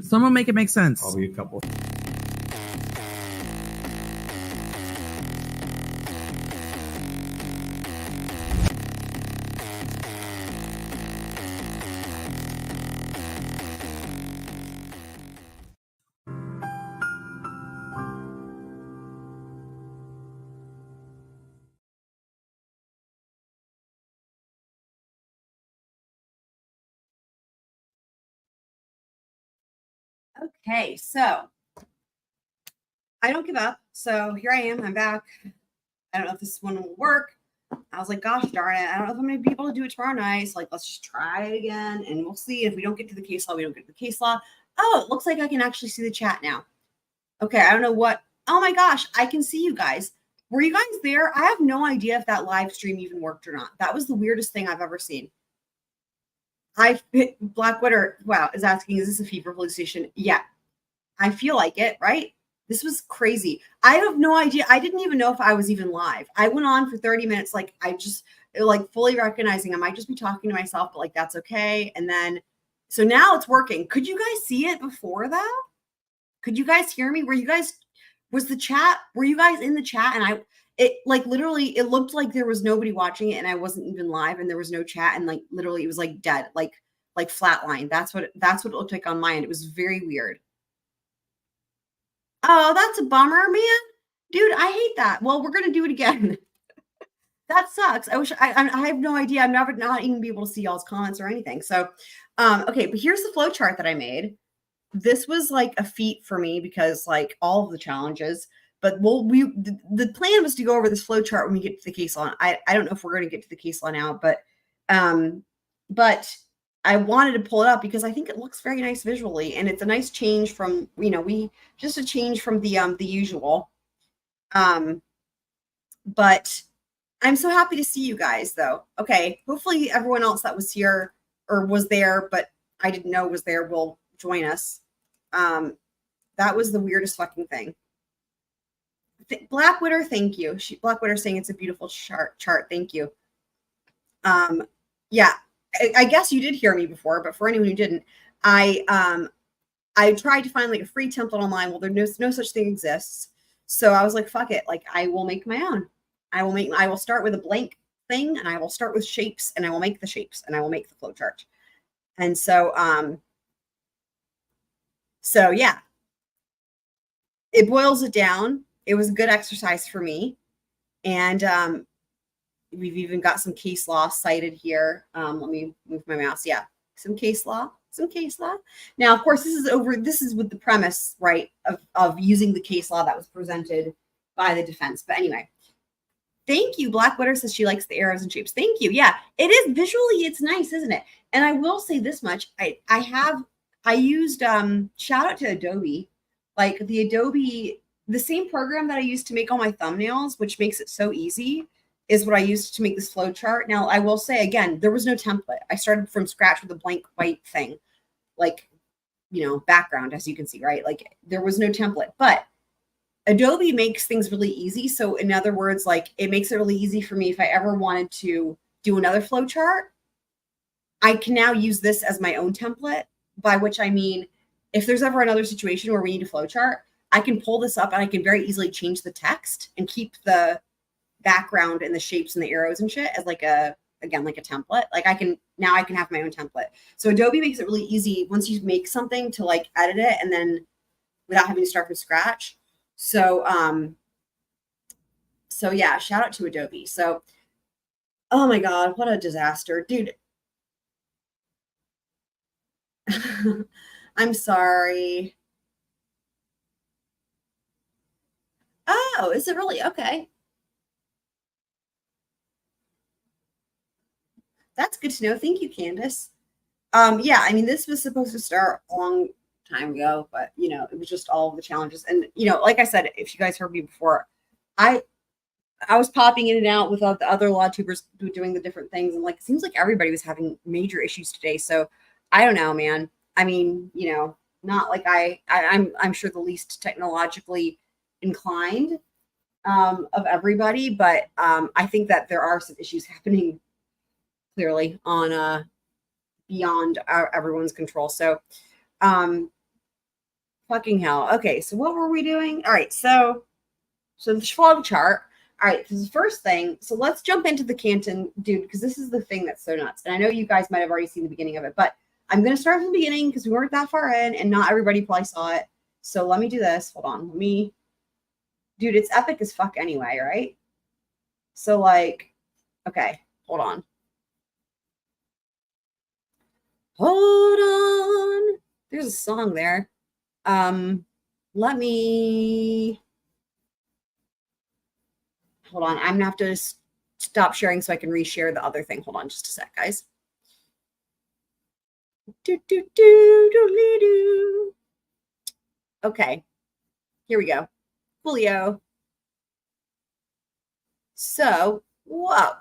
Someone make it make sense. Probably a couple. Okay, so I don't give up. So here I am. I'm back. I don't know if this one will work. I was like, gosh darn it. I don't know if I'm going to be able to do it tomorrow night. So, like, let's just try it again and we'll see. If we don't get to the case law, we don't get to the case law. Oh, it looks like I can actually see the chat now. Okay, I don't know what. Oh my gosh, I can see you guys. Were you guys there? I have no idea if that live stream even worked or not. That was the weirdest thing I've ever seen. Black Witter, wow, is asking, is this a fever police station? Yeah, I feel like it, right? This was crazy. I have no idea. I didn't even know if I was even live. I went on for 30 minutes. Like, I just, like, fully recognizing I might just be talking to myself, but like, that's okay. And then, so now it's working. Could you guys see it before that? Could you guys hear me? Were you guys in the chat? And it like literally, it looked like there was nobody watching it and I wasn't even live and there was no chat. And like, literally it was like dead, like flatline. That's what it looked like on my end. It was very weird. Oh, that's a bummer, man. Dude, I hate that. Well, we're going to do it again. That sucks. I wish I have no idea. I'm never not even be able to see y'all's comments or anything. So, okay, but here's the flow chart that I made. This was like a feat for me because like all of the challenges, but the plan was to go over this flow chart when we get to the case law. I don't know if we're going to get to the case law now, but I wanted to pull it up because I think it looks very nice visually and it's a nice change from, just a change from the usual. But I'm so happy to see you guys though. Okay. Hopefully everyone else that was here or was there, but I didn't know was there will join us. That was the weirdest fucking thing. Black Witter, thank you. Black Witter saying it's a beautiful chart. Thank you. Yeah. I guess you did hear me before, but for anyone who didn't, I tried to find like a free template online. Well, there's no such thing exists. So I was like, fuck it. Like I will make my own. I will start with a blank thing and I will start with shapes and I will make the shapes and I will make the flow chart. And so, yeah, it boils it down. It was a good exercise for me. And, we've even got some case law cited here. Let me move my mouse. Yeah, some case law. Now, of course, this is with the premise, right, of using the case law that was presented by the defense. But anyway, thank you. Black Witter says she likes the arrows and shapes. Thank you. Yeah, it is visually, it's nice, isn't it? And I will say this much. I used, shout out to Adobe, like the same program that I used to make all my thumbnails, which makes it so easy, is what I used to make this flow chart. Now, I will say again, there was no template. I started from scratch with a blank white thing, like, background, as you can see, right? Like there was no template, but Adobe makes things really easy. So in other words, like it makes it really easy for me if I ever wanted to do another flow chart, I can now use this as my own template, by which I mean, if there's ever another situation where we need a flow chart, I can pull this up and I can very easily change the text and keep the background and the shapes and the arrows and shit as like a template. Like I can have my own template. So Adobe makes it really easy once you make something to like edit it and then without having to start from scratch. So yeah, shout out to Adobe. So, oh my God, what a disaster, dude. I'm sorry. Oh, is it really? Okay. That's good to know. Thank you, Candace. Yeah, I mean, this was supposed to start a long time ago, but it was just all of the challenges. And like I said, if you guys heard me before, I was popping in and out with all the other law tubers doing the different things, and like it seems like everybody was having major issues today. So I don't know, man. I mean, not like I'm sure the least technologically inclined of everybody, but I think that there are some issues happening clearly on beyond everyone's control. So Fucking hell. Okay, so what were we doing? All right, so the flog chart. All right, this is the first thing. So let's jump into the Canton, dude, because this is the thing that's so nuts. And I know you guys might have already seen the beginning of it, but I'm going to start from the beginning because we weren't that far in and not everybody probably saw it. So let me do this. Hold on. Dude, it's epic as fuck anyway, right? So like, okay, hold on. Hold on. There's a song there. Let me hold on. I'm gonna have to stop sharing so I can reshare the other thing. Hold on just a sec, guys. Okay, here we go. Julio. So, whoa.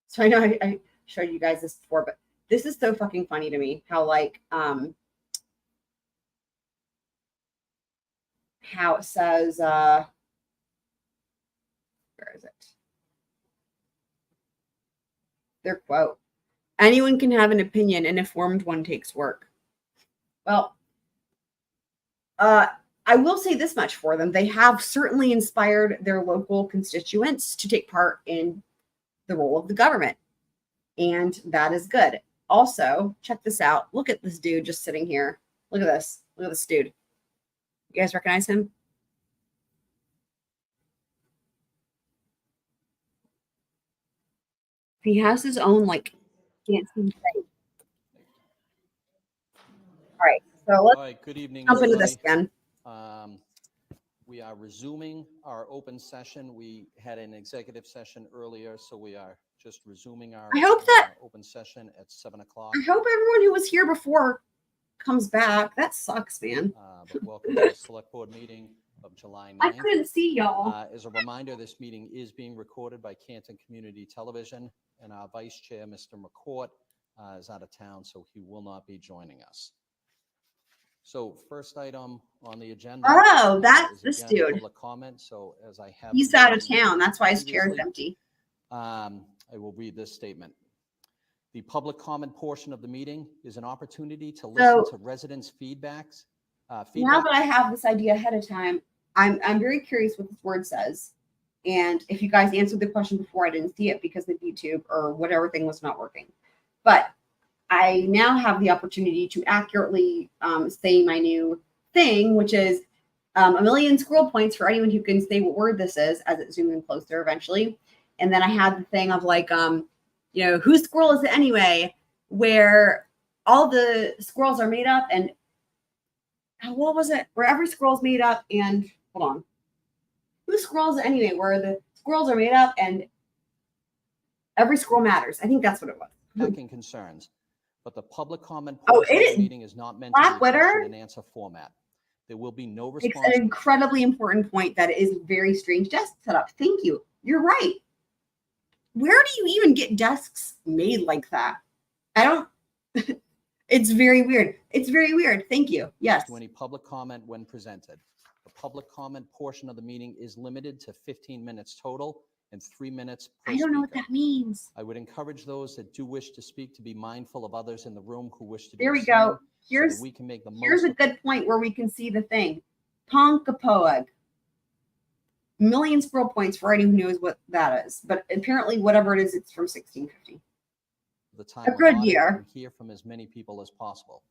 So I know I showed you guys this before, but this is so fucking funny to me how like how it says where is it? Their quote. Anyone can have an opinion, an informed one takes work. Well, I will say this much for them. They have certainly inspired their local constituents to take part in the role of the government. And that is good. Also, check this out. Look at this dude just sitting here. Look at this. Look at this dude. You guys recognize him? He has his own, like, fancy thing. All right. So let's good evening, jump into this again. We are resuming our open session. We had an executive session earlier, so we are just resuming our I hope that open session at 7 o'clock. I hope everyone who was here before comes back. That sucks, man. But welcome to the select board meeting of July 9th. I couldn't see y'all. As a reminder, this meeting is being recorded by Canton Community Television, and our vice chair, Mr. McCourt, is out of town, so he will not be joining us. So first item on the agenda. Oh, that's this dude. Public comment. So as I have, he's out of town. That's why his chair is empty. I will read this statement. The public comment portion of the meeting is an opportunity to listen to residents' feedbacks. Now that I have this idea ahead of time, I'm very curious what this word says. And if you guys answered the question before, I didn't see it because of YouTube or whatever thing was not working. But I now have the opportunity to accurately say my new thing, which is a million squirrel points for anyone who can say what word this is as it zooms in closer eventually. And then I had the thing of like, whose squirrel is it anyway? Where all the squirrels are made up and what was it? Where every squirrel's made up and hold on. Whose squirrel is it anyway? Where the squirrels are made up and every squirrel matters. I think that's what it was. Packing concerns. But the public comment portion of the meeting is not meant to be a question and answer format. There will be no response. It's an incredibly important point that is very strange desk setup. Thank you. You're right. Where do you even get desks made like that? I don't. It's very weird. It's very weird. Thank you. Yes. To any public comment when presented. The public comment portion of the meeting is limited to 15 minutes total and 3 minutes per I don't know speaker. what that means. I would encourage those that do wish to speak to be mindful of others in the room who wish to do There we the go. same, so that we can make the most. Here's a good point where we can see the thing. Ponkapoag. Million squirrel points for anyone who knows what that is. But apparently, whatever it is, it's from 1650. The time A good allotted year. and hear from as many people as possible.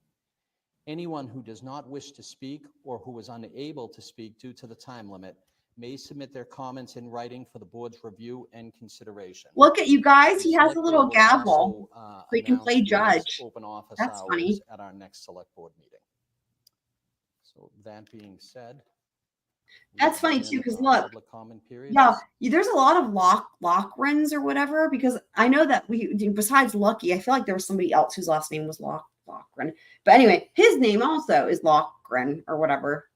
Anyone who does not wish to speak or who is unable to speak due to the time limit may submit their comments in writing for the board's review and consideration. Look at you guys. He has a little gavel. So you can play judge. Open office That's hours funny. at our next select board meeting. So that being said. That's funny too, because look, public comment period. Yeah, there's a lot of Lockrens or whatever, because I know that besides Lucky, I feel like there was somebody else whose last name was Lockren. But anyway, his name also is Lockren or whatever.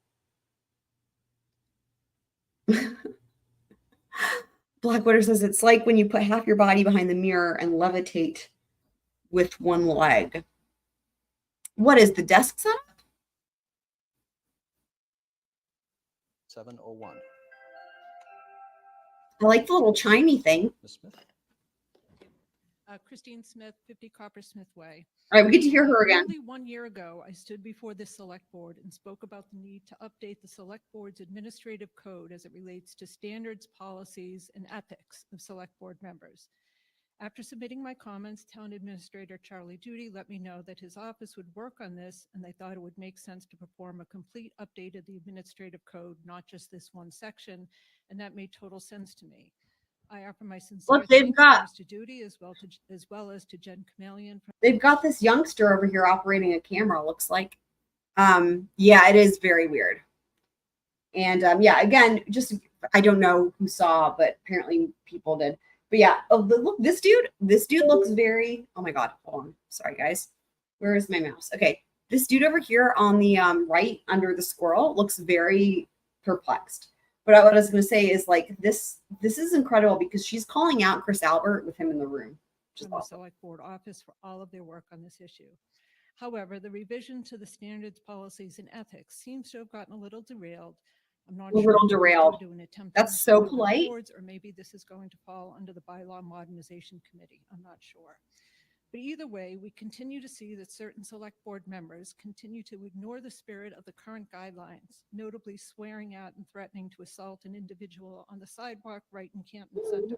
Blackwater says it's like when you put half your body behind the mirror and levitate with one leg. What is the desk setup? 7:01. I like the little chimey thing. Ms. Smith. Christine Smith, 50 Coppersmith Way. All right, we get to hear her again. Nearly 1 year ago, I stood before the select board and spoke about the need to update the select board's administrative code as it relates to standards, policies, and ethics of select board members. After submitting my comments, Town Administrator Charlie Duty let me know that his office would work on this, and they thought it would make sense to perform a complete update of the administrative code, not just this one section, and that made total sense to me. I offer my sincere Look, they've thanks got- to Mr. Duty as well as to Jen Chameleon. They've got this youngster over here operating a camera, looks like. Yeah, it is very weird. And yeah, again, just, I don't know who saw, but apparently people did. But yeah, oh, look, this dude looks very, oh my God, hold on. Sorry, guys. Where is my mouse? Okay. This dude over here on the right under the squirrel looks very perplexed. But what I was going to say is like, this is incredible because she's calling out Chris Albert with him in the room. From the select board office for all of their work on this issue. However, the revision to the standards, policies, and ethics seems to have gotten a little derailed. I'm not sure. A little derailed. To an attempt That's to so improve the polite. boards, or maybe this is going to fall under the bylaw modernization committee. I'm not sure. But either way, we continue to see that certain select board members continue to ignore the spirit of the current guidelines, notably swearing at and threatening to assault an individual on the sidewalk right in Canton Center.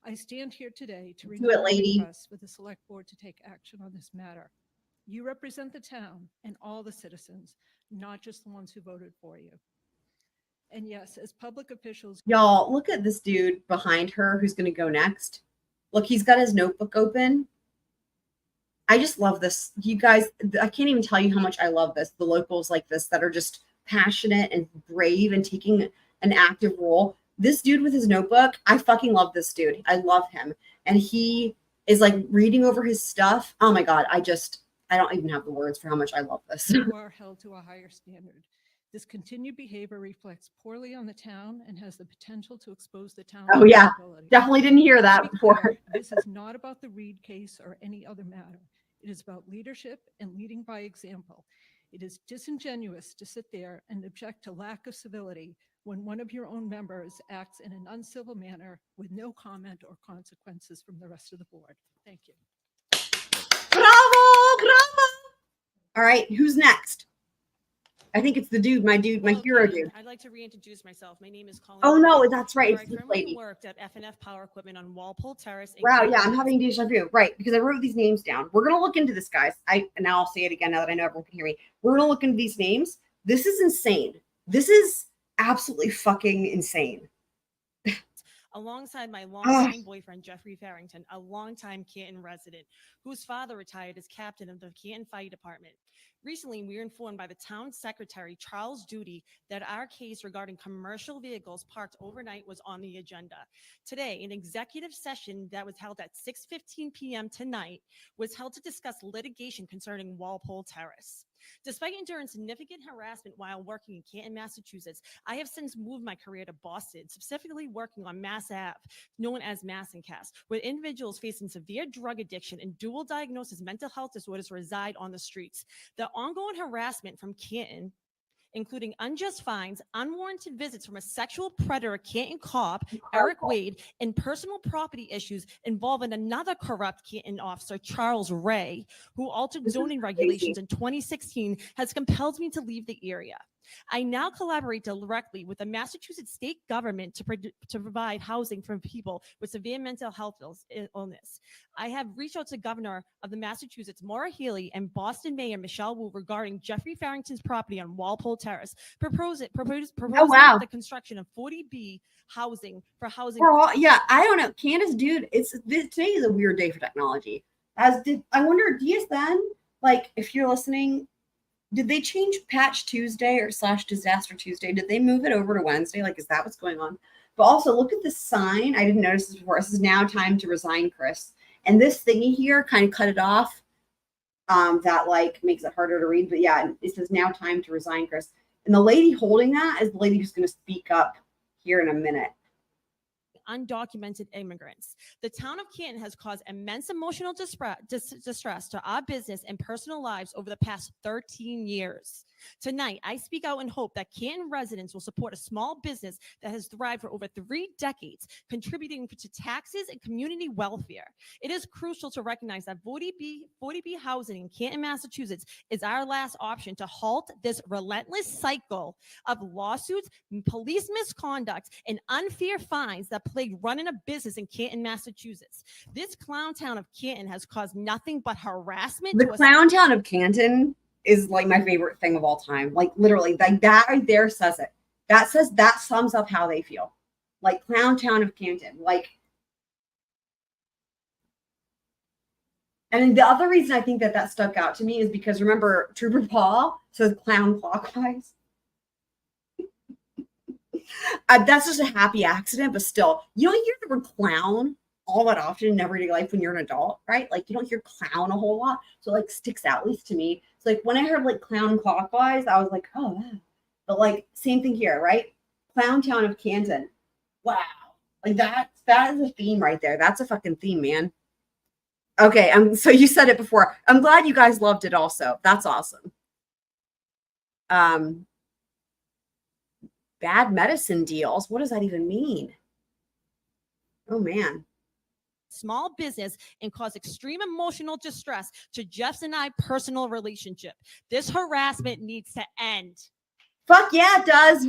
I stand here today to renew my request for the select board to take action on this matter. You represent the town and all the citizens, not just the ones who voted for you. And yes, as public officials, y'all, look at this dude behind her who's going to go next. Look, he's got his notebook open. I just love this. You guys, I can't even tell you how much I love this. The locals like this that are just passionate and brave and taking an active role. This dude with his notebook, I fucking love this dude. I love him. And he is like reading over his stuff. Oh my God. I don't even have the words for how much I love this. you are held to a higher standard. This continued behavior reflects poorly on the town and has the potential to expose the town. Oh yeah, definitely didn't hear that before. This is not about the Reed case or any other matter. It is about leadership and leading by example. It is disingenuous to sit there and object to lack of civility when one of your own members acts in an uncivil manner with no comment or consequences from the rest of the board. Thank you. Bravo, bravo. All right, who's next? I think it's the dude, my hero dude. I'd like to reintroduce myself. My name is Colleen. Oh no, that's right. I It's this currently lady. worked at F&F Power Equipment on Walpole Terrace. Wow, yeah, I'm having deja vu. Right, because I wrote these names down. We're gonna look into this, guys. And now I'll say it again now that I know everyone can hear me. We're gonna look into these names. This is insane. This is absolutely fucking insane. Alongside my longtime boyfriend, Jeffrey Farrington, a longtime Canton resident, whose father retired as captain of the Canton Fire Department. Recently, we were informed by the town secretary, Charles Duty, that our case regarding commercial vehicles parked overnight was on the agenda. Today, an executive session that was held at 6:15 p.m. tonight was held to discuss litigation concerning Walpole Terrace. Despite enduring significant harassment while working in Canton, Massachusetts, I have since moved my career to Boston, specifically working on Mass Ave, known as Massencast, where individuals facing severe drug addiction and dual diagnosis mental health disorders reside on the streets. The ongoing harassment from Canton, including unjust fines, unwarranted visits from a sexual predator, Canton cop, Eric Wade, and personal property issues involving another corrupt Canton officer, Charles Ray, who altered zoning regulations in 2016, has compelled me to leave the area. I now collaborate directly with the Massachusetts state government to provide housing for people with severe mental health illness. I have reached out to Governor of the Massachusetts, Maura Healey, and Boston Mayor Michelle Wu regarding Jeffrey Farrington's property on Walpole Terrace, proposing the construction of 40B housing for housing. Yeah, I don't know. Candace, dude, today is a weird day for technology. I wonder, DSN, like, if you're listening, did they change Patch Tuesday or /Disaster Tuesday? Did they move it over to Wednesday? Like, is that what's going on? But also, look at this sign. I didn't notice this before. This is now time to resign, Chris. And this thingy here kind of cut it off. That, like, makes it harder to read. But yeah, it says now time to resign, Chris. And the lady holding that is the lady who's going to speak up here in a minute. undocumented immigrants. The town of Canton has caused immense emotional distress to our business and personal lives over the past 13 years. Tonight, I speak out in hope that Canton residents will support a small business that has thrived for over 3 decades, contributing to taxes and community welfare. It is crucial to recognize that 40B housing in Canton, Massachusetts is our last option to halt this relentless cycle of lawsuits, police misconduct, and unfair fines that plague running a business in Canton, Massachusetts. This clown town of Canton has caused nothing but harassment. The Clowntown of Canton is like my favorite thing of all time. Like literally, like that right there says it. That sums up how they feel. Like Clowntown of Canton. Like, and the other reason I think that stuck out to me is because remember Trooper Paul says clown clockwise. That's just a happy accident, but still, you don't hear the word clown all that often in everyday life when you're an adult, right? Like you don't hear clown a whole lot. So it like sticks out, at least to me. It's like when I heard like clown clockwise, I was like, oh, wow. But like same thing here, right? Clowntown of Canton. Wow. Like that is a theme right there. That's a fucking theme, man. Okay, so you said it before. I'm glad you guys loved it also. That's awesome. Bad medicine deals. What does that even mean? Oh man. Small business and cause extreme emotional distress to Jeff's and I personal relationship. This harassment needs to end. Fuck yeah, it does.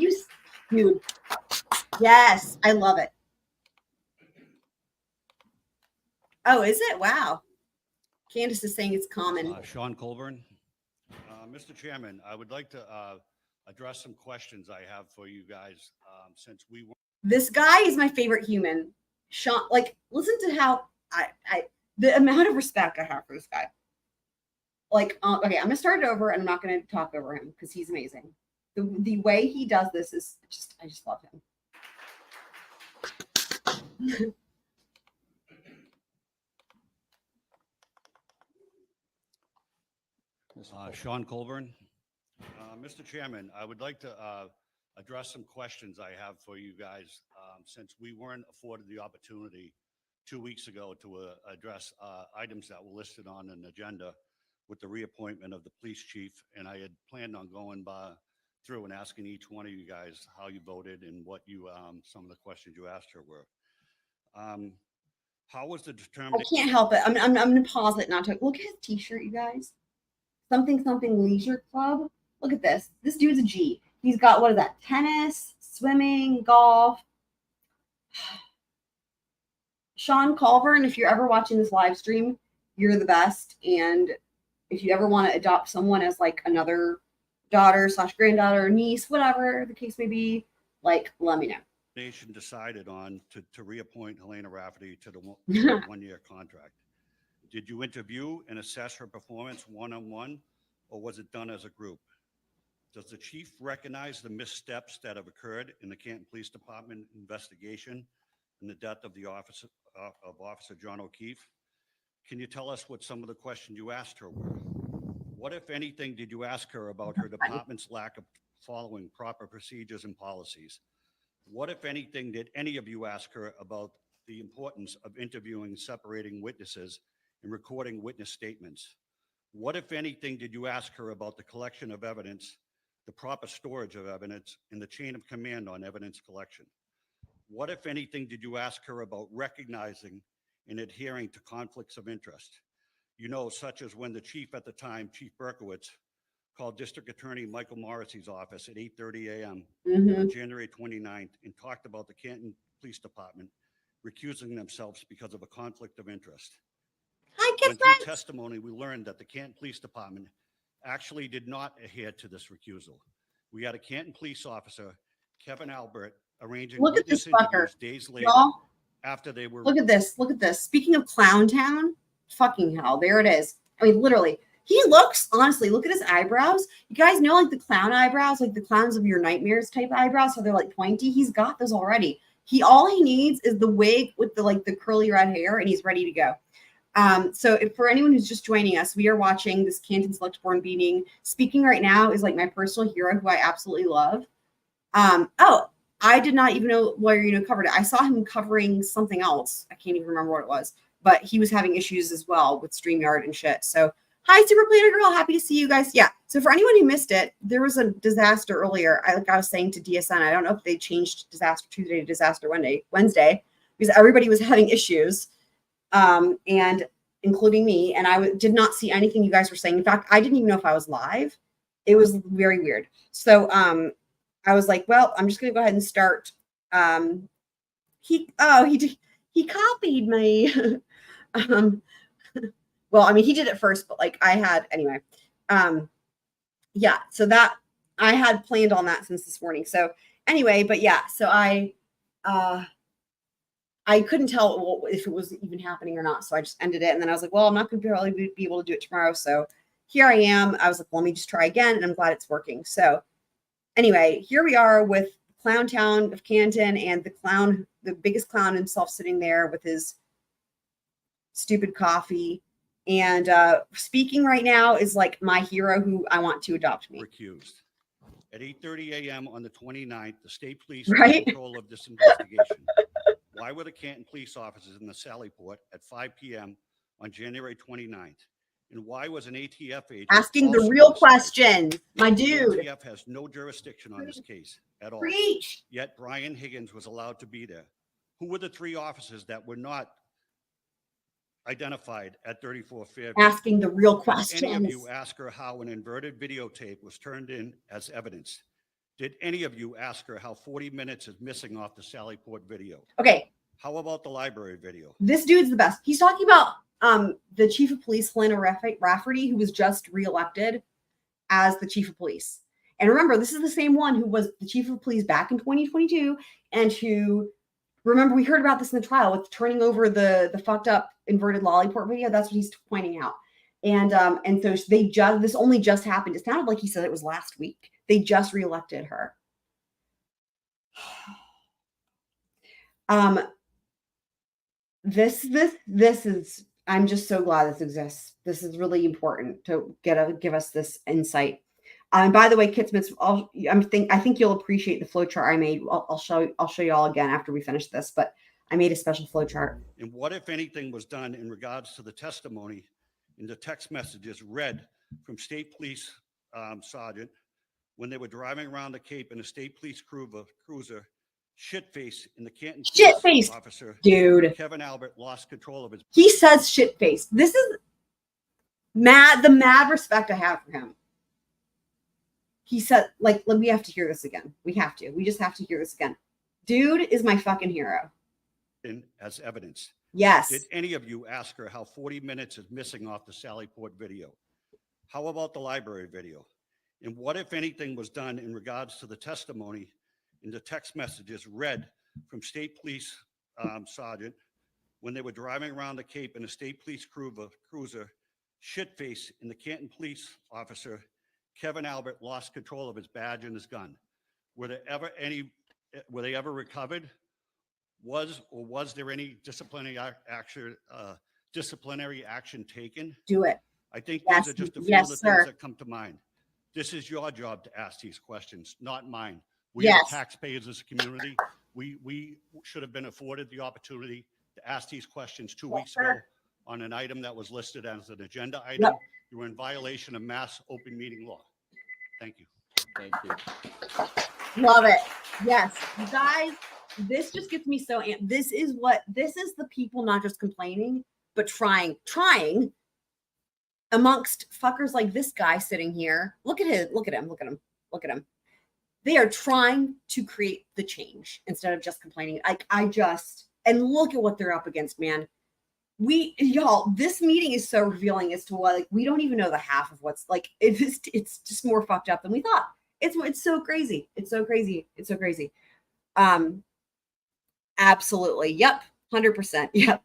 Dude. Yes, I love it. Oh, is it? Wow. Candace is saying it's common. Sean Culvern. Mr. Chairman, I would like to address some questions I have for you guys since we were. This guy is my favorite human. Sean, like, listen to how the amount of respect I have for this guy. Like, okay, I'm gonna start it over, and I'm not gonna talk over him because he's amazing. The way he does this is just, I just love him. Sean Culvern. Mr. Chairman, I would like to address some questions I have for you guys since we weren't afforded the opportunity 2 weeks ago to address items that were listed on an agenda with the reappointment of the police chief. And I had planned on going through and asking each one of you guys how you voted and what you some of the questions you asked her were. How was the determination? I can't help it. I'm gonna pause it not to look at his t-shirt, you guys. Something leisure club. Look at this. This dude's a G. He's got, what is that? Tennis, swimming, golf. Sean Culvern, if you're ever watching this live stream, you're the best. And if you ever want to adopt someone as like another daughter / granddaughter, niece, whatever the case may be, like, let me know. Nation decided on to reappoint Helena Rafferty to the 1-year contract. Did you interview and assess her performance one-on-one, or was it done as a group? Does the chief recognize the missteps that have occurred in the Canton Police Department investigation and the death of the Officer John O'Keefe? Can you tell us what some of the questions you asked her were? What, if anything, did you ask her about her department's lack of following proper procedures and policies? What, if anything, did any of you ask her about the importance of interviewing, separating witnesses, and recording witness statements? What, if anything, did you ask her about the collection of evidence, the proper storage of evidence, and the chain of command on evidence collection? What, if anything, did you ask her about recognizing and adhering to conflicts of interest? You know, such as when the chief at the time, Chief Berkowitz, called District Attorney Michael Morrissey's office at 8:30 a.m. on January 29th and talked about the Canton Police Department recusing themselves because of a conflict of interest. When through testimony, we learned that the Canton Police Department actually did not adhere to this recusal. We had a Canton police officer, Kevin Albert, arranging Look at this fucker. Days later after they were. Look at this. Look at this. Speaking of Clowntown, fucking hell, there it is. I mean, literally, he looks, honestly, look at his eyebrows. You guys know, like the clown eyebrows, like the clowns of your nightmares type eyebrows, so they're like pointy. He's got those already. All he needs is the wig with the curly red hair, and he's ready to go. So for anyone who's just joining us, we are watching this Canton Select Board meeting. Speaking right now is like my personal hero who I absolutely love. Oh, I did not even know Lawyer Uno covered it. I saw him covering something else. I can't even remember what it was, but he was having issues as well with StreamYard and shit. So hi, Super Planner Girl. Happy to see you guys. Yeah. So for anyone who missed it, there was a disaster earlier. Like I was saying to DSN, I don't know if they changed disaster Tuesday to disaster Wednesday, because everybody was having issues, and including me. And I did not see anything you guys were saying. In fact, I didn't even know if I was live. It was very weird. So I was like, well, I'm just going to go ahead and start. He copied me. Well, I mean, he did it first, but like I had anyway. Yeah, so that I had planned on that since this morning. So anyway, but yeah, so I couldn't tell if it was even happening or not. So I just ended it. And then I was like, well, I'm not going to probably be able to do it tomorrow. So here I am. I was like, well, let me just try again. And I'm glad it's working. So anyway, here we are with Clowntown of Canton and the biggest clown himself sitting there with his stupid coffee. And speaking right now is like my hero who I want to adopt me. Recused. At 8:30 a.m. on the 29th, the state police Right? took control of this investigation. Why were the Canton police officers in the Sallyport at 5 p.m. on January 29th? And why was an ATF agent Asking the also real on site? questions, my dude. The ATF has no jurisdiction on this case at all. Preach. Yet Brian Higgins was allowed to be there. Who were the three officers that were not identified at 34 Fairview? Asking the real Did questions. any of you ask her how an inverted videotape was turned in as evidence? Did any of you ask her how 40 minutes is missing off the Sallyport video? Okay, How about the library video? this dude's the best. He's talking about the chief of police, Helena Rafferty, who was just reelected as the chief of police. And remember, this is the same one who was the chief of police back in 2022 and who, remember, we heard about this in the trial with turning over the fucked up inverted lollipop video. That's what he's pointing out. And so this only just happened. It sounded like he said it was last week. They just reelected her. This is, I'm just so glad this exists. This is really important to give us this insight. And by the way, Kitsmiths, I think you'll appreciate the flow chart I made. I'll show you all again after we finish this, but I made a special flow chart. And what, if anything, was done in regards to the testimony in the text messages read from state police sergeant when they were driving around the Cape in a state police cruiser, shit-faced in the Canton police Shit-faced, officer, dude. Kevin Albert lost control of his. He says shit-faced. This is the mad respect I have for him. He said, like, we have to hear this again. We just have to hear this again. Dude is my fucking hero. As evidence. Yes. Did any of you ask her how 40 minutes is missing off the Sallyport video? How about the library video? And what, if anything, was done in regards to the testimony in the text messages read from state police sergeant when they were driving around the Cape in a state police cruiser, shit-faced in the Canton police officer, Kevin Albert lost control of his badge and his gun? Were they ever recovered? Was there any disciplinary action taken? Do it. I think Yes, these are just a few yes, of the sir. things that come to mind. This is your job to ask these questions, not mine. We Yes. are taxpayers as a community. We should have been afforded the opportunity to ask these questions 2 weeks ago sir. on an item that was listed as an agenda item. Yep. You were in violation of mass open meeting law. Thank you. Thank you. Love it. Yes. You guys, this just gets me so amped. This is the people not just complaining, but trying amongst fuckers like this guy sitting here. Look at him. They are trying to create the change instead of just complaining. And look at what they're up against, man. This meeting is so revealing as to what, like, we don't even know the half of what's like, it's just more fucked up than we thought. It's so crazy. It's so crazy. Absolutely. Yep. 100%. Yep.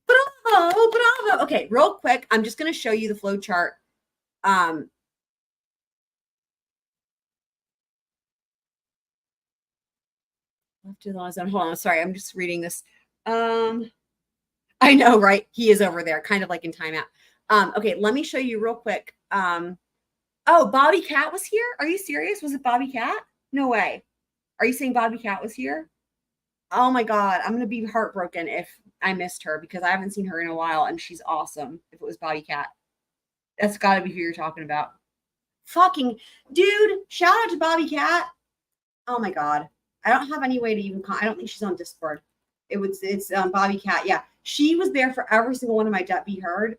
Bravo. Okay. Real quick. I'm just going to show you the flow chart. Hold on. Sorry. I'm just reading this. I know, right? He is over there, kind of like in timeout. Okay. Let me show you real quick. Oh, Bobby Cat was here. Are you serious? Was it Bobby Cat? No way. Are you saying Bobby Cat was here? Oh my God. I'm going to be heartbroken if I missed her because I haven't seen her in a while and she's awesome. If it was Bobby Cat, that's got to be who you're talking about. Fucking dude. Shout out to Bobby Cat. Oh my God. I don't have any way to even, I don't think she's on Discord. It's Bobby Cat. Yeah. She was there for every single one of my Be Heard.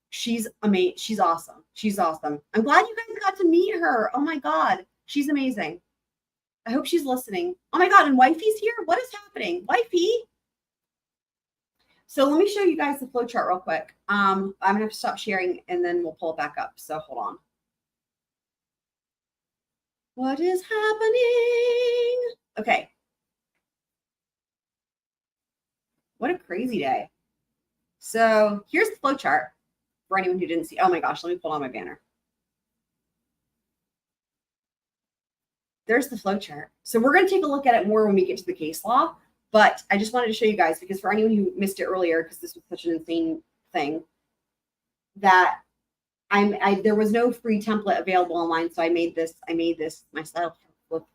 She's amazing. She's awesome. She's awesome. I'm glad you guys got to meet her. Oh my God. She's amazing. I hope she's listening. Oh my God. And Wifey's here. What is happening? Wifey. So let me show you guys the flow chart real quick. I'm going to have to stop sharing and then we'll pull it back up. So hold on. What is happening? Okay. What a crazy day. So here's the flow chart for anyone who didn't see. Oh my gosh, let me pull on my banner. There's the flow chart. So we're going to take a look at it more when we get to the case law. But I just wanted to show you guys because for anyone who missed it earlier, because this was such an insane thing, that there was no free template available online. So I made this myself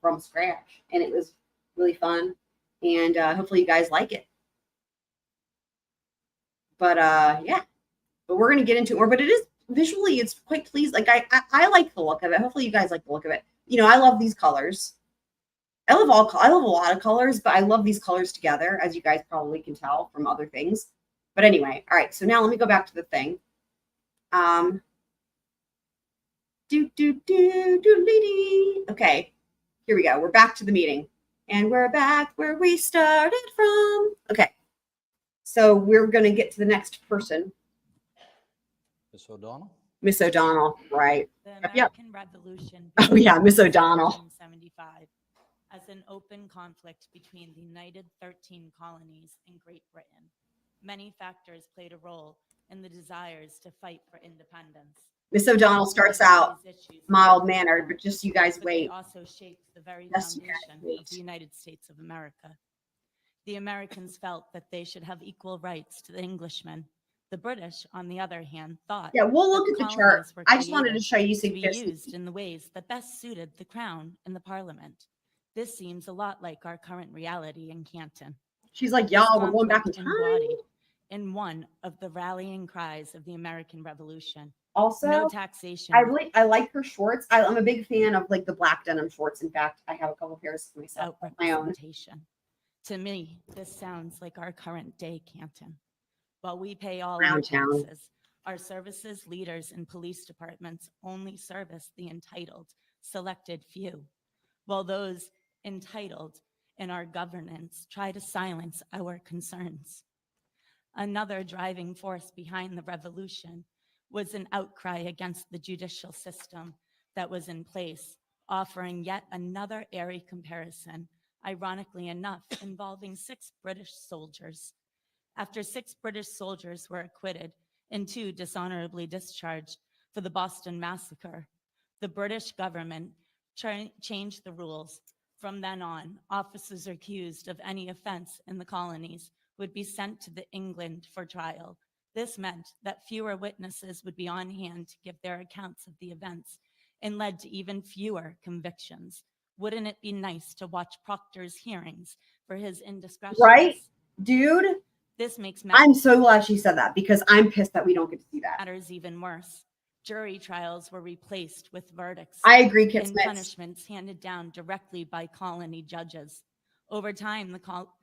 from scratch, and it was really fun. And hopefully you guys like it. But yeah, but we're going to get into it more, but it is visually, it's quite pleased. Like I like the look of it. Hopefully you guys like the look of it. You know, I love these colors. I love a lot of colors, but I love these colors together, as you guys probably can tell from other things. But anyway, all right. So now let me go back to the thing. Okay, here we go. We're back to the meeting, and we're back where we started from. Okay, so we're going to get to the next person. Miss O'Donnell? Miss O'Donnell, right. The Yep. American Revolution. Oh, yeah, Miss O'Donnell. 1775 as an open conflict between the United 13 colonies and Great Britain. Many factors played a role in the desires to fight for independence. Miss O'Donnell starts out mild-mannered, but just you guys But wait. they also shaped the very Yes, you guys foundation wait. of the United States of America. The Americans felt that they should have equal rights to the Englishmen. The British, on the other hand, thought Yeah, we'll look that at the chart. colonies were I just wanted to created show you to some be used in the ways that best suited the crown and the parliament. This seems a lot like our current reality in Canton. She's like, This y'all, we're going back in conflict time. embodied in one of the rallying cries of the American Revolution. Also, No taxation. I like her shorts. I'm a big fan of like the black denim shorts. In fact, I have a couple pairs myself, without my own. representation. To me, this sounds like our current day Canton. While we pay all our Clowntown. taxes, our services, leaders, and police departments only service the entitled, selected few, while those entitled in our governance try to silence our concerns. Another driving force behind the revolution was an outcry against the judicial system that was in place, offering yet another airy comparison, ironically enough, involving 6 British soldiers. After 6 British soldiers were acquitted and 2 dishonorably discharged for the Boston Massacre, the British government changed the rules. From then on, officers accused of any offense in the colonies would be sent to England for trial. This meant that fewer witnesses would be on hand to give their accounts of the events and led to even fewer convictions. Wouldn't it be nice to watch Proctor's hearings for his indiscretions? Right, dude? This makes I'm so glad she said that because I'm pissed that we don't get to see that. matters even worse. Jury trials were replaced with verdicts. I agree, Kit and Smith. punishments handed down directly by colony judges. Over time,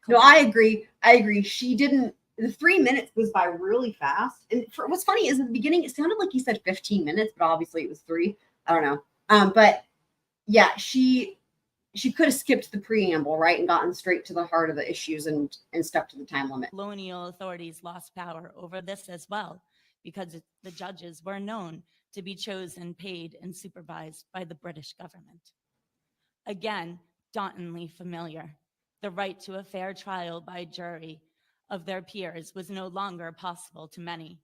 No, I agree. I agree. She didn't. The 3 minutes goes by really fast. And what's funny is at the beginning, it sounded like you said 15 minutes, but obviously it was 3. I don't know. But yeah, she could have skipped the preamble, right, and gotten straight to the heart of the issues and stuck to the time limit. colonial authorities lost power over this as well, because the judges were known to be chosen, paid, and supervised by the British government. Again, dauntingly familiar. The right to a fair trial by jury of their peers was no longer possible to many.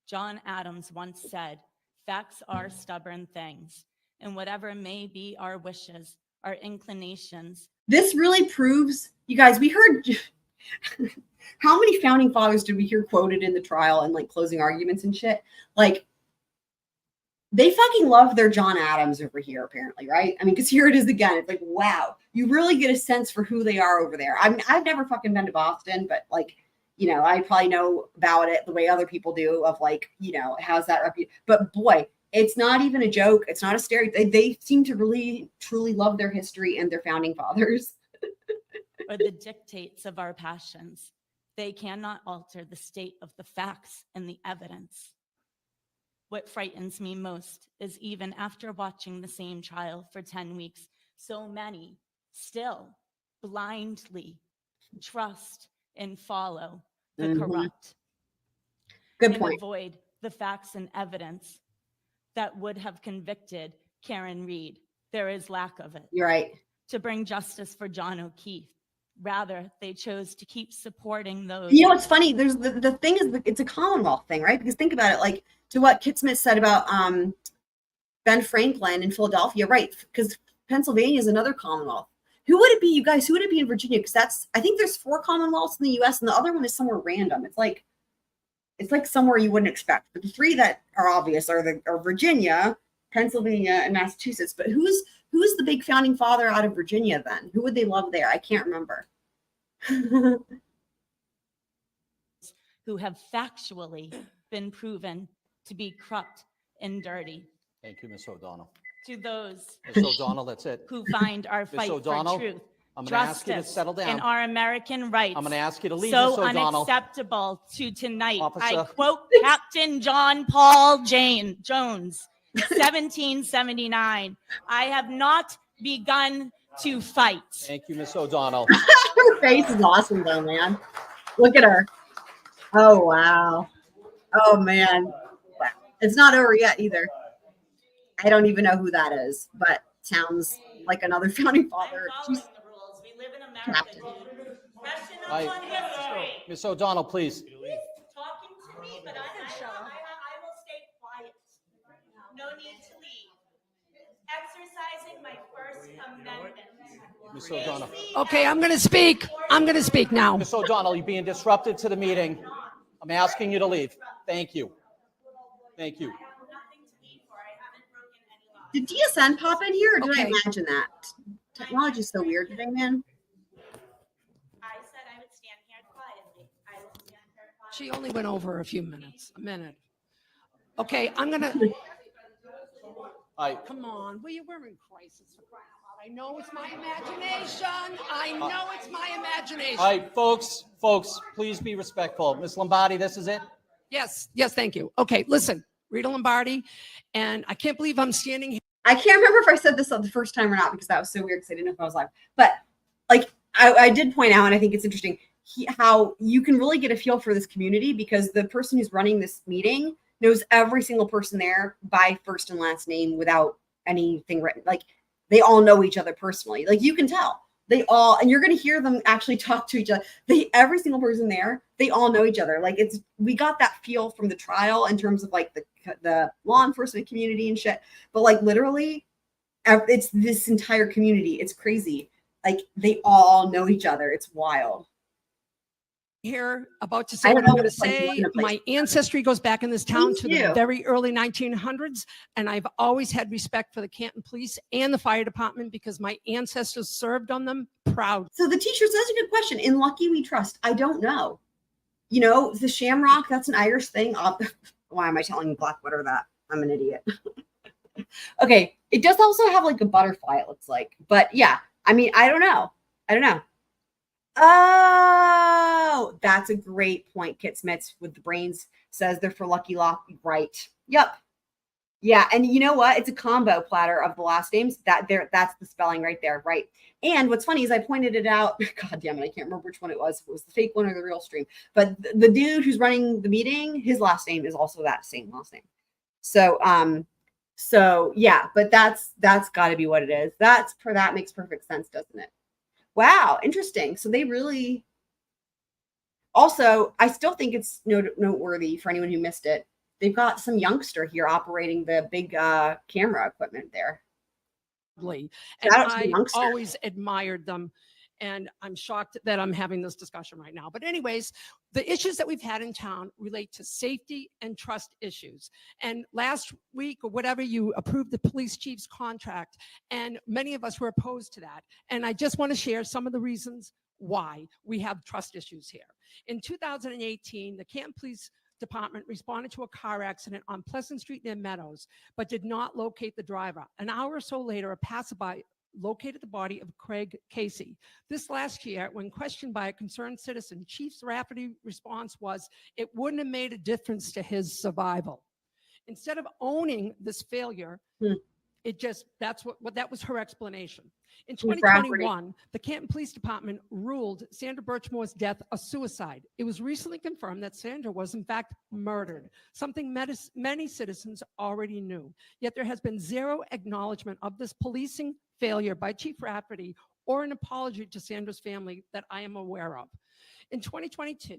John Adams once said, "Facts are stubborn things, and whatever may be our wishes, our inclinations." This really proves, you guys, we heard how many founding fathers did we hear quoted in the trial and like closing arguments and shit? Like, They fucking love their John Adams over here, apparently, right? I mean, because here it is again. It's like, wow, you really get a sense for who they are over there. I mean, I've never fucking been to Boston, but like, you know, I probably know about it the way other people do of like, you know, how's that reputation? But boy, it's not even a joke. It's not a stereotype. They seem to really, truly love their history and their founding fathers. Or the dictates of our passions. They cannot alter the state of the facts and the evidence. What frightens me most is even after watching the same trial for 10 weeks, so many still blindly trust and follow the corrupt. Good and point. avoid the facts and evidence that would have convicted Karen Reed. There is lack of it. You're right. To bring justice for John O'Keefe. Rather, they chose to keep supporting those. You know what's funny? There's the thing is it's a Commonwealth thing, right? Because think about it, like to what Kit Smith said about Ben Franklin in Philadelphia, right? Because Pennsylvania is another Commonwealth. Who would it be, you guys? Who would it be in Virginia? Because I think there's 4 Commonwealths in the U.S. and the other one is somewhere random. It's like somewhere you wouldn't expect. But the 3 that are obvious are Virginia, Pennsylvania, and Massachusetts. But who's the big founding father out of Virginia then? Who would they love there? I can't remember. Who have factually been proven to be corrupt and dirty. Thank you, Ms. O'Donnell. To those Ms. O'Donnell, that's it. who find our Ms. fight for O'Donnell, truth, I'm going to ask you to justice, settle and down. our American rights I'm going to ask you to leave, so Ms. O'Donnell. unacceptable to tonight. I Officer. quote Captain John Paul Jones, 1779. I have not begun to fight. Thank you, Ms. O'Donnell. Her face is awesome though, man. Look at her. Oh, wow. Oh, man. It's not over yet either. I don't even know who that is, but sounds like another founding father. I'm following the rules. We live in America, Captain. dude. Question I- on history. Ms. O'Donnell, please. Talking to me, but I will stay quiet. No need to leave. Exercising my First Amendment. Ms. O'Donnell. Okay, I'm going to speak. I'm going to speak now. Ms. O'Donnell, you're being disruptive to the meeting. I'm asking you to leave. Thank you. Thank you. Nothing to leave for. I haven't broken any law. Did DSN pop in here or did I Okay. imagine that? Technology's so weird today, man. I said I would stand here quietly. I will stand here quietly. She only went over a few minutes, a minute. Okay, I'm going to, come on, well, you're wearing crisis for crying out loud. I know it's my imagination. I know it's my imagination. All right, folks, please be respectful. Ms. Lombardi, this is it? Yes, thank you. Okay, listen, Rita Lombardi, and I can't believe I'm standing here. I can't remember if I said this the first time or not because that was so weird because I didn't know if I was live. But like I did point out, and I think it's interesting how you can really get a feel for this community because the person who's running this meeting knows every single person there by first and last name without anything written. Like they all know each other personally. Like you can tell they all, and you're going to hear them actually talk to each other. Every single person there, they all know each other. Like we got that feel from the trial in terms of like the law enforcement community and shit. But like literally, it's this entire community. It's crazy. Like they all know each other. It's wild. Here about to say I what know I'm going to it's like say. one of the My ancestry goes back in this town Me to too. the very early 1900s, and I've always had respect for the Canton Police and the fire department because my ancestors served on them proud. So the teacher says a good question. In Lucky We Trust. I don't know. You know, the Shamrock, that's an Irish thing. Why am I telling Blackwater that? I'm an idiot. Okay. It does also have like a butterfly, it looks like. But yeah, I mean, I don't know. Oh, that's a great point. Kit Smith with the brains says they're for Lucky Lock. Right. Yep. Yeah. And you know what? It's a combo platter of the last names. That's the spelling right there. Right. And what's funny is I pointed it out. God damn it. I can't remember which one it was. If it was the fake one or the real stream. But the dude who's running the meeting, his last name is also that same last name. So yeah, but that's gotta be what it is. That makes perfect sense, doesn't it? Wow, interesting. So they really also, I still think it's noteworthy for anyone who missed it. They've got some youngster here operating the big camera equipment there. And Shout out to the I youngster. always admired them. And I'm shocked that I'm having this discussion right now. But anyways, the issues that we've had in town relate to safety and trust issues. And last week or whatever, you approved the police chief's contract, and many of us were opposed to that. And I just want to share some of the reasons why we have trust issues here. In 2018, the Canton Police Department responded to a car accident on Pleasant Street near Meadows, but did not locate the driver. An hour or so later, a passerby located the body of Craig Casey. This last year, when questioned by a concerned citizen, Chief Rafferty's response was, it wouldn't have made a difference to his survival. Instead of owning this failure, that was her explanation. In 2021, the Canton Police Department ruled Sandra Birchmore's death a suicide. It was recently confirmed that Sandra was in fact murdered, something many citizens already knew. Yet there has been zero acknowledgement of this policing failure by Chief Rafferty or an apology to Sandra's family that I am aware of. In 2022,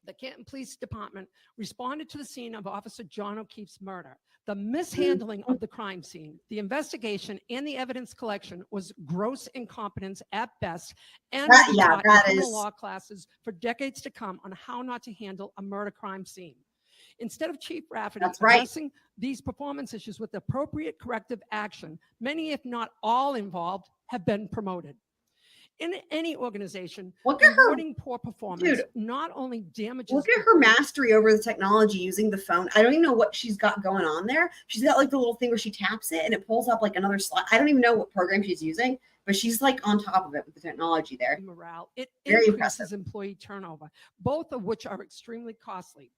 the Canton Police Department responded to the scene of Officer John O'Keefe's murder. The mishandling of the crime scene, the investigation, and the evidence collection was gross incompetence at best, and will be taught in criminal law classes for decades to come on how not to handle a murder crime scene. Instead of Chief Rafferty addressing these performance issues with appropriate corrective action, many, if not all involved, have been promoted. In any organization, rewarding poor performance not only damages. Look at her mastery over the technology using the phone. I don't even know what she's got going on there. She's got like the little thing where she taps it and it pulls up like another slide. I don't even know what program she's using, but she's like on top of it with the technology there. Morale. It Very increases impressive. Employee turnover, both of which are extremely costly.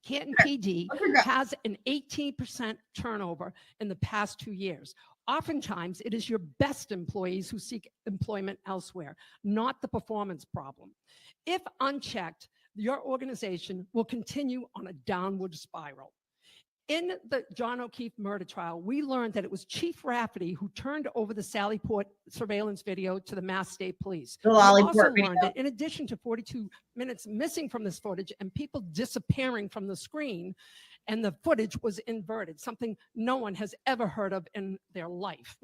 Canton PD has an 18% turnover in the past 2 years. Oftentimes, it is your best employees who seek employment elsewhere, not the performance problem. If unchecked, your organization will continue on a downward spiral. In the John O'Keefe murder trial, we learned that it was Chief Rafferty who turned over the Sallyport surveillance video to the Mass State Police. We also learned that in addition to 42 minutes missing from this footage and people disappearing from the screen, and the footage was inverted, something no one has ever heard of in their life.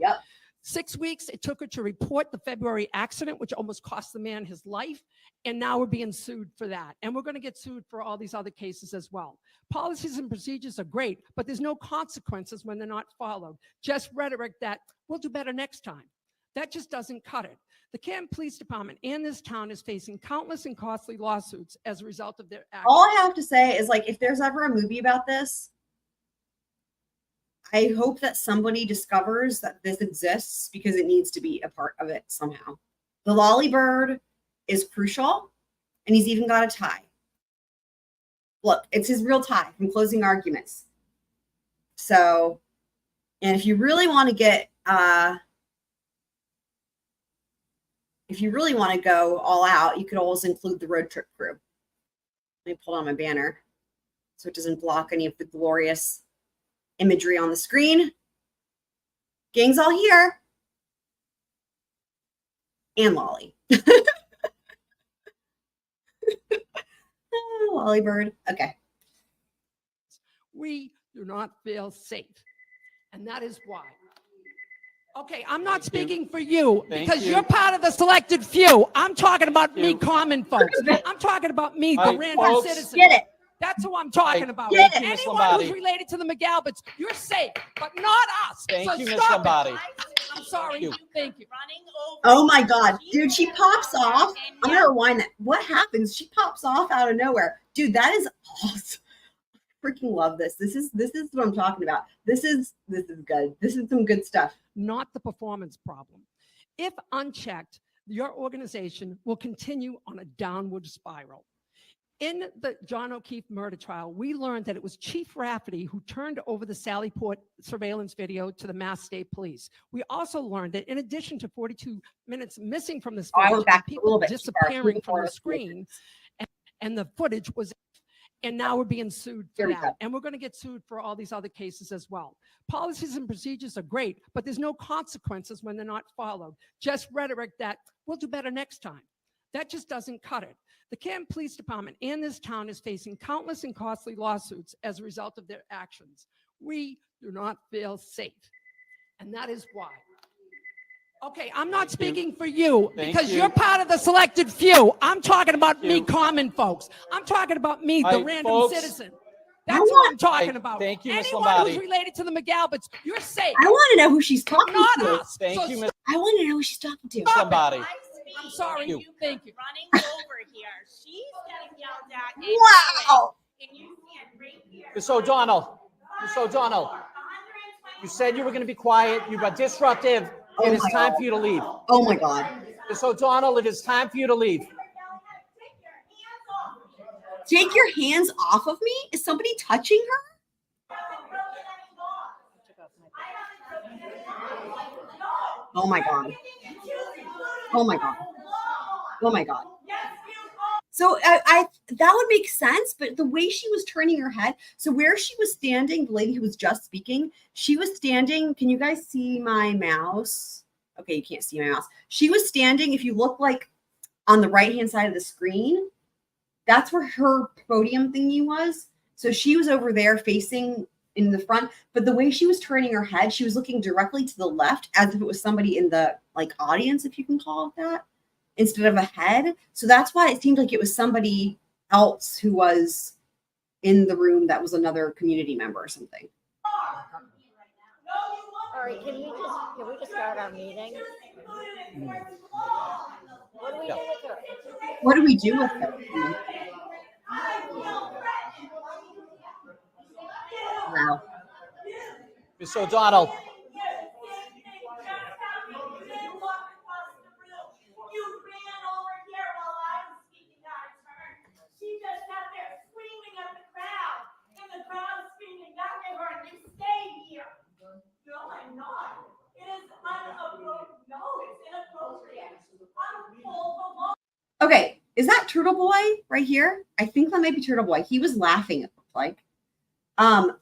6 weeks it took her to report the February accident, which almost cost the man his life. And now we're being sued for that. And we're going to get sued for all these other cases as well. Policies and procedures are great, but there's no consequences when they're not followed. Just rhetoric that we'll do better next time. That just doesn't cut it. The Canton Police Department and this town is facing countless and costly lawsuits as a result of their actions. All I have to say is, like, if there's ever a movie about this, I hope that somebody discovers that this exists because it needs to be a part of it somehow. The lolly bird is crucial, and he's even got a tie. Look, it's his real tie from Closing Arguments. So, and if you really want to get, if you really want to go all out, you could always include the road trip crew. Let me pull down my banner so it doesn't block any of the glorious imagery on the screen. Gang's all here. And Lolly. Lolly bird. Okay. We do not feel safe. And that is why. Okay, I'm not speaking for you because you're part of the selected few. I'm talking about me, common folks. I'm talking about me, the random citizen. Get it. That's who I'm talking about. Get it. Anyone who's related to the McAlberts, you're safe, but not us. Thank so you, Ms. stop it. Lombardi. I'm sorry. Thank you. Oh my God, dude, she pops off. I'm gonna rewind that. What happens? She pops off out of nowhere. Dude, that is awesome. Freaking love this. This is what I'm talking about. This is good. This is some good stuff. Not the performance problem. If unchecked, your organization will continue on a downward spiral. In the John O'Keefe murder trial, we learned that it was Chief Rafferty who turned over the Sallyport surveillance video to the Mass State Police. We also learned that in addition to 42 minutes missing from this footage, and people disappearing from the screen, and the footage was, and now we're being sued for that. And we're going to get sued for all these other cases as well. Policies and procedures are great, but there's no consequences when they're not followed. Just rhetoric that we'll do better next time. That just doesn't cut it. The Canton Police Department and this town is facing countless and costly lawsuits as a result of their actions. We do not feel safe. And that is why. Okay, I'm not speaking for you Thank because you. you're part of the selected few. I'm talking about Thank me, you. common folks. I'm talking about me, All the right, random folks. citizen. That's what I'm talking Right, about. thank you, Ms. Anyone Lombardi. who's related to the McAlberts, you're safe. I want to know who she's talking Not to. us. Thank So you, Ms. I want to know who she's talking to. Stop it. Lombardi. I'm sorry. Thank you. Thank you. Running over here. She's getting yelled at. and Wow. And you stand right here. Ms. O'Donnell, Ms. O'Donnell, you said you were going to be quiet. You were disruptive. Oh It is my time God. for you to leave. Oh my God. Ms. O'Donnell, it is time for you to leave. Take your hands off of me? Is somebody touching her? Oh my God. Oh my God. Oh my God. So I that would make sense, but the way she was turning her head, so where she was standing, the lady who was just speaking, she was standing. Can you guys see my mouse? Okay, you can't see my mouse. She was standing, if you look like on the right-hand side of the screen, that's where her podium thingy was. So she was over there facing in the front, but the way she was turning her head, she was looking directly to the left as if it was somebody in the like audience, if you can call it that, instead of a head. So that's why it seemed like it was somebody else who was in the room that was another community member or something. All right, can we just start our meeting? What do we do with her? What do we do with her? Wow. Ms. O'Donnell, She just sat there screaming at the crowd, and the crowd screaming back at her, and you stay here. No, I'm not. It is inappropriate. No, it's inappropriate. I'm full of law. Okay, is that Turtle Boy right here? I think that might be Turtle Boy. He was laughing, it looked like.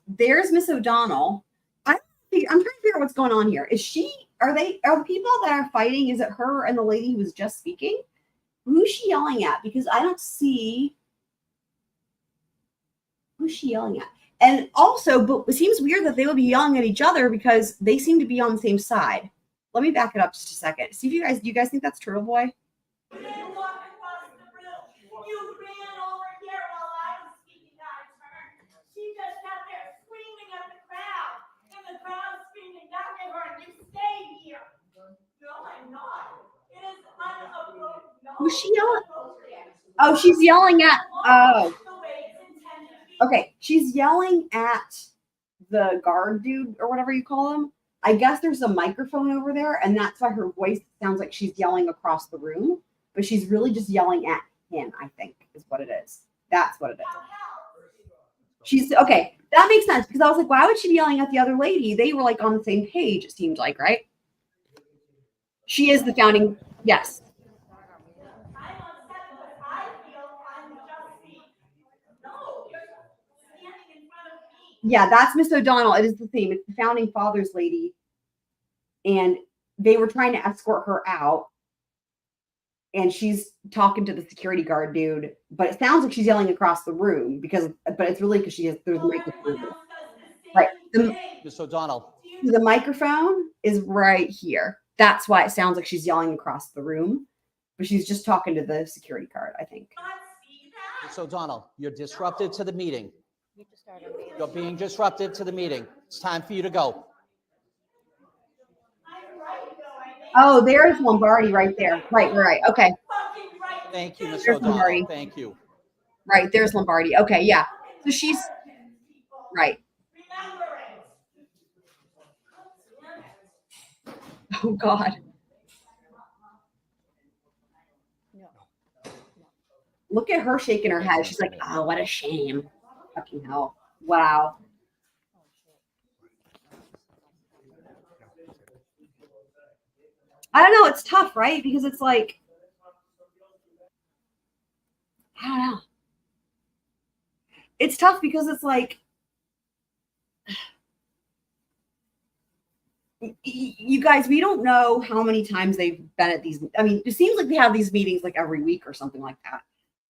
There's Miss O'Donnell. I'm trying to figure out what's going on here. Are the people that are fighting, is it her and the lady who was just speaking? Who's she yelling at? Because I don't see who's she yelling at. And also, but it seems weird that they would be yelling at each other because they seem to be on the same side. Let me back it up just a second. See if do you guys think that's Turtle Boy? You didn't walk across the room. You ran over here while I was speaking out of turn. She just sat there screaming at the crowd, and the crowd screaming back at her, and you stay here. No, I'm not. It is inappropriate. No, Who's she yelling? inappropriate. Oh, she's yelling at, oh, The way it's intended to be. okay. She's yelling at the guard dude or whatever you call him. I guess there's a microphone over there, and that's why her voice sounds like she's yelling across the room, but she's really just yelling at him, I think, is what it is. That's what it is. She's okay. That makes sense because I was like, why would she be yelling at the other lady? They were like on the same page, it seemed like, right? She is the founding, yes. I'm upset because I feel I'm just being. No, you're standing in front of me. Yeah, that's Miss O'Donnell. It is the same. It's the founding fathers lady. And they were trying to escort her out. And she's talking to the security guard dude. But it sounds like she's yelling across the room but it's really because there's a microphone. Right. Ms. O'Donnell, The microphone is right here. That's why it sounds like she's yelling across the room. But she's just talking to the security guard, I think. Ms. O'Donnell, you're disruptive to the meeting. We just start our meeting. You're being disruptive to the meeting. It's time for you to go. Oh, there's Lombardi right there. Right. Okay. Thank you, Ms. There's O'Donnell. Lombardi. Thank you. Right, there's Lombardi. Okay, yeah. So she's right. Oh God. Look at her shaking her head. She's like, oh, what a shame. Fucking hell. Wow. I don't know. It's tough, right? Because it's like, I don't know. It's tough because it's like, you guys, we don't know how many times they've been at these. I mean, it seems like they have these meetings like every week or something like that.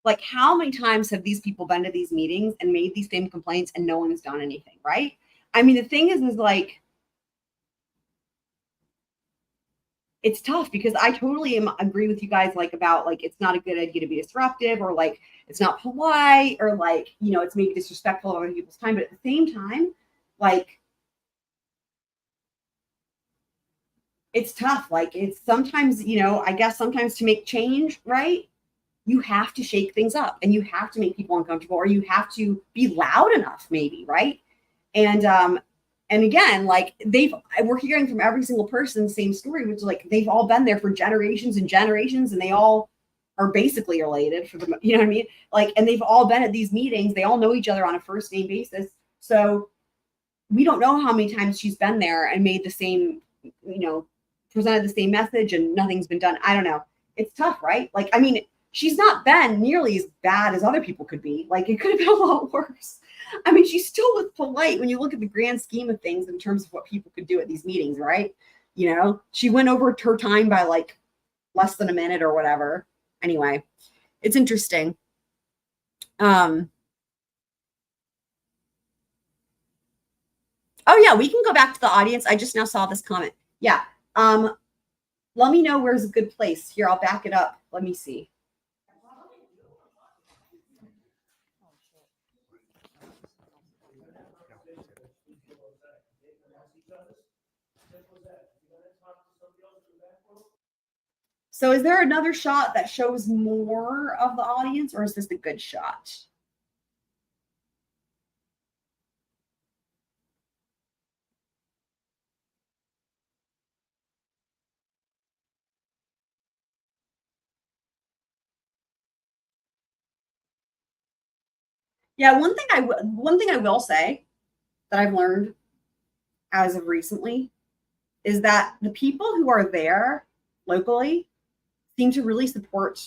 Like, how many times have these people been to these meetings and made these same complaints and no one has done anything, right? I mean, the thing is like, it's tough because I totally agree with you guys, like about like it's not a good idea to be disruptive, or like it's not polite, or like, you know, it's maybe disrespectful of other people's time. But at the same time, like it's tough. Like it's sometimes, you know, I guess sometimes to make change, right? You have to shake things up and you have to make people uncomfortable, or you have to be loud enough, maybe, right? And again, like we're hearing from every single person the same story, which is like they've all been there for generations and generations, and they all are basically related for the, you know what I mean? Like, and they've all been at these meetings. They all know each other on a first name basis. So we don't know how many times she's been there and made the same, you know, presented the same message and nothing's been done. I don't know. It's tough, right? Like, I mean, she's not been nearly as bad as other people could be. Like, it could have been a lot worse. I mean, she still was polite when you look at the grand scheme of things in terms of what people could do at these meetings, right? You know, she went over her time by like less than a minute or whatever. Anyway, it's interesting. Oh yeah, we can go back to the audience. I just now saw this comment. Yeah. Let me know where's a good place. Here, I'll back it up. Let me see. So is there another shot that shows more of the audience, or is this a good shot? Yeah, one thing I will say that I've learned as of recently is that the people who are there locally seem to really support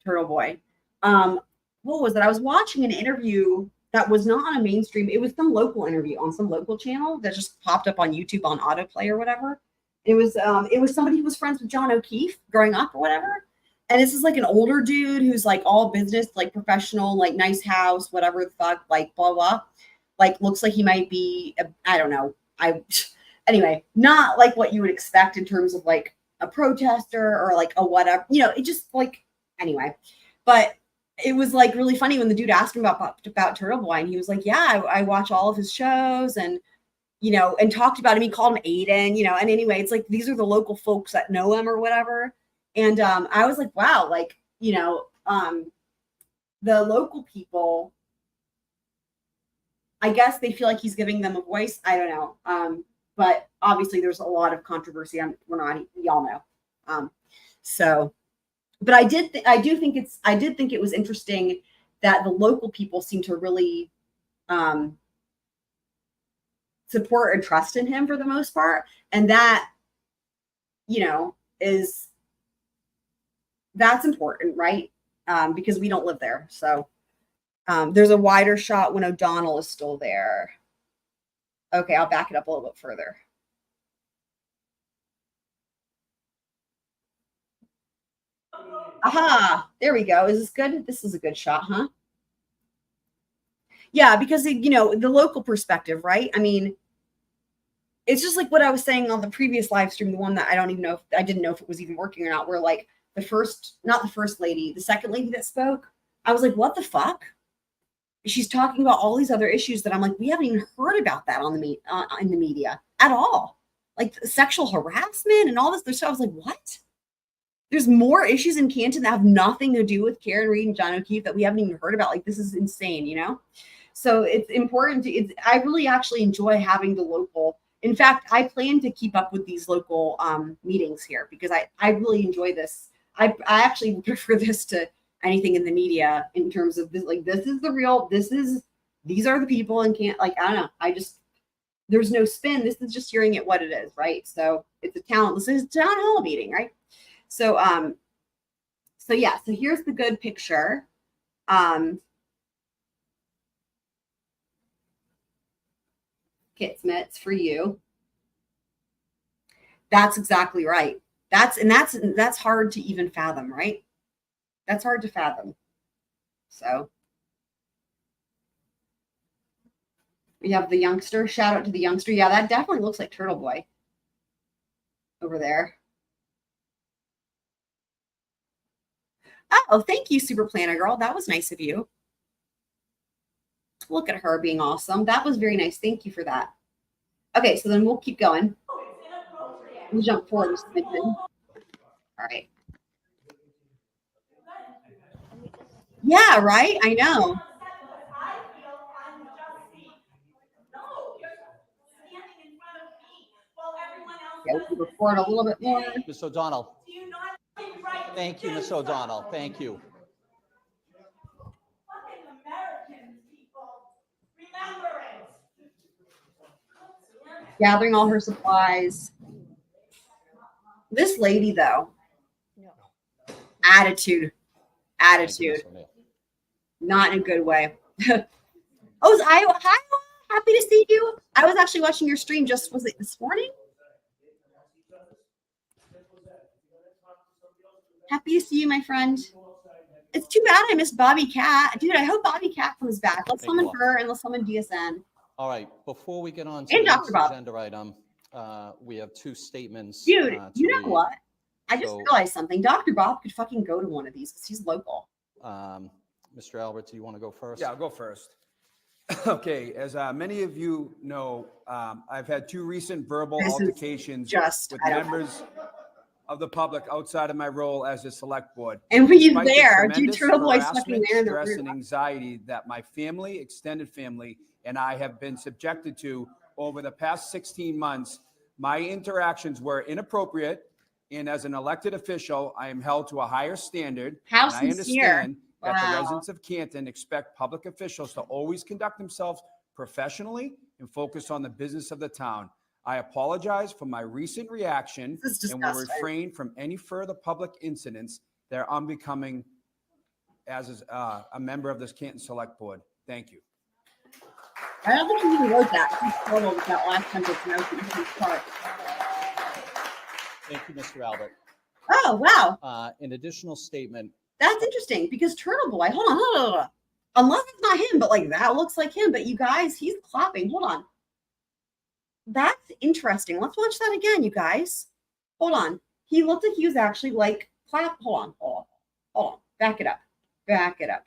Turtle Boy. What was it? I was watching an interview that was not on a mainstream. It was some local interview on some local channel that just popped up on YouTube on autoplay or whatever. It was somebody who was friends with John O'Keefe growing up or whatever. And this is like an older dude who's like all business, like professional, like nice house, whatever the fuck, like blah blah. Like looks like he might be, I don't know. Anyway, not like what you would expect in terms of like a protester or like a whatever, you know, it just like, anyway. But it was like really funny when the dude asked him about Turtle Boy, and he was like, yeah, I watch all of his shows, and, you know, and talked about him. He called him Aiden, you know, and anyway, it's like, these are the local folks that know him or whatever. And I was like, wow, like, you know, the local people, I guess they feel like he's giving them a voice. I don't know. But obviously there's a lot of controversy. Y'all know. So, but I did think it was interesting that the local people seem to really support and trust in him for the most part. And that, you know, that's important, right? Because we don't live there. So there's a wider shot when O'Donnell is still there. Okay, I'll back it up a little bit further. Aha, there we go. Is this good? This is a good shot, huh? Yeah, because, you know, the local perspective, right? I mean, it's just like what I was saying on the previous live stream, the one that I didn't know if it was even working or not, where like not the first lady, the second lady that spoke, I was like, what the fuck? She's talking about all these other issues that I'm like, we haven't even heard about that in the media at all. Like sexual harassment and all this other stuff. I was like, what? There's more issues in Canton that have nothing to do with Karen Reed and John O'Keefe that we haven't even heard about. Like, this is insane, you know? So it's important I really actually enjoy having the local. In fact, I plan to keep up with these local meetings here because I really enjoy this. I actually prefer this to anything in the media in terms of this. Like, this is the real, these are the people, and can't, like, I don't know. There's no spin. This is just hearing it what it is, right? So this is a town hall meeting, right? So, so yeah, so here's the good picture. Kit Smits for you. That's exactly right. That's hard to even fathom, right? That's hard to fathom. So we have the youngster. Shout out to the youngster. Yeah, that definitely looks like Turtle Boy. over there. Oh, thank you, Super Planner Girl. That was nice of you. Look at her being awesome. That was very nice. Thank you for that. Okay, so then we'll keep going. We'll jump forward just a bit. All right. Yeah, right? I know. I feel unjustly. No, you're standing in front of me while everyone else Yeah, we'll keep forward a little bit more. Ms. O'Donnell. Do you not think right? Thank you, Ms. O'Donnell. Thank you. Fucking Americans, people. Remember it. Gathering all her supplies. This lady, though, attitude, Thank you, Ms. O'Neill. not in a good way. Oh, is Iowa? Hi, happy to see you. I was actually watching your stream was it this morning? Happy to see you, my friend. It's too bad I missed Bobby Cat. Dude, I hope Bobby Cat comes back. Let's Thank summon you. her and let's summon DSN. All right, before we get on to And the Dr. next Bob. agenda item, we have two statements. Dude, to you know read. what? I just So- realized something. Dr. Bob could fucking go to one of these because he's local. Mr. Albert, do you want to go first? Yeah, I'll go first. Okay, as many of you know, I've had two recent verbal This is altercations just, with I don't- members of the public outside of my role as a select board. And when you Despite the there, dude, tremendous Turtle Boy's fucking harassment, there in the stress, room. and anxiety that my family, extended family, and I have been subjected to over the past 16 months, my interactions were inappropriate, and as an elected official, I am held to a higher standard. How And I sincere. understand that the Wow. residents of Canton expect public officials to always conduct themselves professionally and focus on the business of the town. I apologize for my recent reaction This is and will disgusting. refrain from any further public incidents that I'm becoming as a member of this Canton Select Board. Thank you. I don't think he even wrote that. He's total with that last sentence. No, he's part. Thank you, Mr. Albert. Oh, wow. An additional statement. That's interesting because Turtle Boy, hold on. Unless it's not him, but like that looks like him. But you guys, he's clapping. Hold on. That's interesting. Let's watch that again, you guys. Hold on. He looked like he was actually like clap. Hold on. Back it up. I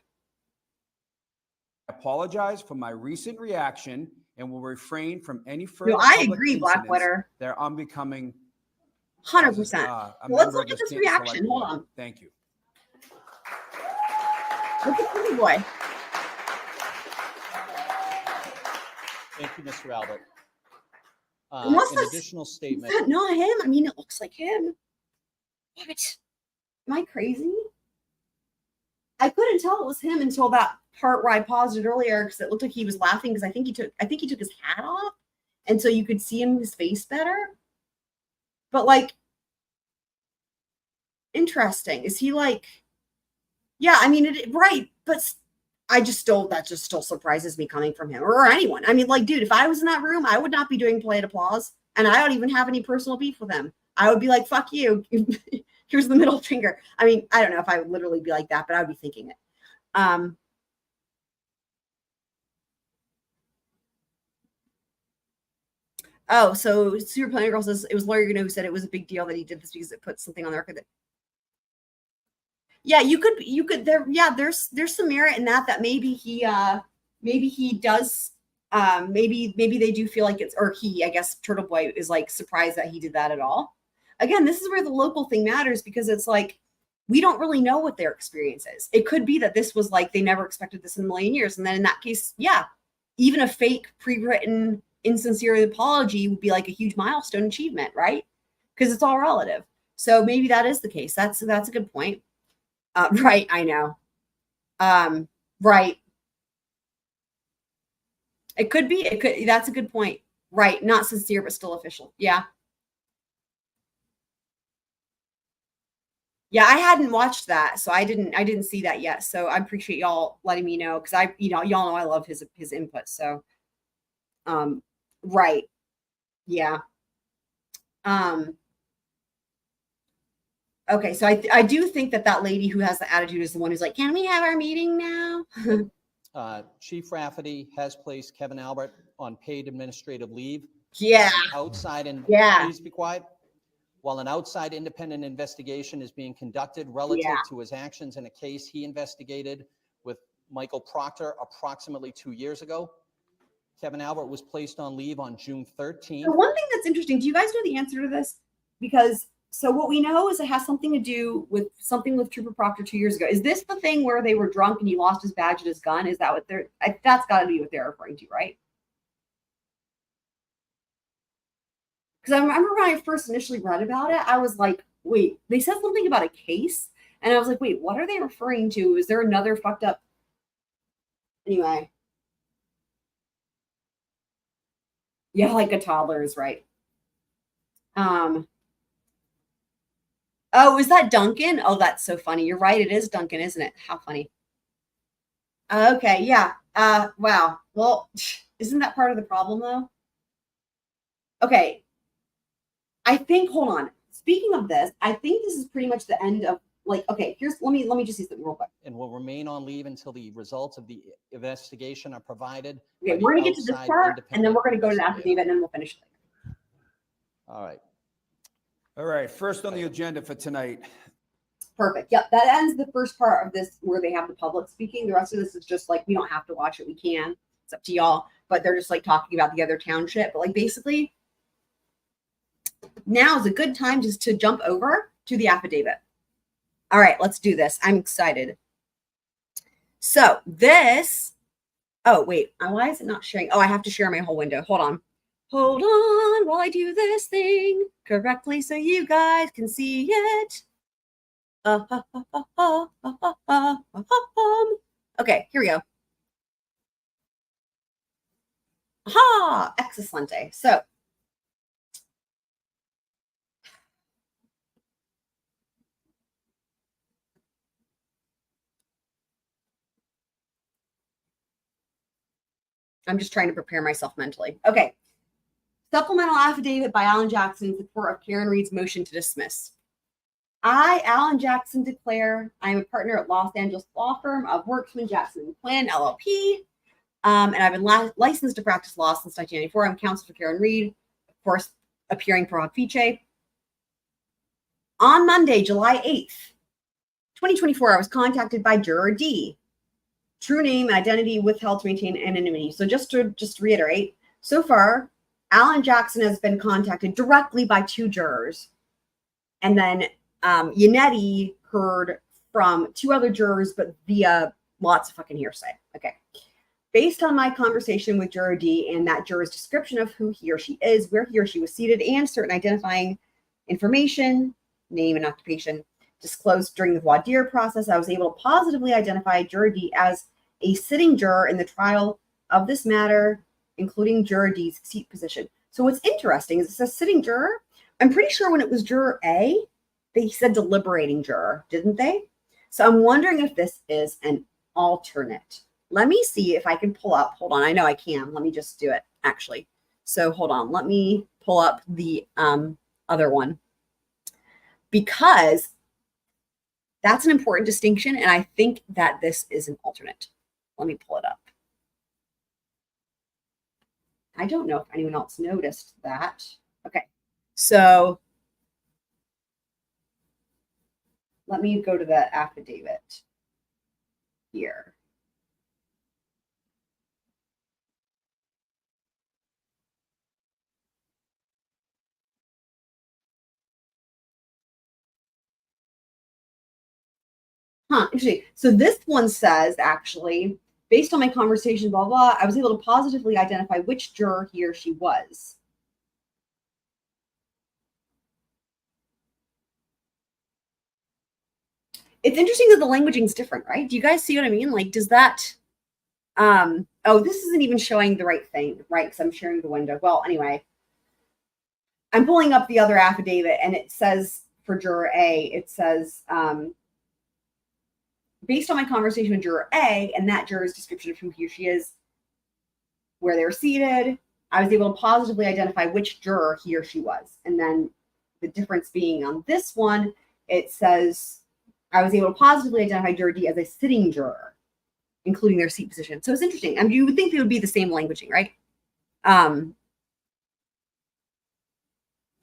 apologize for my recent reaction and will refrain from any further No, I public agree, incidents Blackwater. that I'm becoming 100%. a Well, let's member look of at this this Canton Select reaction. Hold Board. on. Thank you. Look at Turtle Boy. Thank you, Mr. Albert. Unless An that's- additional Is statement. that not him? I mean, it looks like him. What? Am I crazy? I couldn't tell it was him until that part where I paused it earlier because it looked like he was laughing because I think he took his hat off, and so you could see his face better. But like, interesting. Is he like? Yeah, I mean, right, but that just still surprises me coming from him or anyone. I mean, like, dude, if I was in that room, I would not be doing polite applause, and I don't even have any personal beef with him. I would be like, fuck you. Here's the middle finger. I mean, I don't know if I would literally be like that, but I would be thinking it. Oh, so Super Planet Girl says it was Lawyer who said it was a big deal that he did this because it put something on the record that. Yeah, you could there. Yeah, there's some merit in that maybe he does. Maybe they do feel like it's, or he, I guess Turtle Boy is like surprised that he did that at all. Again, this is where the local thing matters because it's like, we don't really know what their experience is. It could be that this was like, they never expected this in a million years. And then in that case, yeah, even a fake pre-written insincere apology would be like a huge milestone achievement, right? Because it's all relative. So maybe that is the case. That's a good point. Right. I know. Right. It could be, that's a good point. Right. Not sincere, but still official. Yeah. Yeah, I hadn't watched that, so I didn't see that yet. So I appreciate y'all letting me know because y'all know I love his input. So, right, yeah. Okay, so I do think that lady who has the attitude is the one who's like, can we have our meeting now? Chief Rafferty has placed Kevin Albert on paid administrative leave. Yeah, Outside and Yeah. please be quiet. While an outside independent investigation is being conducted relative Yeah. to his actions in a case he investigated with Michael Proctor approximately 2 years ago, Kevin Albert was placed on leave on June 13th. The one thing that's interesting, do you guys know the answer to this? Because so what we know is it has something to do with something with Trooper Proctor 2 years ago. Is this the thing where they were drunk and he lost his badge and his gun? Is that what that's got to be what they're referring to, right? Because I remember when I first initially read about it, I was like, wait, they said something about a case. And I was like, wait, what are they referring to? Is there another fucked up? Anyway. Yeah, like a toddler is right. Oh, is that Duncan? Oh, that's so funny. You're right. It is Duncan, isn't it? How funny. Okay, yeah. Wow. Well, isn't that part of the problem though? Okay. I think, hold on. Speaking of this, I think this is pretty much the end of like, okay, let me just see something real quick. And will remain on leave until the results of the investigation are provided. Okay, we're gonna get to this part and then we're gonna go to the affidavit and then we'll finish it. All right. All right, first on the agenda for tonight. Perfect. Yep, that ends the first part of this where they have the public speaking. The rest of this is just like, we don't have to watch it. We can. It's up to y'all. But they're just like talking about the other township. But like basically, now is a good time just to jump over to the affidavit. All right, let's do this. I'm excited. So this, oh wait, why is it not sharing? Oh, I have to share my whole window. Hold on while I do this thing correctly so you guys can see it. Okay, here we go. Aha, excellente. So I'm just trying to prepare myself mentally. Okay. Supplemental affidavit by Alan Jackson in support of Karen Reed's motion to dismiss. I, Alan Jackson, declare I am a partner at Los Angeles law firm of Worksman Jackson Quinn LLP, and I've been licensed to practice law since 1994. I'm counsel for Karen Reed, of course, appearing pro hoc vice. On Monday, July 8th, 2024, I was contacted by Juror D. True name and identity withheld to maintain anonymity. So just to reiterate, so far, Alan Jackson has been contacted directly by 2 jurors. And then Yannetti heard from 2 other jurors, but via lots of fucking hearsay. Okay. Based on my conversation with Juror D and that juror's description of who he or she is, where he or she was seated, and certain identifying information, name and occupation, disclosed during the voir dire process, I was able to positively identify Juror D as a sitting juror in the trial of this matter, including Juror D's seat position. So what's interesting is it says sitting juror. I'm pretty sure when it was Juror A, they said deliberating juror, didn't they? So I'm wondering if this is an alternate. Let me see if I can pull up. Hold on. I know I can. Let me just do it, actually. So hold on. Let me pull up the other one, because that's an important distinction, and I think that this is an alternate. Let me pull it up. I don't know if anyone else noticed that. Okay, so let me go to the affidavit here. Interesting. So this one says, actually, based on my conversation, blah, blah, I was able to positively identify which juror he or she was. It's interesting that the languaging is different, right? Do you guys see what I mean? Like, does that, oh, this isn't even showing the right thing, right? Because I'm sharing the window. Well, anyway, I'm pulling up the other affidavit, and it says for Juror A, it says, based on my conversation with Juror A and that juror's description of who he or she is, where they were seated, I was able to positively identify which juror he or she was. And then the difference being on this one, it says, I was able to positively identify Juror D as a sitting juror, including their seat position. So it's interesting. I mean, you would think they would be the same languaging, right?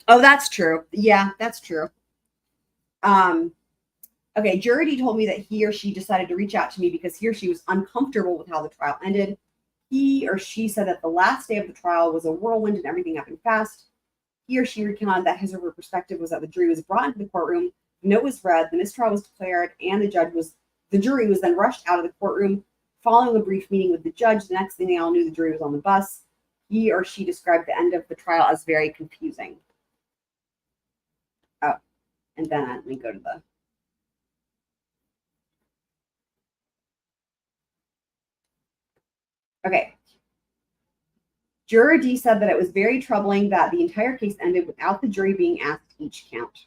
Oh, that's true. Yeah, that's true. Okay, Jurity told me that he or she decided to reach out to me because he or she was uncomfortable with how the trial ended. He or she said that the last day of the trial was a whirlwind and everything happened fast. He or she recounted that his or her perspective was that the jury was brought into the courtroom, the note was read, the mistrial was declared, and the jury was then rushed out of the courtroom. Following a brief meeting with the judge, the next thing they all knew, the jury was on the bus. He or she described the end of the trial as very confusing. Oh, and then let me go to the. Okay. Juror D said that it was very troubling that the entire case ended without the jury being asked each count.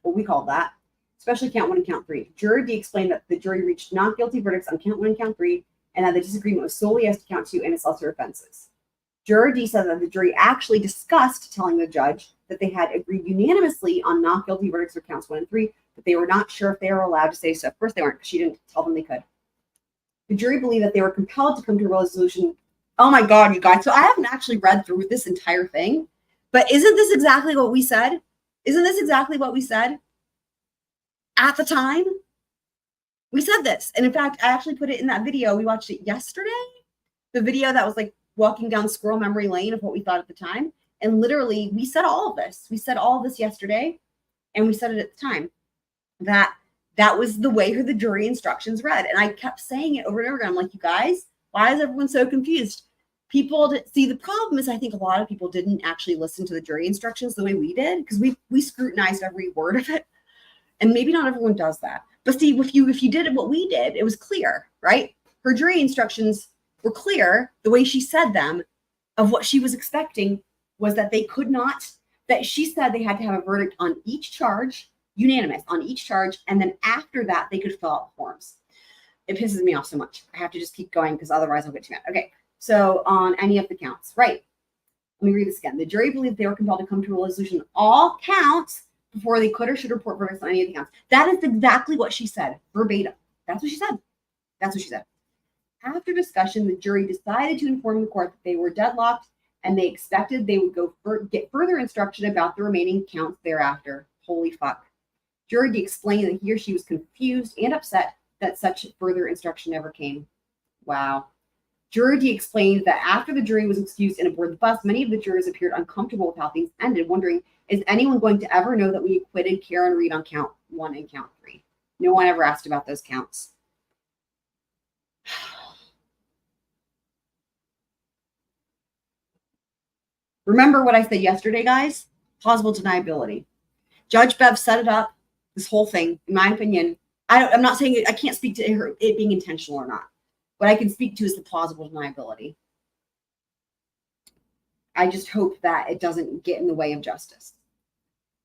What we call that, especially count 1 and count 3. Juror D explained that the jury reached not guilty verdicts on count 1 and count 3, and that the disagreement was solely as to count 2 and its lesser offenses. Juror D said that the jury actually discussed telling the judge that they had agreed unanimously on not guilty verdicts for counts 1 and 3, but they were not sure if they were allowed to say so. Of course they weren't, because she didn't tell them they could. The jury believed that they were compelled to come to a resolution. Oh my God, you guys. So I haven't actually read through this entire thing, but isn't this exactly what we said? Isn't this exactly what we said at the time? We said this. And in fact, I actually put it in that video. We watched it yesterday. The video that was like walking down squirrel memory lane of what we thought at the time. And literally, we said all of this. We said all of this yesterday, and we said it at the time. That was the way the jury instructions read. And I kept saying it over and over again. I'm like, you guys, why is everyone so confused? See, the problem is I think a lot of people didn't actually listen to the jury instructions the way we did, because we scrutinized every word of it. And maybe not everyone does that. But see, if you did what we did, it was clear, right? Her jury instructions were clear. The way she said them, of what she was expecting, was that they could not, that she said they had to have a verdict on each charge, unanimous on each charge, and then after that, they could fill out forms. It pisses me off so much. I have to just keep going because otherwise I'll get too mad. Okay, so on any of the counts, right? Let me read this again. The jury believed they were compelled to come to a resolution on all counts before they could or should report verdicts on any of the counts. That is exactly what she said, verbatim. That's what she said. That's what she said. After discussion, the jury decided to inform the court that they were deadlocked and they expected they would get further instruction about the remaining counts thereafter. Holy fuck. Juror D explained that he or she was confused and upset that such further instruction never came. Wow. Juror D explained that after the jury was excused and aboard the bus, many of the jurors appeared uncomfortable with how things ended, wondering, is anyone going to ever know that we acquitted Karen Reed on count 1 and count 3? No one ever asked about those counts. Remember what I said yesterday, guys? Plausible deniability. Judge Bev set it up, this whole thing, in my opinion. I'm not saying I can't speak to it being intentional or not. What I can speak to is the plausible deniability. I just hope that it doesn't get in the way of justice.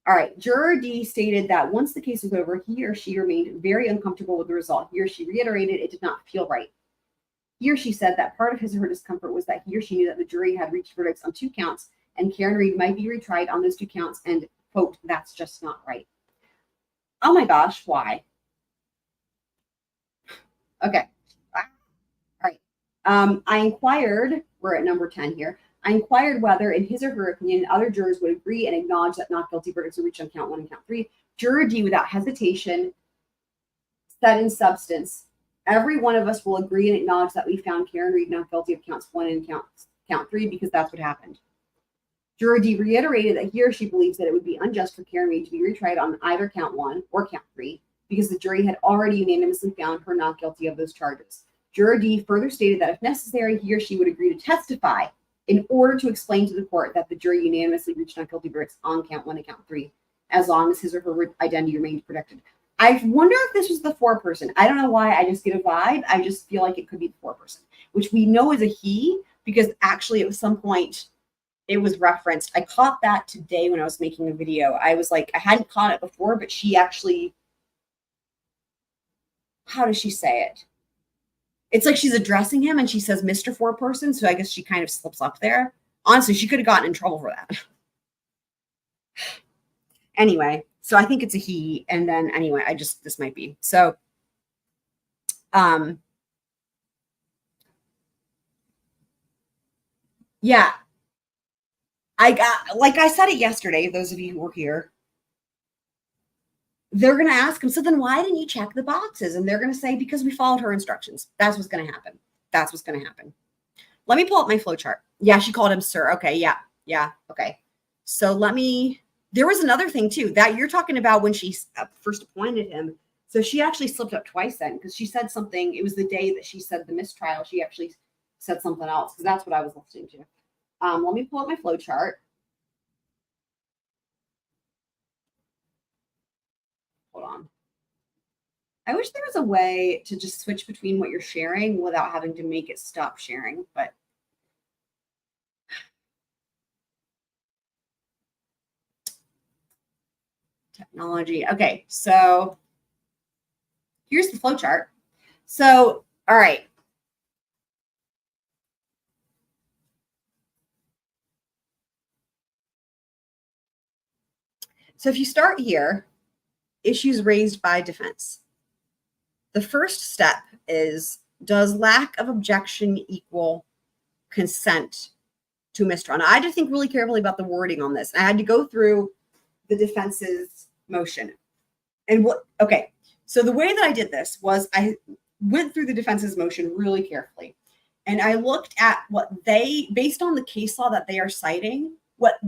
All right, Juror D stated that once the case was over, he or she remained very uncomfortable with the result. He or she reiterated it did not feel right. He or she said that part of his or her discomfort was that he or she knew that the jury had reached verdicts on 2 counts and Karen Reed might be retried on those 2 counts and, quote, that's just not right. Oh my gosh, why? Okay. All right. I inquired, we're at number 10 here. I inquired whether, in his or her opinion, other jurors would agree and acknowledge that not guilty verdicts were reached on count 1 and count 3. Juror D, without hesitation, said in substance, every one of us will agree and acknowledge that we found Karen Reed not guilty of counts 1 and count 3 because that's what happened. Juror D reiterated that he or she believes that it would be unjust for Karen Reed to be retried on either count 1 or count 3 because the jury had already unanimously found her not guilty of those charges. Juror D further stated that if necessary, he or she would agree to testify in order to explain to the court that the jury unanimously reached not guilty verdicts on count 1 and count 3, as long as his or her identity remained protected. I wonder if this was the foreperson. I don't know why. I just get a vibe. I just feel like it could be the foreperson, which we know is a he because actually at some point it was referenced. I caught that today when I was making a video. I was like, I hadn't caught it before, but she actually, how does she say it? It's like she's addressing him and she says Mr. Foreperson. So I guess she kind of slips up there. Honestly, she could have gotten in trouble for that. Anyway, so I think it's a he. And then anyway, this might be. So, yeah. like I said it yesterday, those of you who were here, they're going to ask him, so then why didn't you check the boxes? And they're going to say, because we followed her instructions. That's what's going to happen. That's what's going to happen. Let me pull up my flow chart. Yeah, she called him sir. Okay, yeah, okay. So there was another thing too, that you're talking about when she first appointed him. So she actually slipped up twice then, because she said something. It was the day that she said the mistrial. She actually said something else, because that's what I was listening to. Let me pull up my flow chart. Hold on. I wish there was a way to just switch between what you're sharing without having to make it stop sharing, but technology. Okay, so here's the flow chart. So, all right. So if you start here, issues raised by defense. The first step is, does lack of objection equal consent to mistrial? Now, I had to think really carefully about the wording on this. I had to go through the defense's motion. And so the way that I did this was I went through the defense's motion really carefully. And I looked at what based on the case law that they are citing, what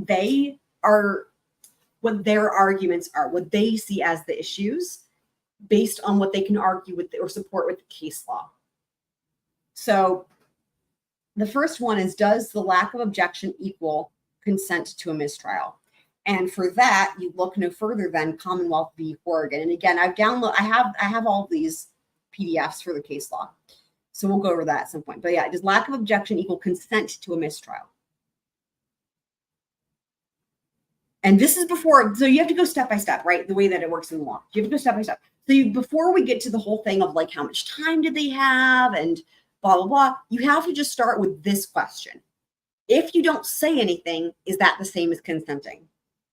their arguments are, what they see as the issues, based on what they can argue with or support with the case law. So the first one is, does the lack of objection equal consent to a mistrial? And for that, you look no further than Commonwealth v. Oregon. And again, I have all of these PDFs for the case law. So we'll go over that at some point. But yeah, does lack of objection equal consent to a mistrial? And this is before, so you have to go step by step, right? The way that it works in the law. You have to go step by step. So before we get to the whole thing of like, how much time did they have and blah, blah, blah, you have to just start with this question. If you don't say anything, is that the same as consenting?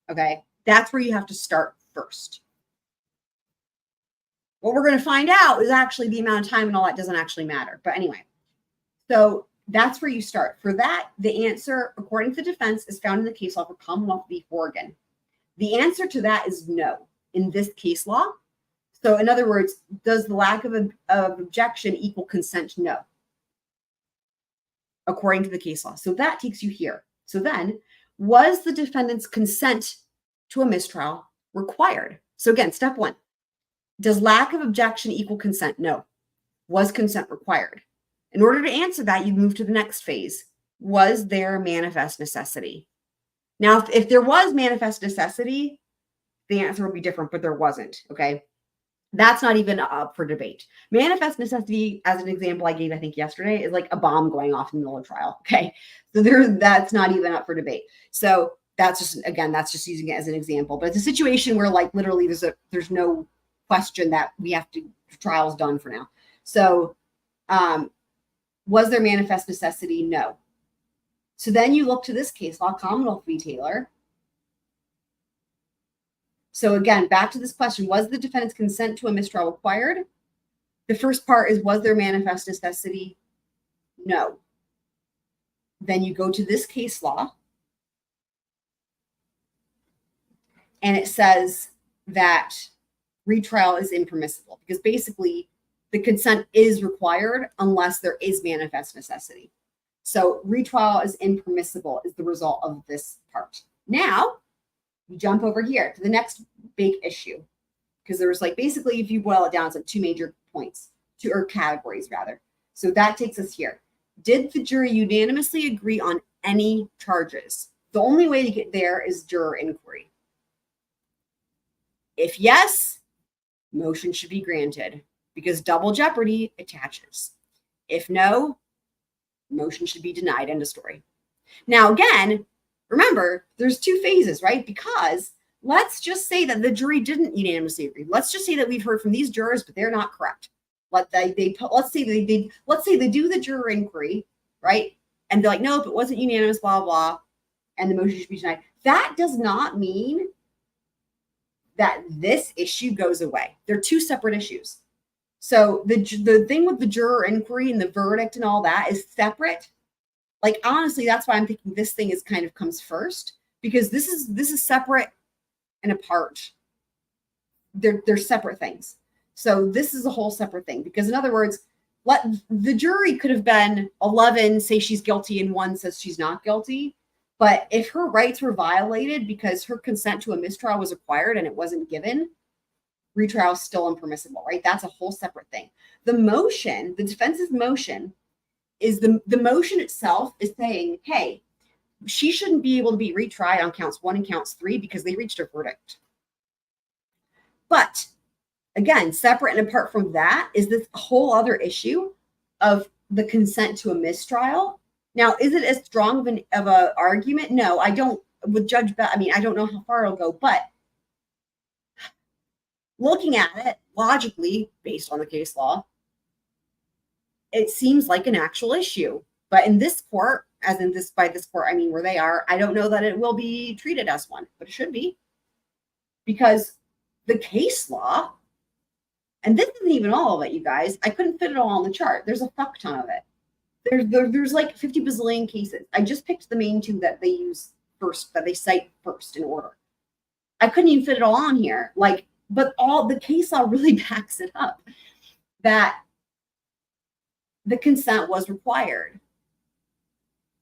Okay, that's where you have to start first. What we're going to find out is actually the amount of time and all that doesn't actually matter. But anyway, so that's where you start. For that, the answer, according to the defense, is found in the case law for Commonwealth v. Oregon. The answer to that is no in this case law. So in other words, does the lack of objection equal consent? No, according to the case law. So that takes you here. So then, was the defendant's consent to a mistrial required? So again, step one, does lack of objection equal consent? No. Was consent required? In order to answer that, you move to the next phase. Was there manifest necessity? Now, if there was manifest necessity, the answer would be different, but there wasn't, okay? That's not even up for debate. Manifest necessity, as an example I gave, I think yesterday, is like a bomb going off in the middle of trial, okay? So that's not even up for debate. So that's just using it as an example. But it's a situation where like literally there's no question that we have to, trial's done for now. So was there manifest necessity? No. So then you look to this case law, Commonwealth v. Taylor. So again, back to this question, was the defendant's consent to a mistrial required? The first part is, was there manifest necessity? No. Then you go to this case law, and it says that retrial is impermissible because basically the consent is required unless there is manifest necessity. So retrial is impermissible is the result of this part. Now, you jump over here to the next big issue, because there was like, basically, if you boil it down, it's like two major points, or categories rather. So that takes us here. Did the jury unanimously agree on any charges? The only way to get there is juror inquiry. If yes, motion should be granted because double jeopardy attaches. If no, motion should be denied. End of story. Now, again, remember, there's two phases, right? Because let's just say that the jury didn't unanimously agree. Let's just say that we've heard from these jurors, but they're not correct. Let's say they do the juror inquiry, right? And they're like, nope, it wasn't unanimous, blah, blah, and the motion should be denied. That does not mean that this issue goes away. They're two separate issues. So the thing with the juror inquiry and the verdict and all that is separate Like, honestly, that's why I'm thinking this thing is kind of comes first, because this is separate and apart. They're separate things. So this is a whole separate thing, because in other words, the jury could have been 11 say she's guilty and 1 says she's not guilty. But if her rights were violated because her consent to a mistrial was required and it wasn't given, retrial is still impermissible, right? That's a whole separate thing. The motion, the defense's motion, is the motion itself is saying, hey, she shouldn't be able to be retried on counts 1 and counts 3 because they reached a verdict. But again, separate and apart from that is this whole other issue of the consent to a mistrial. Now, is it as strong of a argument? No, I don't. With Judge Bell, I mean, I don't know how far it'll go, but looking at it logically, based on the case law, it seems like an actual issue. But in this court, as in this, by this court, I mean where they are, I don't know that it will be treated as one, but it should be. Because the case law, and this isn't even all of it, you guys. I couldn't fit it all on the chart. There's a fuck ton of it. There's like 50 bazillion cases. I just picked the main 2 that they use first, that they cite first in order. I couldn't even fit it all on here. Like, but all the case law really backs it up that the consent was required.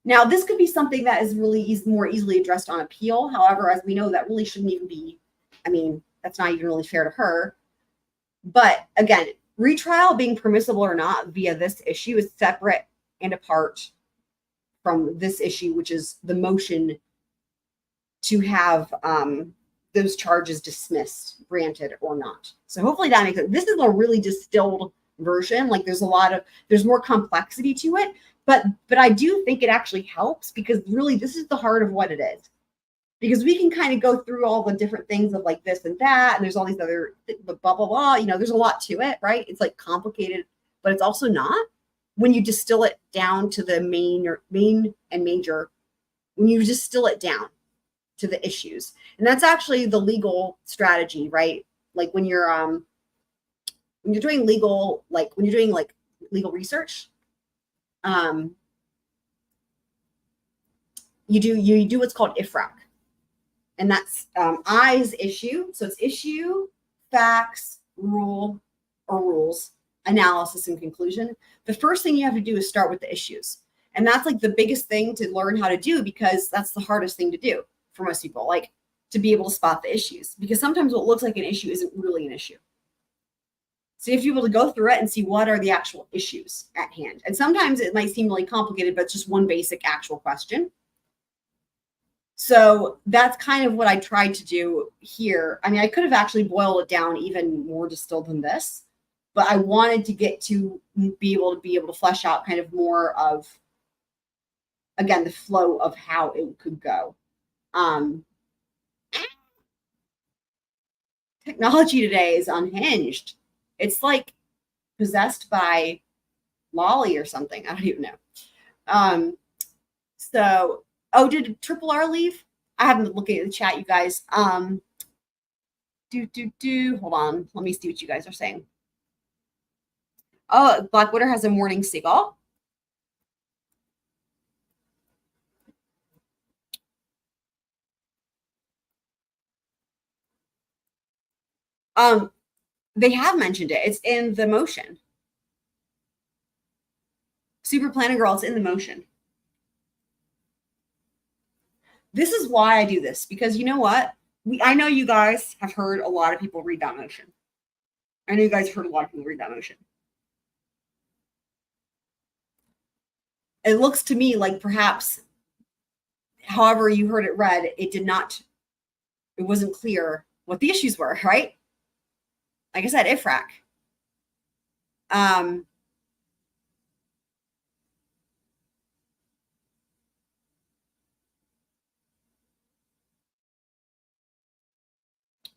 Now, this could be something that is really more easily addressed on appeal. However, as we know, that really shouldn't even be, I mean, that's not even really fair to her. But again, retrial being permissible or not via this issue is separate and apart from this issue, which is the motion to have those charges dismissed, granted or not. So hopefully that makes sense. This is a really distilled version. Like there's more complexity to it, but I do think it actually helps, because really this is the heart of what it is. Because we can kind of go through all the different things of like this and that, and there's all these other blah, blah, blah, you know, there's a lot to it, right? It's like complicated, but it's also not. When you distill it down to the main and major, when you distill it down to the issues. And that's actually the legal strategy, right? Like when you're doing legal, like when you're doing like legal research, you do what's called IFRAC. And that's I's issue. So it's issue, facts, rule, or rules, analysis, and conclusion. The first thing you have to do is start with the issues. And that's like the biggest thing to learn how to do, because that's the hardest thing to do for most people, like to be able to spot the issues. Because sometimes what looks like an issue isn't really an issue. So you have to be able to go through it and see what are the actual issues at hand. And sometimes it might seem really complicated, but it's just one basic actual question. So that's kind of what I tried to do here. I mean, I could have actually boiled it down even more distilled than this, but I wanted to get to be able to flesh out kind of more of, again, the flow of how it could go. Technology today is unhinged. It's like possessed by Lolly or something. I don't even know. Oh, did Triple R leave? I haven't been looking at the chat, you guys. Hold on. Let me see what you guys are saying. Oh, Blackwater has a morning seagull. They have mentioned it. It's in the motion. Super Planning Girl, it's in the motion. This is why I do this, because you know what? I know you guys have heard a lot of people read that motion. I know you guys have heard a lot of people read that motion. It looks to me like perhaps, however you heard it read, it wasn't clear what the issues were, right? Like I said, IFRAC.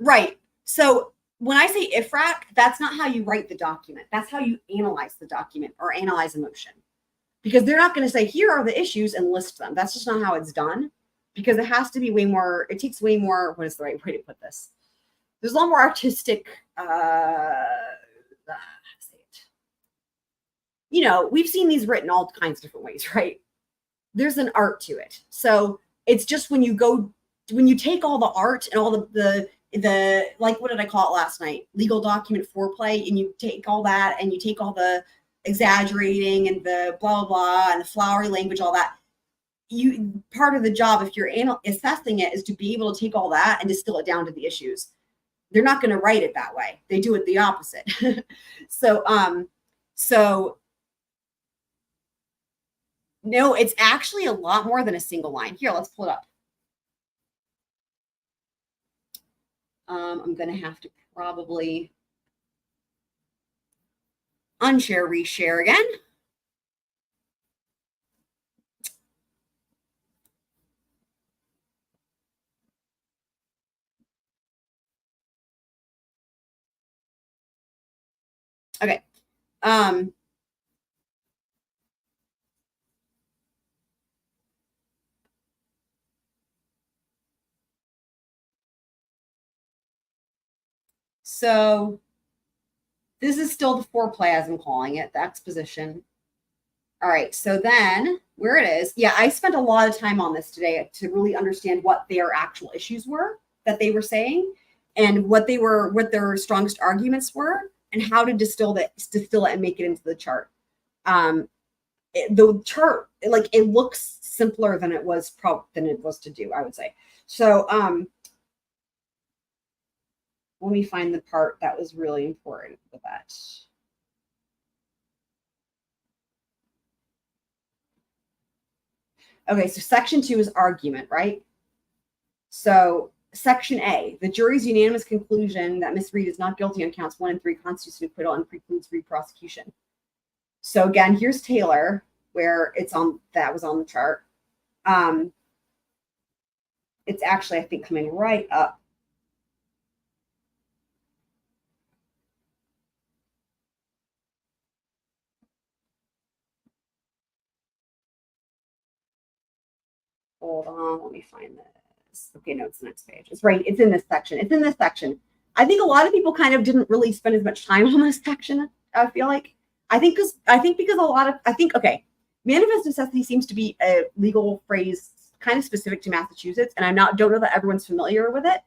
Right. So when I say IFRAC, that's not how you write the document. That's how you analyze the document or analyze a motion. Because they're not going to say, here are the issues and list them. That's just not how it's done. Because it has to be way more, it takes way more, what is the right way to put this? There's a lot more artistic, you know, we've seen these written all kinds of different ways, right? there's an art to it. So it's just when you take all the art and all the like, what did I call it last night? Legal document foreplay, and you take all that and you take all the exaggerating and the blah, blah, blah, and the flowery language, all that. Part of the job, if you're assessing it, is to be able to take all that and distill it down to the issues. They're not going to write it that way. They do it the opposite. So no, it's actually a lot more than a single line. Here, let's pull it up. I'm going to have to probably unshare, reshare again. Okay. So this is still the foreplay, as I'm calling it, the exposition. All right, so then where it is, yeah, I spent a lot of time on this today to really understand what their actual issues were that they were saying, and what their strongest arguments were, and how to distill it and make it into the chart. The chart, like, it looks simpler than it was to do, I would say. So let me find the part that was really important for that. Okay, so section 2 is argument, right? So section A, the jury's unanimous conclusion that Ms. Reed is not guilty on counts 1 and 3 constitutes an acquittal and precludes re-prosecution. So again, here's Taylor, where that was on the chart. It's actually, I think, coming right up. Hold on, let me find this. Okay, no, it's the next page. It's right. It's in this section. I think a lot of people kind of didn't really spend as much time on this section. I feel like. I think because okay, manifest necessity seems to be a legal phrase kind of specific to Massachusetts, and don't know that everyone's familiar with it.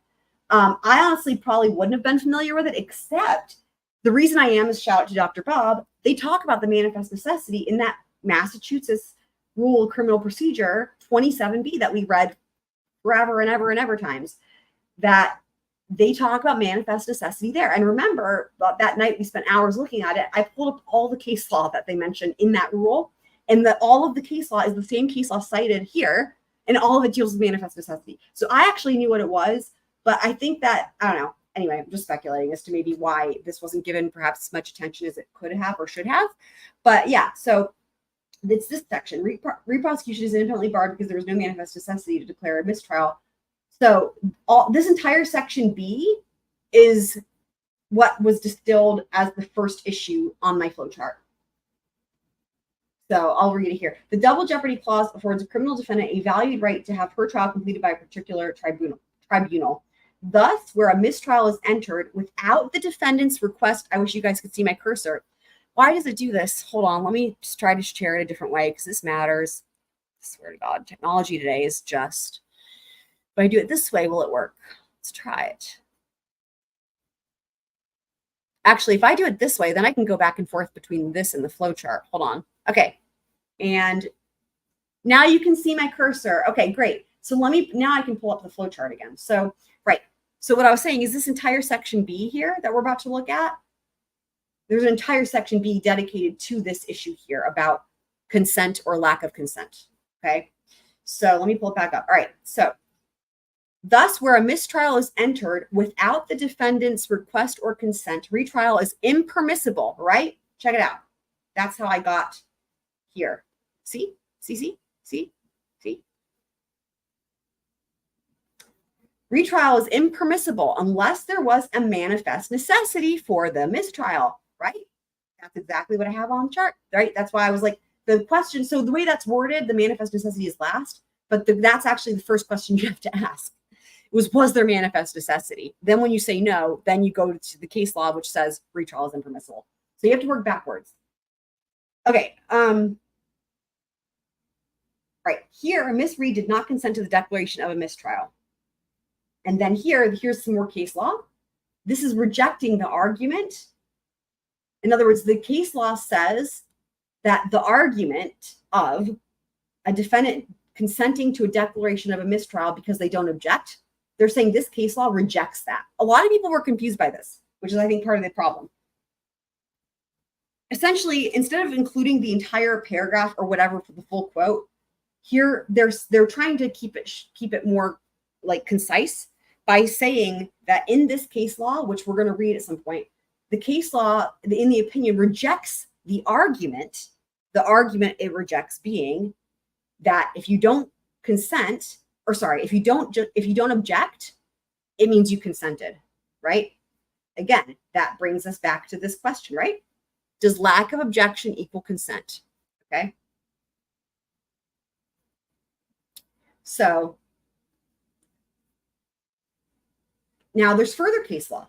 I honestly probably wouldn't have been familiar with it, except the reason I am is shout out to Dr. Bob. They talk about the manifest necessity in that Massachusetts Rule of Criminal Procedure 27B that we read forever and ever times, that they talk about manifest necessity there. And remember, that night we spent hours looking at it. I pulled up all the case law that they mentioned in that rule, and that all of the case law is the same case law cited here, and all of it deals with manifest necessity. So I actually knew what it was, but I think that, I don't know. Anyway, I'm just speculating as to maybe why this wasn't given perhaps as much attention as it could have or should have. But yeah, so it's this section. Re-prosecution is independently barred because there was no manifest necessity to declare a mistrial. So this entire section B is what was distilled as the first issue on my flowchart. So I'll read it here. The double jeopardy clause affords a criminal defendant a valued right to have her trial completed by a particular tribunal. Thus, where a mistrial is entered without the defendant's request, I wish you guys could see my cursor. Why does it do this? Hold on. Let me just try to share it a different way because this matters. I swear to God, technology today is just... If I do it this way, will it work? Let's try it. Actually, if I do it this way, then I can go back and forth between this and the flowchart. Hold on. Okay. And now you can see my cursor. Okay, great. So now I can pull up the flowchart again. So, right. So what I was saying is this entire section B here that we're about to look at, there's an entire section B dedicated to this issue here about consent or lack of consent. Okay. So let me pull it back up. All right. So thus, where a mistrial is entered without the defendant's request or consent, retrial is impermissible, right? Check it out. That's how I got here. See? Retrial is impermissible unless there was a manifest necessity for the mistrial, right? That's exactly what I have on the chart, right? That's why I was like, the question, so the way that's worded, the manifest necessity is last, but that's actually the first question you have to ask. Was there manifest necessity? Then when you say no, then you go to the case law, which says retrial is impermissible. So you have to work backwards. Okay. Right here, Miss Reed did not consent to the declaration of a mistrial. And then here's some more case law. This is rejecting the argument. In other words, the case law says that the argument of a defendant consenting to a declaration of a mistrial because they don't object, they're saying this case law rejects that. A lot of people were confused by this, which is, I think, part of the problem. Essentially, instead of including the entire paragraph or whatever for the full quote, here they're trying to keep it more like concise by saying that in this case law, which we're going to read at some point, the case law in the opinion rejects the argument. The argument it rejects being that if you don't consent, or sorry, if you don't object, it means you consented, right? Again, that brings us back to this question, right? Does lack of objection equal consent? Okay. So now there's further case law.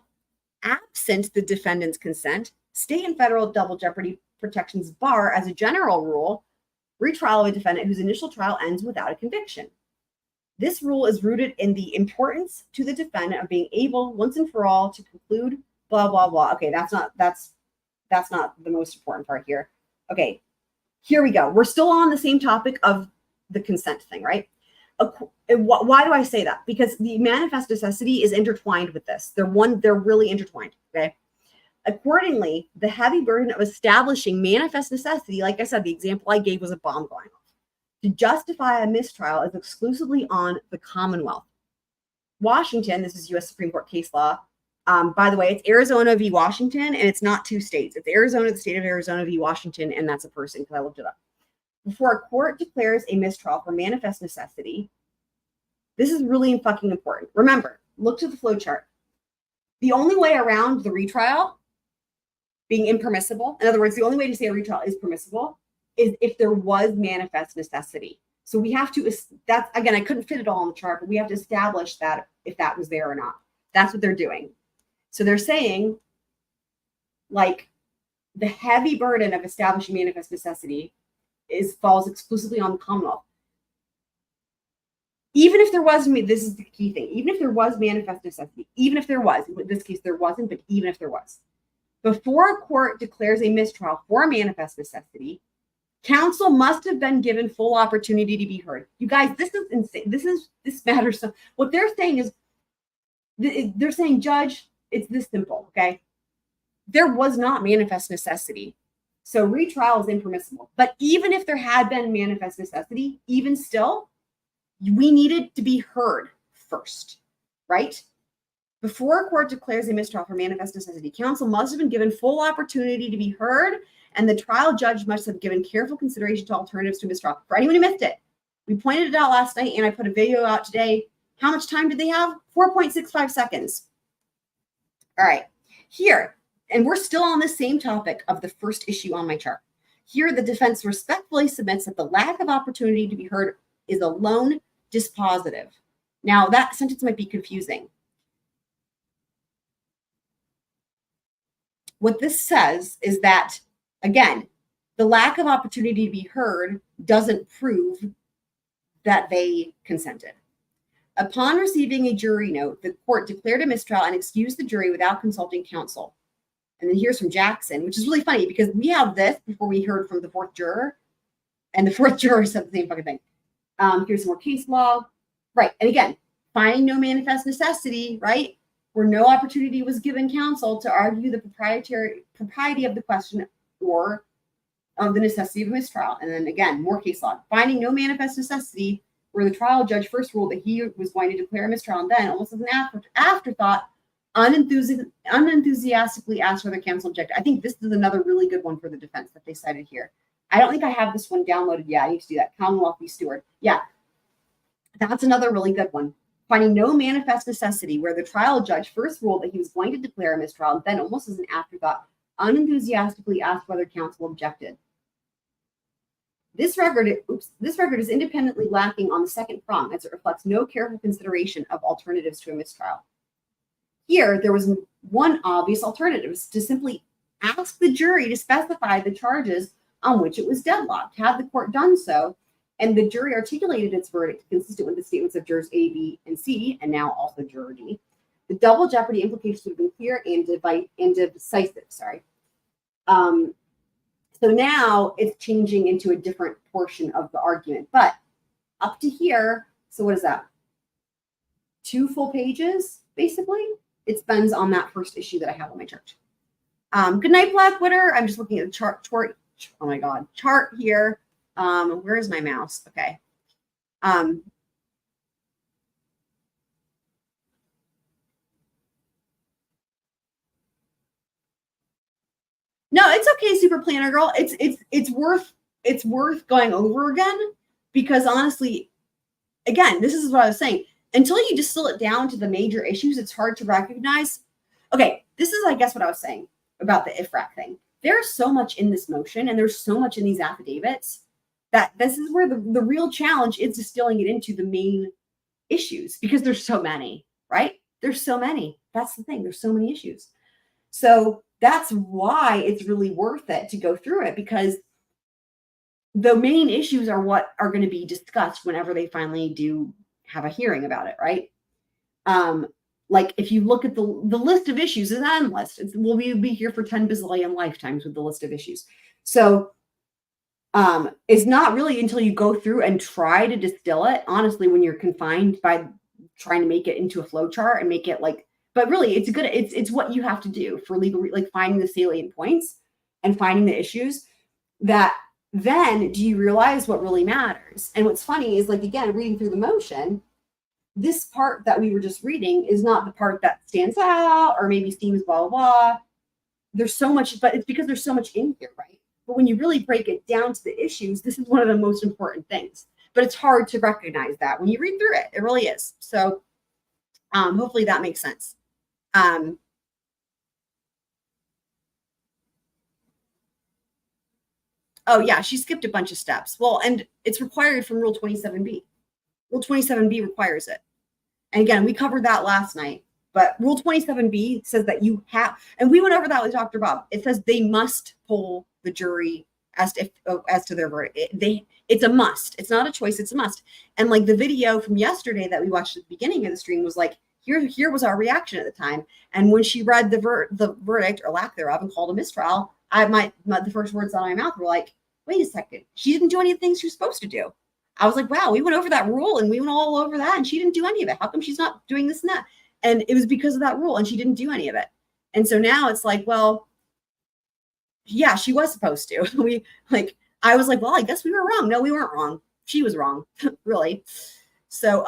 Absent the defendant's consent, state and federal double jeopardy protections bar, as a general rule, retrial of a defendant whose initial trial ends without a conviction. This rule is rooted in the importance to the defendant of being able once and for all to conclude blah, blah, blah. Okay, that's not the most important part here. Okay, here we go. We're still on the same topic of the consent thing, right? Why do I say that? Because the manifest necessity is intertwined with this. They're really intertwined, okay? Accordingly, the heavy burden of establishing manifest necessity, like I said, the example I gave was a bomb going off, to justify a mistrial is exclusively on the Commonwealth. Washington, this is U.S. Supreme Court case law. By the way, it's Arizona v. Washington, and it's not two states. It's Arizona, the state of Arizona v. Washington, and that's a person because I looked it up. Before a court declares a mistrial for manifest necessity, this is really fucking important. Remember, look to the flow chart. The only way around the retrial being impermissible, in other words, the only way to say a retrial is permissible, is if there was manifest necessity. So we have to, that's, again, I couldn't fit it all on the chart, but we have to establish that if that was there or not. That's what they're doing. So they're saying, like, the heavy burden of establishing manifest necessity falls exclusively on the Commonwealth. Even if there was, this is the key thing, even if there was manifest necessity, even if there was, in this case there wasn't, but even if there was, before a court declares a mistrial for manifest necessity, counsel must have been given full opportunity to be heard. You guys, this is insane. This matters. So what they're saying is, they're saying, Judge, it's this simple, okay? There was not manifest necessity. So retrial is impermissible. But even if there had been manifest necessity, even still, we needed to be heard first, right? Before a court declares a mistrial for manifest necessity, counsel must have been given full opportunity to be heard, and the trial judge must have given careful consideration to alternatives to mistrial. For anyone who missed it, we pointed it out last night, and I put a video out today. How much time did they have? 4.65 seconds. All right, here, and we're still on the same topic of the first issue on my chart. Here, the defense respectfully submits that the lack of opportunity to be heard is alone dispositive. Now, that sentence might be confusing. What this says is that, again, the lack of opportunity to be heard doesn't prove that they consented. Upon receiving a jury note, the court declared a mistrial and excused the jury without consulting counsel. And then here's from Jackson, which is really funny because we have this before we heard from the fourth juror, and the fourth juror said the same fucking thing. Here's some more case law. Right. And again, finding no manifest necessity, right? Where no opportunity was given counsel to argue the propriety of the question or of the necessity of a mistrial. And then again, more case law. Finding no manifest necessity, where the trial judge first ruled that he was going to declare a mistrial and then, almost as an afterthought, unenthusiastically asked whether counsel objected. I think this is another really good one for the defense that they cited here. I don't think I have this one downloaded. Yeah, I need to do that. Commonwealth v. Stewart. Yeah, that's another really good one. Finding no manifest necessity, where the trial judge first ruled that he was going to declare a mistrial and then, almost as an afterthought, unenthusiastically asked whether counsel objected. This record is independently lacking on the second prong, as it reflects no careful consideration of alternatives to a mistrial. Here, there was one obvious alternative, to simply ask the jury to specify the charges on which it was deadlocked. Had the court done so, And the jury articulated its verdict consistent with the statements of jurors A, B, and C, and now also juror D. The double jeopardy implications have been clear and decisive. Sorry. So now it's changing into a different portion of the argument. But up to here, so what is that? 2 full pages, basically. It spends on that first issue that I have on my chart. Good night, Blackwater. I'm just looking at the chart. Oh my God, chart here. Where is my mouse? Okay. No, it's okay, Super Planner Girl. It's worth going over again, because honestly, again, this is what I was saying. Until you distill it down to the major issues, it's hard to recognize. Okay, this is, I guess, what I was saying about the IFRAC thing. There's so much in this motion, and there's so much in these affidavits, that this is where the real challenge is distilling it into the main issues, because there's so many, right? There's so many. That's the thing. There's so many issues. So that's why it's really worth it to go through it, because the main issues are what are going to be discussed whenever they finally do have a hearing about it, right? Like if you look at the list of issues, is endless. We'll be here for 10 bazillion lifetimes with the list of issues. So it's not really until you go through and try to distill it, honestly, when you're confined by trying to make it into a flow chart and make it like, but really it's what you have to do for legal, like finding the salient points and finding the issues, that then do you realize what really matters? And what's funny is, like, again, reading through the motion, this part that we were just reading is not the part that stands out or maybe seems blah, blah, blah. There's so much, but it's because there's so much in here, right? But when you really break it down to the issues, this is one of the most important things. But it's hard to recognize that when you read through it. It really is. So hopefully that makes sense. Oh, yeah, she skipped a bunch of steps. Well, and it's required from Rule 27B. Rule 27B requires it. And again, we covered that last night. But Rule 27B says that you have, and we went over that with Dr. Bob. It says they must poll the jury as to their verdict. It's a must. It's not a choice. It's a must. And like the video from yesterday that we watched at the beginning of the stream was like, here was our reaction at the time. And when she read the verdict or lack thereof and called a mistrial, the first words out of my mouth were like, wait a second, she didn't do any of the things she was supposed to do. I was like, wow, we went over that rule and we went all over that and she didn't do any of it. How come she's not doing this and that? And it was because of that rule and she didn't do any of it. And so now it's like, well, yeah, she was supposed to. I was like, well, I guess we were wrong. No, we weren't wrong. She was wrong, really. So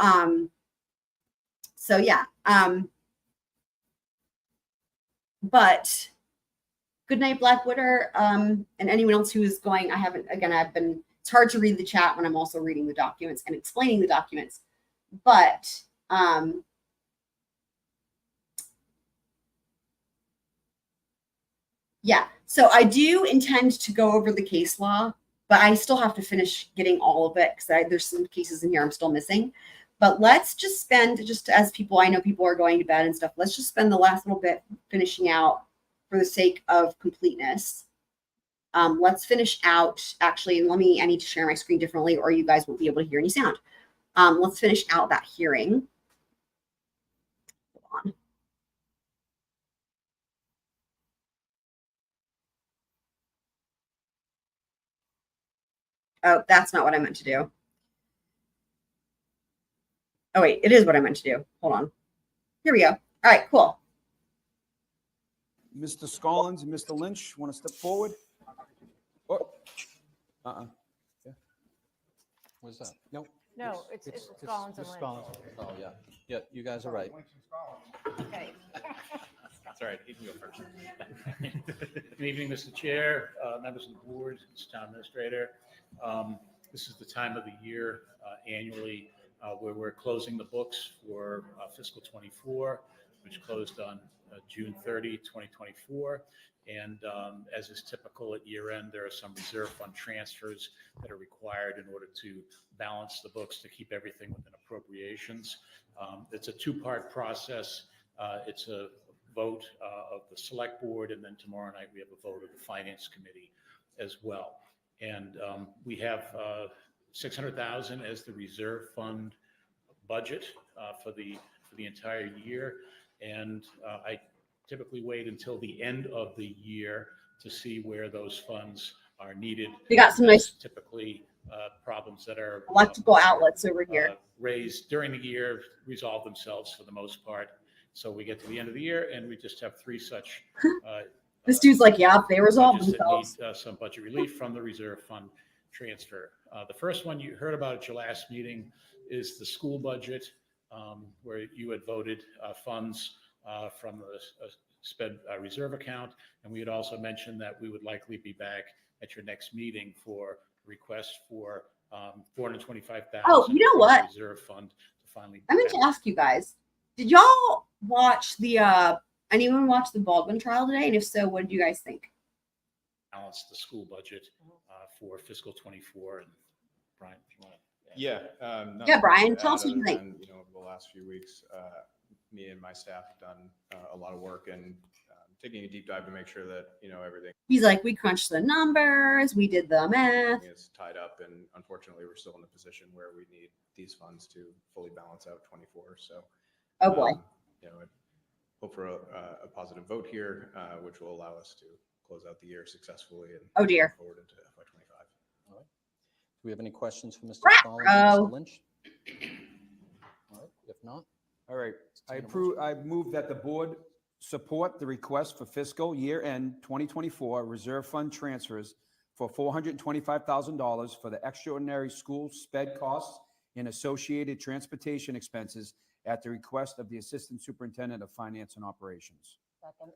yeah. But good night, Blackwater. And anyone else who is going, it's hard to read the chat when I'm also reading the documents and explaining the documents. But yeah, so I do intend to go over the case law, but I still have to finish getting all of it because there's some cases in here I'm still missing. But let's just spend, just as people, I know people are going to bed and stuff, let's just spend the last little bit finishing out for the sake of completeness. Let's finish out, actually, I need to share my screen differently or you guys won't be able to hear any sound. Let's finish out that hearing. Hold on. Oh, that's not what I meant to do. Oh, wait, it is what I meant to do. Hold on. Here we go. All right, cool. Mr. Scollins and Mr. Lynch, want to step forward? Oh, Yeah. What's that? Nope. No, it's Scollins and Lynch. Oh, yeah. Yeah, you guys are right. Okay. That's all right. You can go first. Good evening, Mr. Chair, members of the board, Mr. Town Administrator. This is the time of the year annually where we're closing the books for fiscal 24, which closed on June 30, 2024. And as is typical at year end, there are some reserve fund transfers that are required in order to balance the books to keep everything within appropriations. It's a two-part process. It's a vote of the select board, and then tomorrow night we have a vote of the finance committee as well. And we have 600,000 as the reserve fund budget for the entire year. And I typically wait until the end of the year to see where those funds are needed. We got some nice Typically problems that are electrical outlets over here. raised during the year resolve themselves for the most part. So we get to the end of the year and we just have 3 such. This dude's like, yeah, they resolved budgets that themselves. need some budget relief from the reserve fund transfer. The first one you heard about at your last meeting is the school budget, where you had voted funds from the sped reserve account. And we had also mentioned that we would likely be back at your next meeting for request for $425,000. Oh, you know what? Reserve fund to finally. I meant to ask you guys, did y'all watch anyone watch the Baldwin trial today? And if so, what did you guys think? Balance the school budget for fiscal 24. And Brian, if you want to. Yeah. Yeah, Brian, tell us what you think. You know, over the last few weeks, me and my staff have done a lot of work and taking a deep dive to make sure that, you know, everything He's like, we crunched the numbers, we did the math. is tied up. And unfortunately, we're still in a position where we need these funds to fully balance out 24. So, Oh boy. You know, I hope for a positive vote here, which will allow us to close out the year successfully and Oh dear. forward into FY25. All right. Do we have any questions for Mr. Ruh-roh. Collins and Mr. Lynch? All right, if not, All right, I Entertain a approve, I move that the board support the request for fiscal year end 2024 reserve fund transfers for $425,000 for the extraordinary school sped costs and associated transportation expenses at the request of the Assistant Superintendent of Finance and Operations. Second.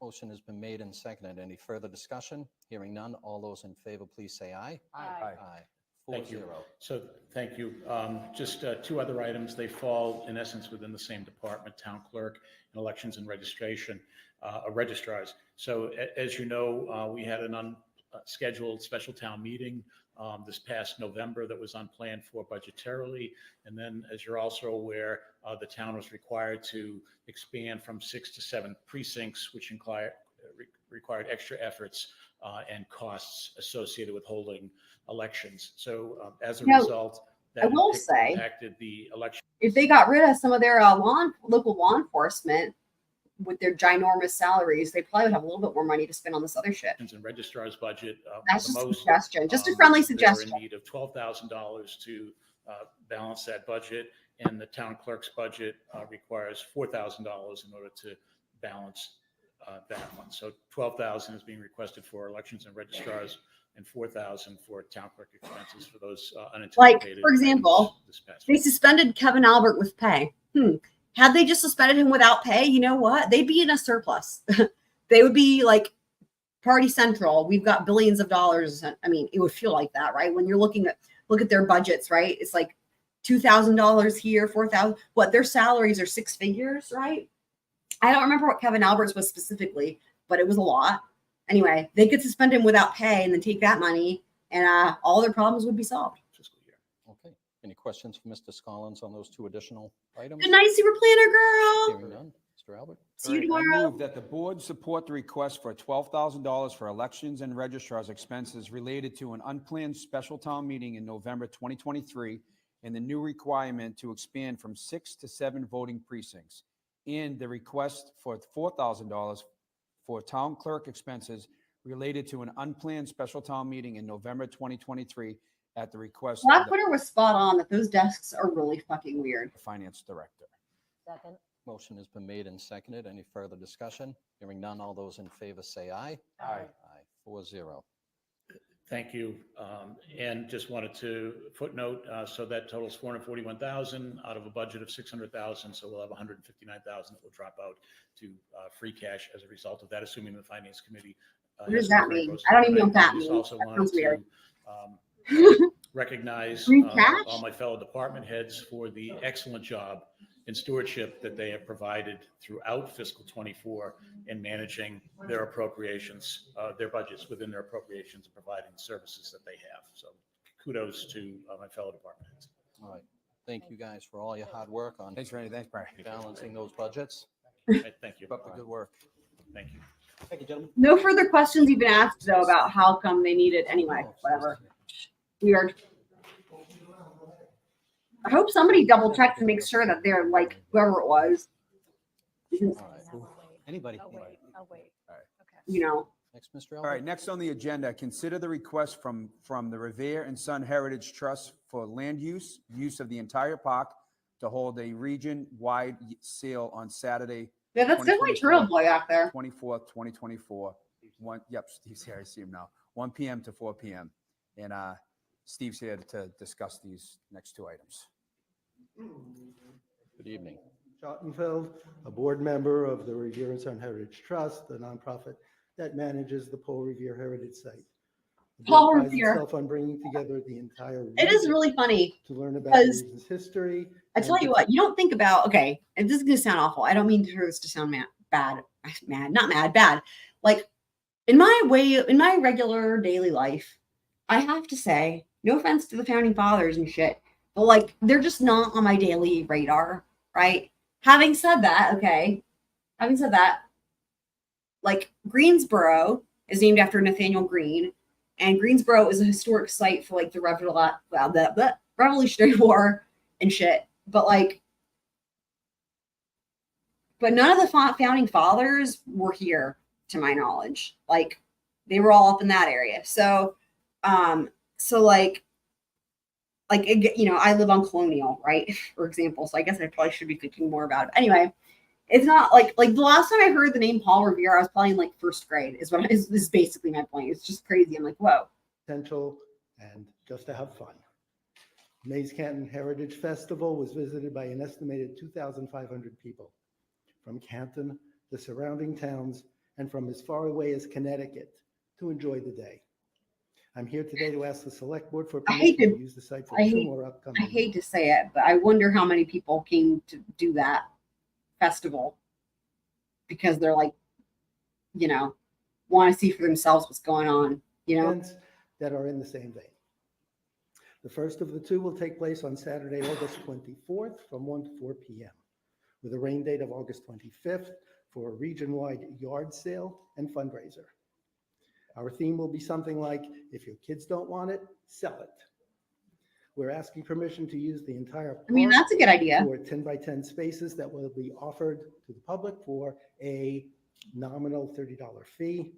motion has been made and seconded. Any further discussion? Hearing none. All those in favor, please say aye. Aye. Aye. Thank you. 4-0. So, thank you. Just 2 other items. They fall in essence within the same department, town clerk and elections and registration, registrars. So as you know, we had an unscheduled special town meeting this past November that was unplanned for budgetarily. And then, as you're also aware, the town was required to expand from 6 to 7 precincts, which required extra efforts and costs associated with holding elections. So as a result, I will say, impacted the election. if they got rid of some of their local law enforcement with their ginormous salaries, they probably would have a little bit more money to spend on this other shit. And registrar's budget. That's the just a most, suggestion, just a friendly They're suggestion. in need of $12,000 to balance that budget, and the town clerk's budget requires $4,000 in order to balance that one. So $12,000 is being requested for elections and registrars, and $4,000 for town clerk expenses for those unanticipated. For example, items this past They week. suspended Kevin Albert with pay. Had they just suspended him without pay, you know what? They'd be in a surplus. They would be like Party Central. We've got billions of dollars. I mean, it would feel like that, right? When you're look at their budgets, right? It's like $2,000 here, $4,000. What, their salaries are 6 figures, right? I don't remember what Kevin Albert's was specifically, but it was a lot. Anyway, they could suspend him without pay and then take that money, and all their problems would be solved. Fiscal year. Okay. Any questions for Mr. Scollins on those 2 additional items? Good night, super planner girl. Hearing none. Mr. Albert? See you All right, I tomorrow. move that the board support the request for $12,000 for elections and registrars expenses related to an unplanned special town meeting in November 2023 and the new requirement to expand from 6 to 7 voting precincts, and the request for $4,000 for town clerk expenses related to an unplanned special town meeting in November 2023 at the request of Blackwater was spot on that those desks are really fucking weird. the finance director. Second. Motion has been made and seconded. Any further discussion? Hearing none. All those in favor say aye. Aye. Aye. 4-0. Thank you. And just wanted to footnote, so that totals 441,000 out of a budget of 600,000. So we'll have 159,000 that will drop out to free cash as a result of that, assuming the finance committee. What does that mean? I don't even know what that means. Also That wanted sounds weird. to recognize Free cash? all my fellow department heads for the excellent job and stewardship that they have provided throughout fiscal 24 in managing their appropriations, their budgets within their appropriations and providing the services that they have. So kudos to my fellow department heads. All right. Thank you guys for all your hard work on Thanks, Randy. Thanks, Brian. balancing those budgets. Right, thank you. Keep up the good work. Thank you. Thank you, gentlemen. No further questions even asked though about how come they need it anyway. Whatever. Weird. I hope somebody double checks and makes sure that they're like whoever it was, All right. Anybody? I'll wait, I'll wait. Okay. you know. Next, Mr. All right, Elder? next on the agenda, consider the request from the Revere and Son Heritage Trust for land use of the entire park to hold a region-wide sale on Saturday, Yeah, that's definitely Turtle Boy out there. 24th, 2024. Yep, Steve's here. I see him now. 1 p.m. to 4 p.m. And Steve's here to discuss these next two items. Good evening. Schottenfeld, a board member of the Revere and Son Heritage Trust, the nonprofit that manages the Paul Revere Heritage Site. The board Paul prides Revere. itself on bringing together the entire It is region really funny. to learn about the because region's history. I and tell you what, you don't think about, okay, and this is going to sound awful. I don't mean for this to sound bad, not mad, bad. Like in my regular daily life, I have to say, no offense to the founding fathers and shit, but like, they're just not on my daily radar, right? Having said that, like Greensboro is named after Nathaniel Greene, and Greensboro is a historic site for like the Revolutionary War and shit. But none of the founding fathers were here, to my knowledge. Like they were all up in that area. So, you know, I live on Colonial, right? For example. So I guess I probably should be thinking more about it. Anyway, it's not like the last time I heard the name Paul Revere, I was probably in like first grade. Is basically my point. It's just crazy. I'm like, whoa. Potential and just to have fun. Mays Canton Heritage Festival was visited by an estimated 2,500 people from Canton, the surrounding towns, and from as far away as Connecticut to enjoy the day. I'm here today to ask the select board for permission to use the site for two more upcoming. I hate to say it, but I wonder how many people came to do that festival because they're like, you know, want to see for themselves what's going on, you know? Events that are in the same vein. The first of the two will take place on Saturday, August 24th from 1 to 4 p.m. with a rain date of August 25th for a region-wide yard sale and fundraiser. Our theme will be something like, if your kids don't want it, sell it. We're asking permission to use the entire park. I mean, that's a good idea. For 10 by 10 spaces that will be offered to the public for a nominal $30 fee,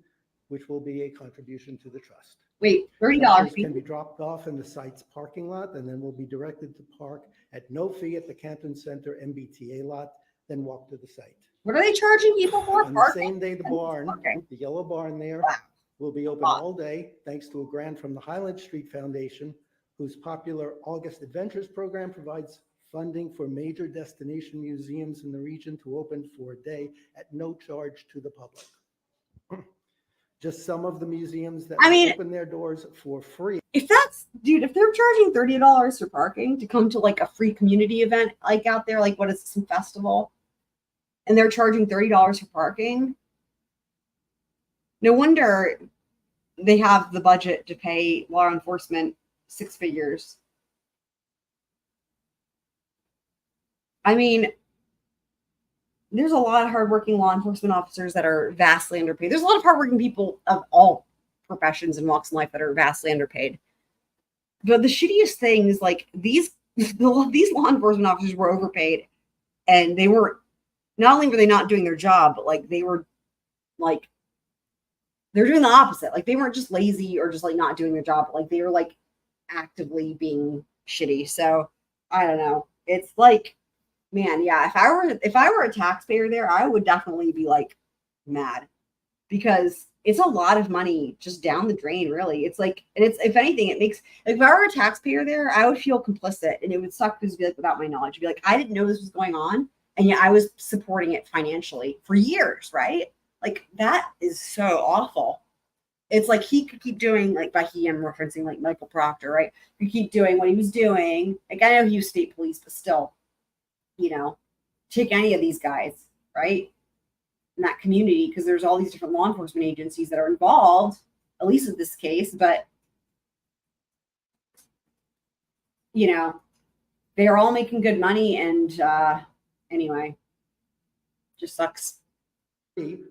which will be a contribution to the trust. Wait, $30 Passengers fee? can be dropped off in the site's parking lot and then will be directed to park at no fee at the Canton Center MBTA lot, then walk to the site. What are they charging people for? On the same day, the barn, the yellow barn there, will be open all day thanks to a grant from the Highland Street Foundation, whose popular August Adventures program provides funding for major destination museums in the region to open for a day at no charge to the public. Just some of the museums that will open their doors for free. If that's, dude, if they're charging $30 for parking to come to like a free community event, like out there, like what is some festival, and they're charging $30 for parking, no wonder they have the budget to pay law enforcement six figures. I mean, there's a lot of hardworking law enforcement officers that are vastly underpaid. There's a lot of hardworking people of all professions and walks in life that are vastly underpaid. But the shittiest thing is like these law enforcement officers were overpaid, and they were not only were they not doing their job, but like they were like they're doing the opposite. Like they weren't just lazy or just like not doing their job, but like they were like actively being shitty. So I don't know. It's like, man, yeah, if I were a taxpayer there, I would definitely be like mad because it's a lot of money just down the drain, really. It's like, and it's, if anything, it makes, like, if I were a taxpayer there, I would feel complicit and it would suck because it'd be like without my knowledge. It'd be like, I didn't know this was going on. And yet I was supporting it financially for years, right? Like that is so awful. It's like he could keep doing, like by he, I'm referencing like Michael Proctor, right? He keep doing what he was doing. Like I know he was state police, but still, you know, take any of these guys, right? In that community, because there's all these different law enforcement agencies that are involved, at least in this case, but you know, they are all making good money, and anyway, just sucks.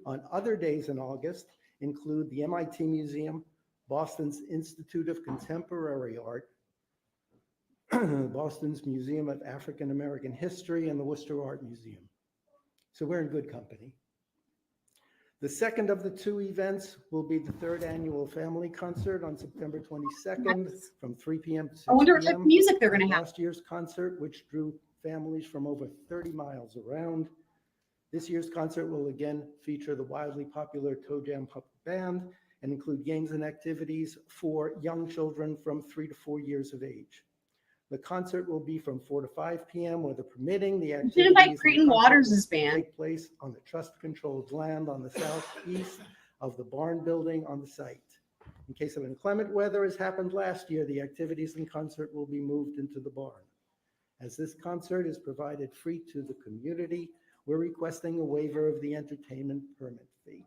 On other days in August include the MIT Museum, Boston's Institute of Contemporary Art, Boston's Museum of African American History, and the Worcester Art Museum. So we're in good company. The second of the two events will be the third annual family concert on September 22nd from 3 p.m. to 6 I wonder what type p.m. of music they're going to have. Last year's concert, which drew families from over 30 miles around. This year's concert will again feature the wildly popular Toe Jam Puppet Band and include games and activities for young children from 3 to 4 years of age. The concert will be from 4 to 5 p.m. weather permitting. The You should invite activities Creighton and the concert Waters' will band. take place on the trust-controlled land on the southeast of the barn building on the site. In case of inclement weather, as happened last year, the activities and concert will be moved into the barn. As this concert is provided free to the community, we're requesting a waiver of the entertainment permit fee.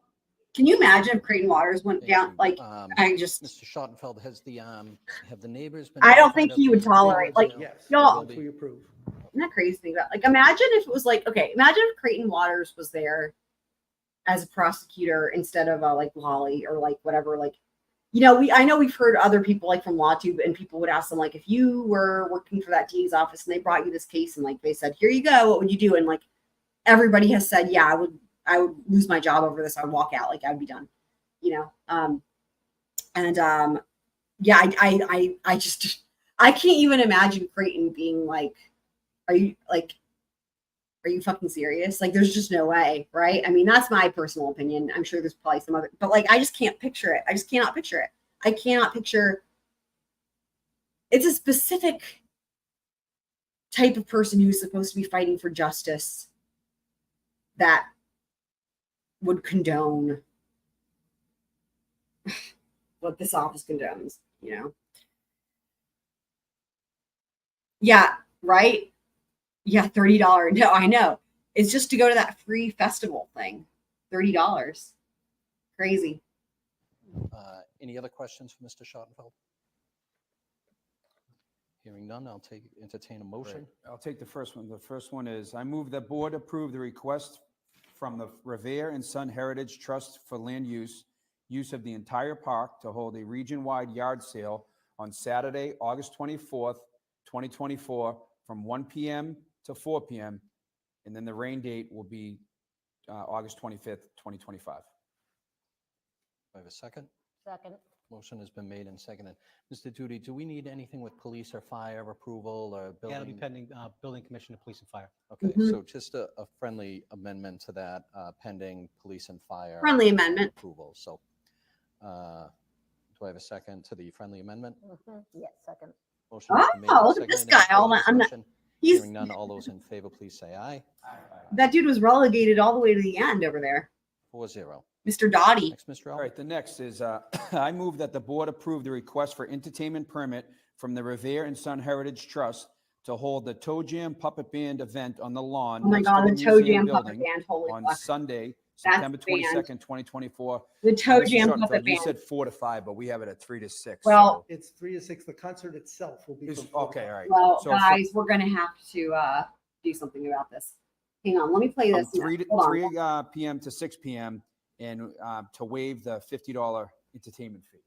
Can you imagine if Creighton Waters went Thank down? you. Like, I just, Mr. Schottenfeld, have the neighbors been? I don't notified think of he would the tolerate, like, approval? Yes, y'all- once we approve. isn't that crazy to think about? Like, imagine if it was like, okay, imagine if Creighton Waters was there as a prosecutor instead of like Lolly or like whatever. Like, you know, I know we've heard other people like from LawTube, and people would ask them like, if you were working for that dean's office and they brought you this case and like they said, here you go, what would you do? And like everybody has said, yeah, I would lose my job over this. I would walk out, like I'd be done, you know? Yeah, I just, I can't even imagine Creighton being like, are you fucking serious? Like, there's just no way, right? I mean, that's my personal opinion. I'm sure there's probably some other, but like, I just can't picture it. I just cannot picture it. I cannot picture. It's a specific type of person who's supposed to be fighting for justice that would condone what this office condones, you know? Yeah, right? Yeah, $30. No, I know. It's just to go to that free festival thing. $30. Crazy. Any other questions for Mr. Schottenfeld? Hearing none, I'll entertain a motion. I'll take the first one. The first one is, I move that board approve the request from the Revere and Son Heritage Trust for land use of the entire park to hold a region-wide yard sale on Saturday, August 24th, 2024, from 1 p.m. to 4 p.m. And then the rain date will be August 25th, 2025. Do I have a second? Second. Motion has been made and seconded. Mr. Duty, do we need anything with police or fire approval or building? Yeah, it'll be pending building commissioner, police and fire. Okay, Mhm. so just a friendly amendment to that, pending police and fire. Friendly amendment. Approval. So do I have a second to the friendly amendment? Yes, second. Motion has been made Oh, and look at this seconded. guy. Any All further I'm not, discussion? he's, Hearing none, all those in favor, please say aye. that dude was relegated all the way to the end over there. 4-0. Mr. Dottie. Next, Mr. All Albert. right, the next is, I move that the board approve the request for entertainment permit from the Revere and Son Heritage Trust to hold the Toe Jam Puppet Band event on the lawn. Oh my next to God, the Toe museum Jam Puppet building Band. Holy on fuck. Sunday, That's September the band. 22nd, 2024. The Toe Mr. Jam Schottenfeld, Puppet you Band. said 4 to 5, but we have it at 3 to 6. Well, It's 3 to 6. The concert itself will be Is- from 4 to okay, 5. all right. Well, So for- guys, we're going to have to do something about this. Hang on. Let me play From this. 3 Hold on. p.m. to 6 p.m. and to waive the $50 entertainment fee.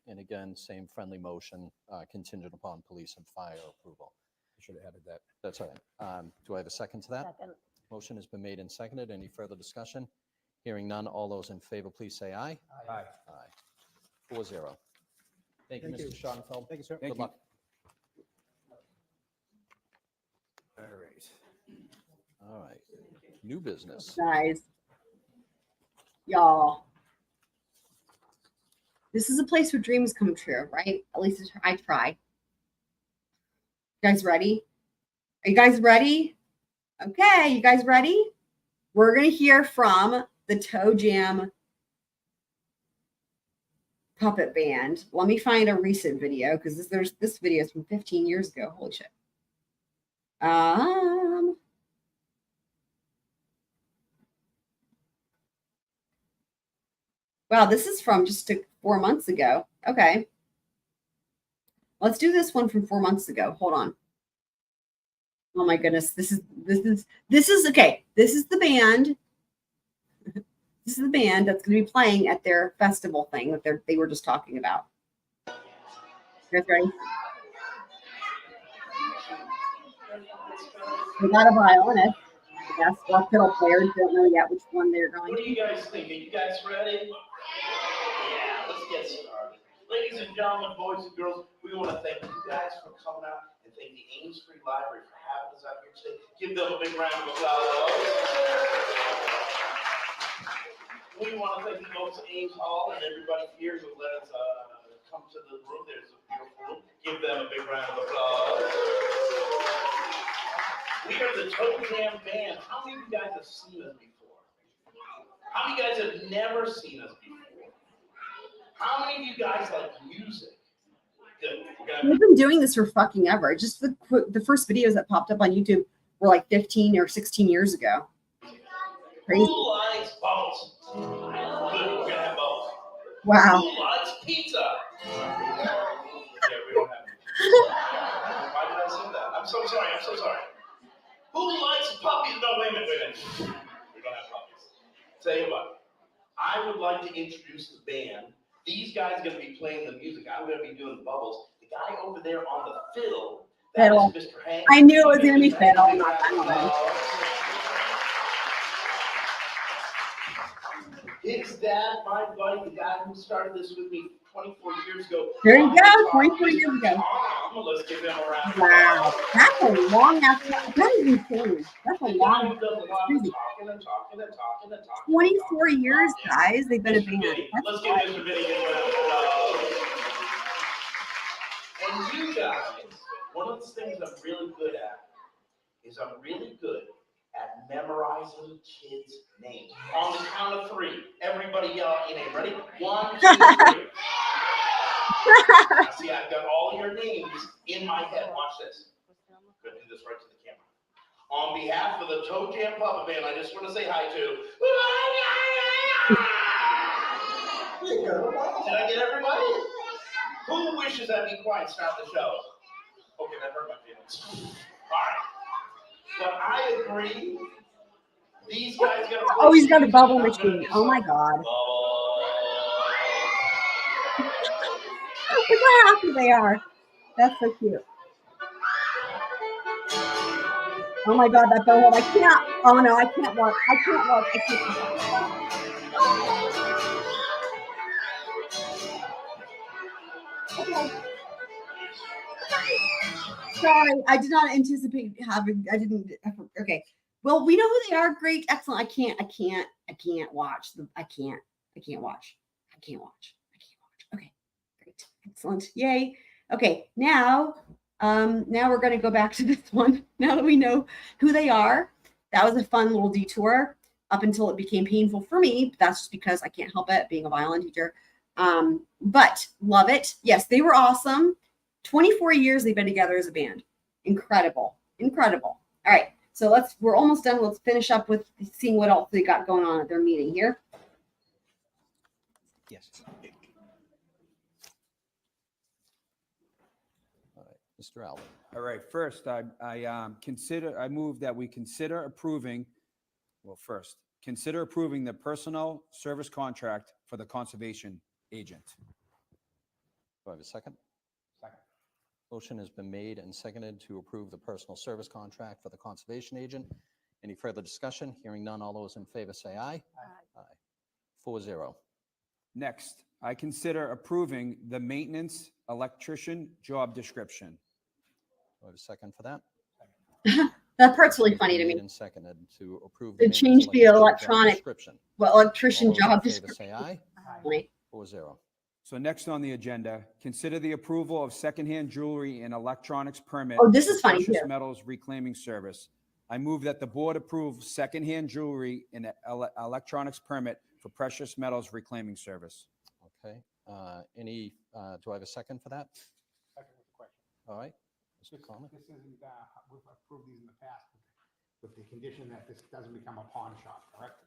And again, same friendly motion, contingent upon police and fire approval. I should have added that. That's all right. Do I have a second to that? Second. Motion has been made and seconded. Any further discussion? Hearing none, all those in favor, please say aye. Aye. Aye. 4-0. Thank you, Thank you. Mr. Schottenfeld. Thank you, sir. Thank Good you. luck. All right. All right. New business. Guys. Y'all. This is a place where dreams come true, right? At least I try. You guys ready? Are you guys ready? Okay, you guys ready? We're going to hear from the Toe Jam Puppet Band. Let me find a recent video because this video is from 15 years ago. Holy shit. Wow, this is from just 4 months ago. Okay. Let's do this one from 4 months ago. Hold on. Oh my goodness. This is okay. This is the band. This is the band that's going to be playing at their festival thing that they were just talking about. You guys ready? They got a violinist, I guess, or fiddle players. Don't know yet which one they're going What do to. you guys think? Are you guys ready? Yeah, let's get started. Ladies and gentlemen, boys and girls, we want to thank you guys for coming out and thank the Ames Free Library for having us out here today. Give them a big round of applause. We want to thank the folks at Ames Hall and everybody here who let us come to the room. There's a beautiful room. Give them a big round of applause. We are the Toe Jam Band. How many of you guys have seen us before? How many of you guys have never seen us before? How many of you guys like music? Good. We've been doing this for fucking ever. Just the first videos that popped up on YouTube were like 15 or 16 years ago. Crazy. Who likes bubbles? Good, we're gonna have bubbles. Wow. Who likes pizza? Yeah, we don't have pizza. Why did I say that? I'm so sorry. Who likes puppies? No, wait a minute. We don't have puppies. Tell you what, I would like to introduce the band. These guys are gonna be playing the music. I'm gonna be doing the bubbles. The guy over there on the fiddle, that is Mr. Hank. I knew it was gonna be fiddle. I don't know. His dad, my buddy, the guy who started this with me 24 years ago. There you go, 24 years ago. Let's give him a round. Wow, that's a long ass. That is insane. That's a long. Crazy. 24 years, guys. They've been a band. Let's give Mr. Vinny a round of applause. And you guys, one of the things I'm really good at is I'm really good at memorizing kids' names. On the count of three, everybody yell out your name. Ready? 1, 2, 3. See, I've got all your names in my head. Watch this. Gonna do this right to the camera. On behalf of the Toe Jam Puppet Band, I just want to say hi to. Did I get everybody? Who wishes I'd be quiet and start the show? Okay, that hurt my feelings. All right. But I agree. These guys got to. Oh, he's got a bubble machine. Oh my god. Look how happy they are. That's so cute. Oh my god, that bubble. I can't. Oh no, I can't walk. I can't walk. I can't. Okay. Sorry, I did not anticipate having. I didn't. Okay. Well, we know who they are. Great, excellent. I can't watch them. I can't watch. Okay, great, excellent, yay. Okay, now we're gonna go back to this one. Now that we know who they are, that was a fun little detour up until it became painful for me. That's just because I can't help it, being a violin teacher. But love it. Yes, they were awesome. 24 years they've been together as a band. Incredible. All right. So we're almost done. Let's finish up with seeing what else they got going on at their meeting here. Yes. All right, Mr. Allen. All right, first, I move that we consider approving the personnel service contract for the conservation agent. Do I have a second? Second. Motion has been made and seconded to approve the personal service contract for the conservation agent. Any further discussion? Hearing none, all those in favor say aye. Aye. 4-0. Next, I consider approving the maintenance electrician job description. Do I have a second for that? That part's really funny to me. Made and seconded to approve. They maintenance changed the electrician job electronic, description. electrician All those in job favor description. Say aye. Aye. 4-0. So next on the agenda, consider the approval of secondhand jewelry and electronics permit. Oh, this is for funny precious too. metals reclaiming service. I move that the board approve secondhand jewelry and electronics permit for precious metals reclaiming service. Okay. Do I have a second for that? Second with the question. All right. Mr. Conley? This isn't, we've approved these in the past with the condition that this doesn't become a pawn shop, correct?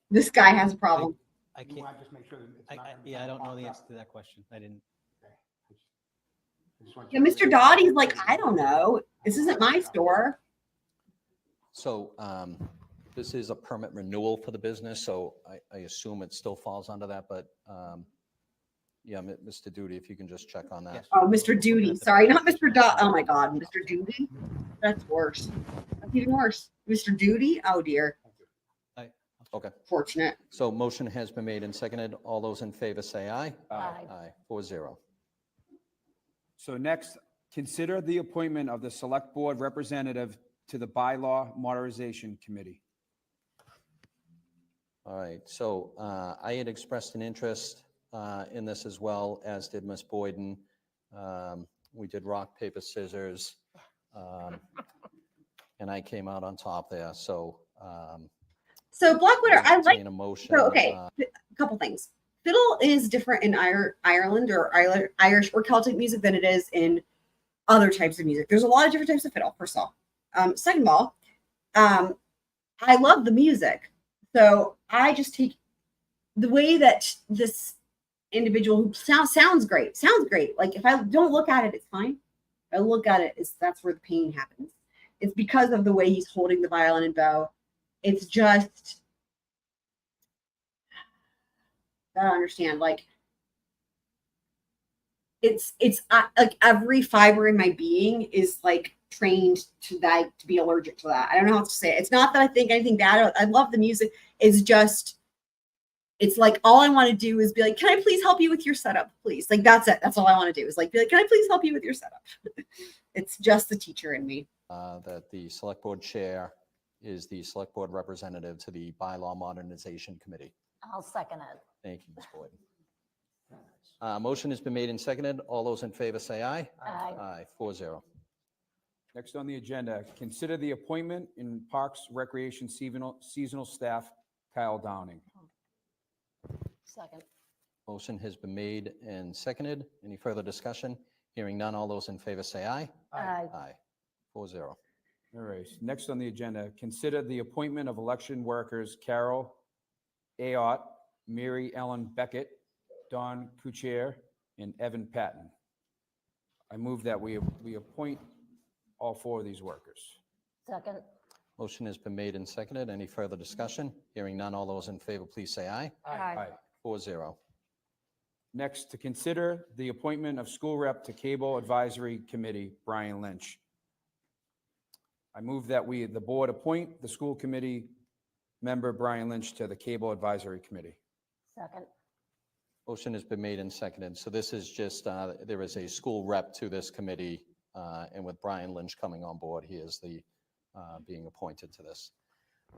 This guy has a problem. I You can't. want to just make sure that it's not. gonna Yeah, I become a don't know pawn the shop? answer to that question. I didn't. Okay. I just want Yeah, you to- Mr. Dottie's like, I don't know. This isn't my store. So this is a permit renewal for the business, so I assume it still falls under that, but yeah, Mr. Duty, if you can just check on that. Yes. Oh, Mr. Duty. Sorry, not Mr. Dot. Oh my God, Mr. Duty. That's worse. That's even worse. Mr. Duty? Oh dear. Okay. Fortunate. So motion has been made and seconded. All those in favor say aye. Aye. Aye. 4-0. So next, consider the appointment of the Select Board Representative to the Bylaw Modernization Committee. All right, so I had expressed an interest in this as well, as did Ms. Boyden. We did rock, paper, scissors, and I came out on top there, so. So Blackwater, I like. entertain a motion. So okay, a couple things. Fiddle is different in Ireland or Irish or Celtic music than it is in other types of music. There's a lot of different types of fiddle, first of all. Second of all, I love the music. So I just take the way that this individual who sounds great. Like if I don't look at it, it's fine. If I look at it, that's where the pain happens. It's because of the way he's holding the violin and bow. It's just, I don't understand. Like it's like every fiber in my being is like trained to that, to be allergic to that. I don't know how to say it. It's not that I think anything bad. I love the music. It's just, it's like all I want to do is be like, can I please help you with your setup, please? Like that's it. That's all I want to do is like be like, can I please help you with your setup? It's just the teacher in me. That the Select Board Chair is the Select Board Representative to the Bylaw Modernization Committee. I'll second it. Thank you, Ms. Boyden. Motion has been made and seconded. All those in favor say aye. Aye. Aye. 4-0. Next on the agenda, consider the appointment in Parks Recreation seasonal staff, Kyle Downing. Second. Motion has been made and seconded. Any further discussion? Hearing none. All those in favor say aye. Aye. Aye. 4-0. All right, next on the agenda, consider the appointment of election workers Carol Ayotte, Mary Ellen Beckett, Don Kuchar, and Evan Patton. I move that we appoint all four of these workers. Second. Motion has been made and seconded. Any further discussion? Hearing none. All those in favor, please say aye. Aye. 4-0. Next, to consider the appointment of school rep to Cable Advisory Committee, Brian Lynch. I move that the board appoint the school committee member Brian Lynch to the Cable Advisory Committee. Second. Motion has been made and seconded. So this is just, there is a school rep to this committee, and with Brian Lynch coming on board, he is the being appointed to this.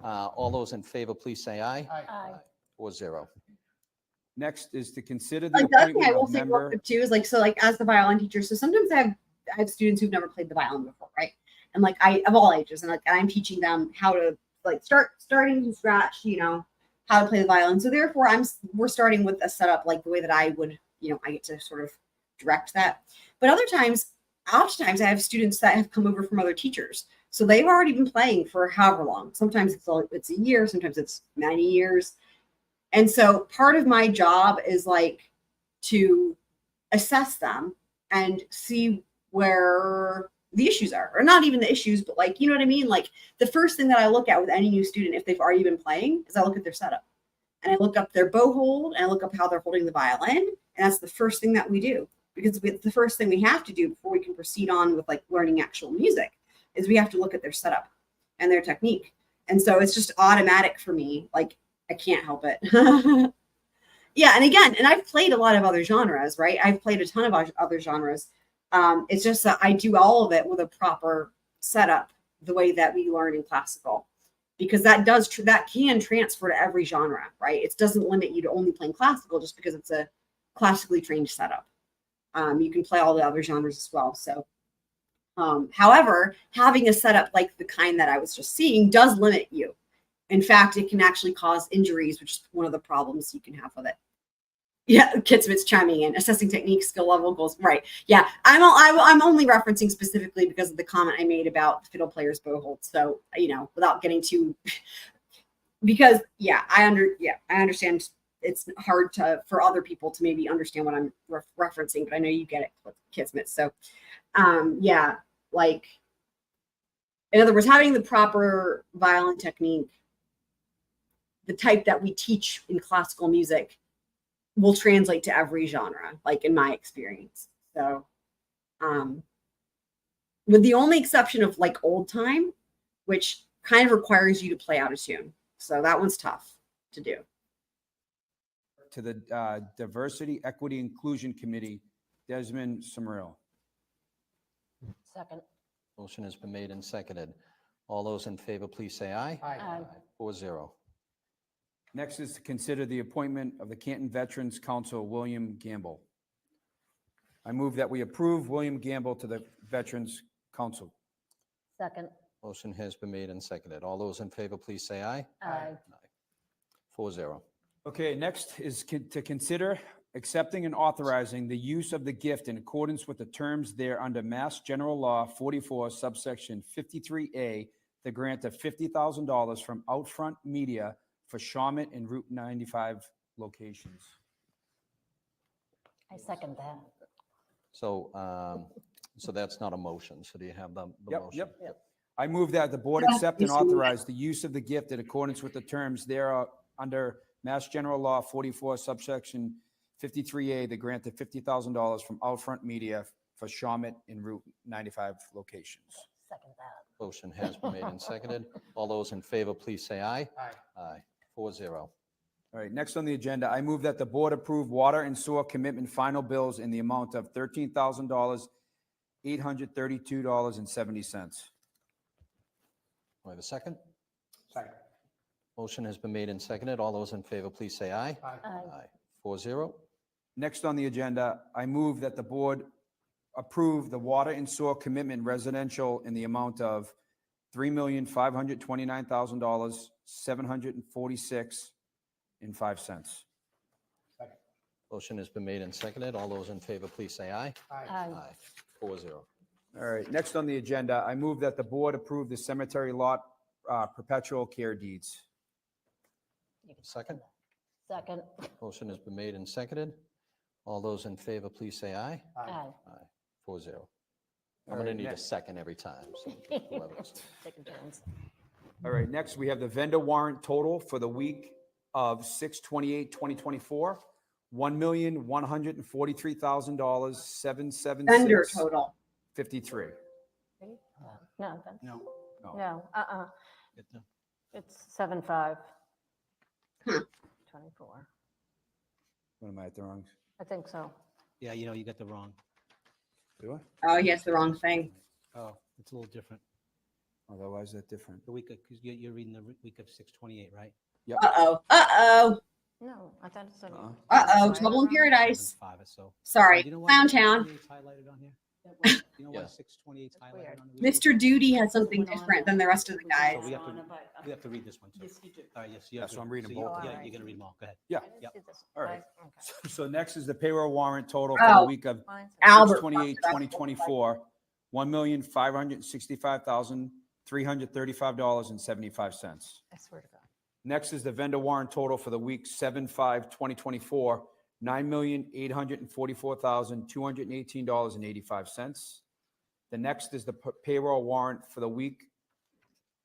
All those in favor, please say aye. Aye. 4-0. Next is to consider the Like the other thing I appointment will of say real member. quick too is like, so like as the violin teacher, so sometimes I have students who've never played the violin before, right? And like of all ages, and like I'm teaching them how to like starting from scratch, you know, how to play the violin. So therefore we're starting with a setup like the way that I would, you know, I get to sort of direct that. But oftentimes I have students that have come over from other teachers. So they've already been playing for however long. Sometimes it's a year, sometimes it's many years. And so part of my job is like to assess them and see where the issues are, or not even the issues, but like, you know what I mean? Like the first thing that I look at with any new student, if they've already been playing, is I look at their setup and I look up their bow hold and I look up how they're holding the violin. And that's the first thing that we do, because it's the first thing we have to do before we can proceed on with like learning actual music is we have to look at their setup and their technique. And so it's just automatic for me. Like I can't help it. Yeah. And again, and I've played a lot of other genres, right? I've played a ton of other genres. It's just that I do all of it with a proper setup, the way that we learn in classical, because that can transfer to every genre, right? It doesn't limit you to only playing classical just because it's a classically trained setup. You can play all the other genres as well. So, however, having a setup like the kind that I was just seeing does limit you. In fact, it can actually cause injuries, which is one of the problems you can have with it. Yeah, Kitsmit's chiming in. Assessing technique, skill level, goals. Right. Yeah, I'm only referencing specifically because of the comment I made about the fiddle player's bow hold. So, you know, without getting too, because I understand it's hard for other people to maybe understand what I'm referencing, but I know you get it, Kitsmit. So, yeah, like, in other words, having the proper violin technique, the type that we teach in classical music, will translate to every genre, like in my experience. So, with the only exception of like old time, which kind of requires you to play out a tune. So that one's tough to do. To the Diversity, Equity, Inclusion Committee, Desmond Summerall. Second. Motion has been made and seconded. All those in favor, please say aye. Aye. 4-0. Next is to consider the appointment of the Canton Veterans Council, William Gamble. I move that we approve William Gamble to the Veterans Council. Second. Motion has been made and seconded. All those in favor, please say aye. Aye. 4-0. Okay, next is to consider accepting and authorizing the use of the gift in accordance with the terms there under Mass General Law 44, subsection 53A, the grant of $50,000 from Outfront Media for Shawmut and Route 95 locations. I second that. So, so that's not a motion. So do you have the motion? Yep. I move that the board accept and authorize the use of the gift in accordance with the terms there under Mass General Law 44, subsection 53A, the grant of $50,000 from Outfront Media for Shawmut and Route 95 locations. Second that. Motion has been made and seconded. All those in favor, please say aye. Aye. Aye. 4-0. All right, next on the agenda, I move that the board approve water and sewer commitment final bills in the amount of $13,000, $832.70. Do I have a second? Second. Motion has been made and seconded. All those in favor, please say aye. Aye. Aye. 4-0. Next on the agenda, I move that the board approve the water and sewer commitment residential in the amount of $3,529,000, $746.05. Second. Motion has been made and seconded. All those in favor, please say aye. Aye. 4-0. All right, next on the agenda, I move that the board approve the cemetery lot perpetual care deeds. Second. Second. Motion has been made and seconded. All those in favor, please say aye. Aye. 4-0. I'm All going to right, need a next. second every time. So whoever's- Taking turns. All right, next we have the vendor warrant total for the week of 6/28/2024, $1,143,000, Vendor total. 776.53. No, No. no, Get the- it's 7/5. 24. What am I at the wrong? I think so. Yeah, you know, you got the wrong. Do I? Oh, he has the wrong thing. Oh, it's a little different. Otherwise, that's different. The week of, because you're reading the week of 6/28, right? Yep. Uh-oh. No, I thought it said. Uh-oh. Trouble in paradise. 7/5, so. Sorry. You know why Clowntown. 6/28 's highlighted on here? You know why Yeah. 6/28 's highlighted weird. on the week? Mr. Duty has something different than the rest of the So guys. we have to read this one too. Yes, you do. All right, yes. Yeah, so I'm reading both of Yeah, them. you're going to read them all. Go ahead. Yeah. Yep. All right. Okay. So next is the payroll warrant total for the Oh. week of Mine says- Albert. 6/28/2024, $1,565,335.75. I swear to God. Next is the vendor warrant total for the week 7/5/2024, $9,844,218.85. The next is the payroll warrant for the week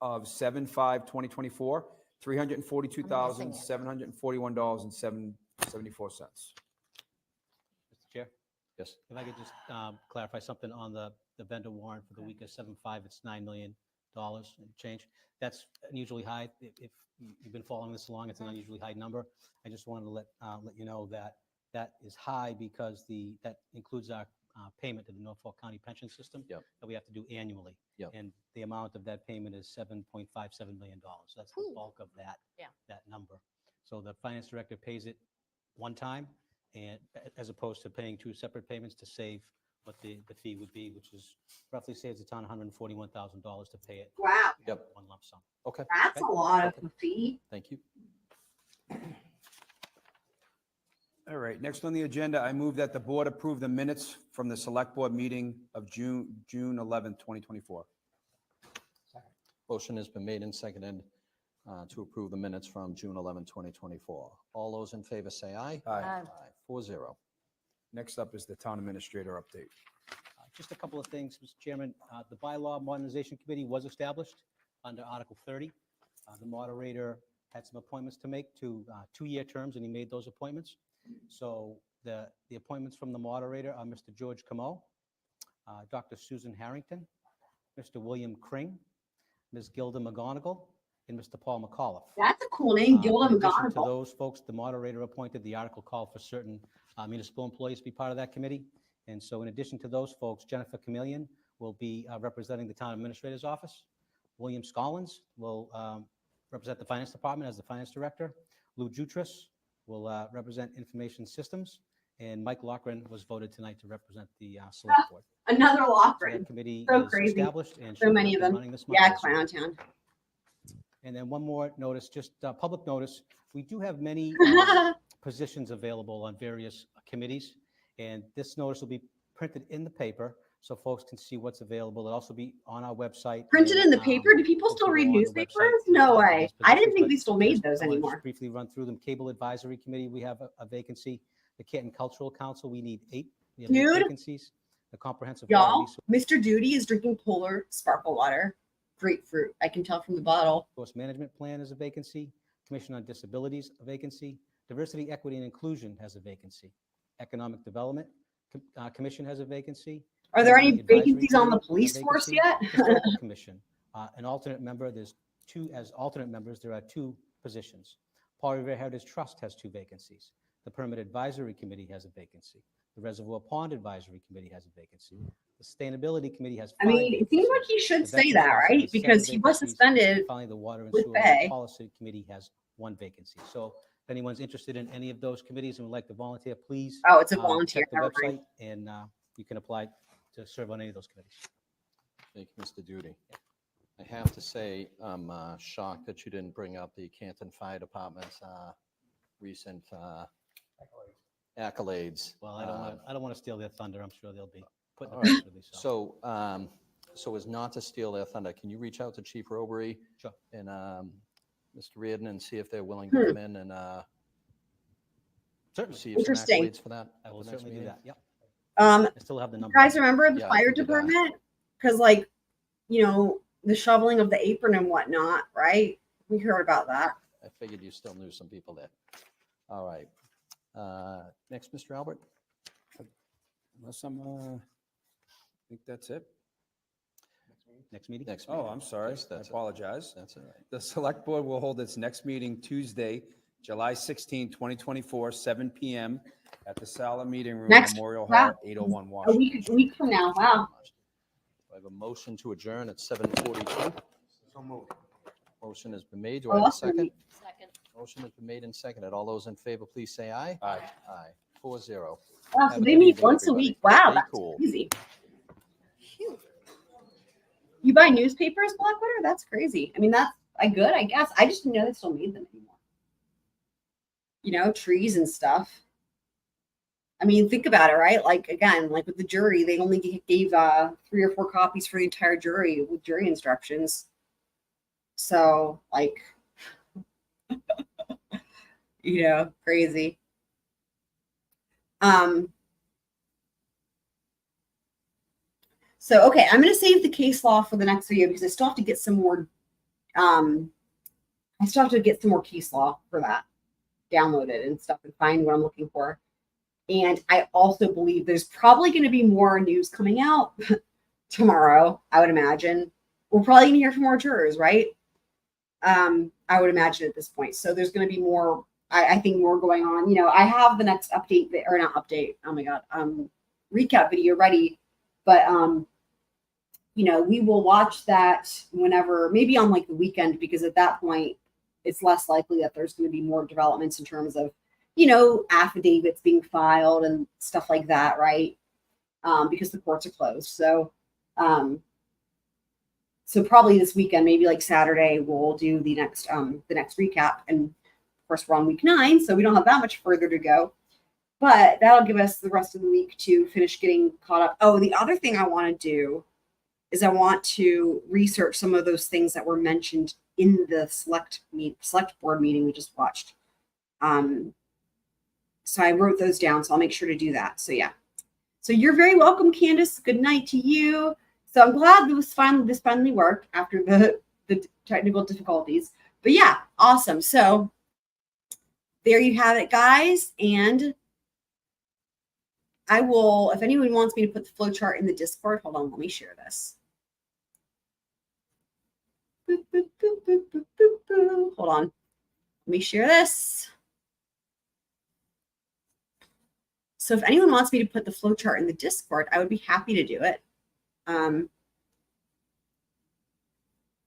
of 7/5/2024, $342,741.74. Mr. Chair, Yes. if I could just clarify something on the vendor warrant for the week of 7/5, it's $9 million and change. That's unusually high. If you've been following this along, it's an unusually high number. I just wanted to let you know that that is high because that includes our payment to the Norfolk County Pension System Yep. that we have to do annually. Yep. And the amount of that payment is $7.57 million. That's the bulk of that, Yeah. that number. So the finance director pays it one time, and as opposed to paying two separate payments to save what the fee would be, which is roughly saves the town $141,000 to pay it. Wow. Yep. One lump sum. Okay. That's a lot of a fee. Thank you. All right, next on the agenda, I move that the board approve the minutes from the select board meeting of June 11th, 2024. Motion has been made and seconded to approve the minutes from June 11, 2024. All those in favor say aye. Aye. 4-0. Next up is the town administrator update. Just a couple of things, Mr. Chairman. The bylaw modernization committee was established under Article 30. The moderator had some appointments to make to 2-year terms, and he made those appointments. So the appointments from the moderator are Mr. George Camo, Dr. Susan Harrington, Mr. William Kring, Ms. Gilda McGonigal, and Mr. Paul McAuliffe. That's a cool name, Gilda In addition to McGonigal. those folks, the moderator appointed the article called for certain municipal employees to be part of that committee. And so in addition to those folks, Jennifer Chameleon will be representing the town administrator's office. William Scollins will represent the finance department as the finance director. Lou Jutras will represent information systems. And Mike Loughran was voted tonight to represent the select board. Another So Loughran. that committee So is crazy. established and So should many be of them. running this month. Yeah, as well. Clowntown. And then one more notice, just public notice. We do have many positions available on various committees. And this notice will be printed in the paper so folks can see what's available. It'll also be on our website. Printed and, in the paper? Do people folks still can read go on the newspapers? website and No apply for way. these I didn't positions, think but they still made just those wanna anymore. just briefly run through them. Cable Advisory Committee, we have a vacancy. The Canton Cultural Council, we need 8. We have 8 Dude. vacancies. The Comprehensive Water Y'all, Resource Mr. Duty is drinking polar sparkle water. Grapefruit. I can tell from the bottle. Management Plan is a vacancy. Commission on Disabilities, a vacancy. Diversity, Equity, and Inclusion has a vacancy. Economic Development Commission has a vacancy. Are there any Community Advisory vacancies on the Committee, a police force vacancy. yet? Historical Commission, an alternate member. There's 2 as alternate members. There are 2 positions. Paul Revere Heritage Trust has 2 vacancies. The Permit Advisory Committee has a vacancy. The Reservoir Pond Advisory Committee has a vacancy. The Sustainability Committee has 5 I mean, it seems like he should say that, right? Because he was suspended Finally, the Water and with Sewer pay. Policy Committee has 1 vacancy. So if anyone's interested in any of those committees and would like to volunteer, please. Oh, it's a volunteer. Check the website and you can apply to serve on any of those committees. Thank you, Mr. Duty. I have to say, I'm shocked that you didn't bring up the Canton Fire Department's recent accolades. Well, I don't want to steal their thunder. I'm sure they'll be putting All a right. press release out. So as not to steal their thunder, can you reach out to Chief Robery Sure. and Mr. Reardon and see if they're willing to come in and Certainly. receive some Interesting. accolades for that? I at will the next certainly do meeting? that. Yep. Um, I still have the you number. guys remember the Yeah, I fire figured that. department? Because, like, you know, the shoveling of the apron and whatnot, right? We heard about that. I figured you still knew some people there. All right. Next, Mr. Albert. Unless I think that's it. Next meeting? Next Oh, meeting. I'm sorry. Yes, I that's it. apologize. That's all right. The Select Board will hold its next meeting Tuesday, July 16, 2024, 7 p.m. at the Sala Meeting Room, Next- Memorial wow. Hall, 801 A Washington. week from now. Wow. I have a motion to adjourn at 7:42. So moved. Motion has been made. Do I have a Awesome. second? Second. Motion has been made and seconded. All those in favor, please say aye. Aye. Aye. 4-0. Wow, Have so a they good meet evening, once a everybody. week. Wow, Stay that's cool. crazy. You buy newspapers, Blackwater? That's crazy. I mean, that's good, I guess. I just didn't know they still made them anymore. You know, trees and stuff. I mean, think about it, right? Like, again, like with the jury, they only gave 3 or 4 copies for the entire jury with jury instructions. So, like, you know, crazy. So, okay, I'm going to save the case law for the next video because I still have to get some more, case law for that downloaded and stuff and find what I'm looking for. And I also believe there's probably going to be more news coming out tomorrow, I would imagine. We're probably going to hear from more jurors, right? I would imagine at this point. So there's going to be more, I think more going on. You know, I have the next update, or not update, oh my God, recap video ready. But, you know, we will watch that whenever, maybe on like the weekend, because at that point, it's less likely that there's going to be more developments in terms of, you know, affidavits being filed and stuff like that, right? Because the courts are closed. So, so probably this weekend, maybe like Saturday, we'll do the next recap. And of course, we're on week 9, so we don't have that much further to go. But that'll give us the rest of the week to finish getting caught up. Oh, the other thing I want to do is I want to research some of those things that were mentioned in the select board meeting we just watched. So I wrote those down, so I'll make sure to do that. So yeah. So you're very welcome, Candace. Good night to you. So I'm glad this finally worked after the technical difficulties. But yeah, awesome. So there you have it, guys. And I will, if anyone wants me to put the flow chart in the Discord, hold on, let me share this. boop, boop, boop, boop, boop, boop, boop. Hold on. Let me share this. So if anyone wants me to put the flow chart in the Discord, I would be happy to do it.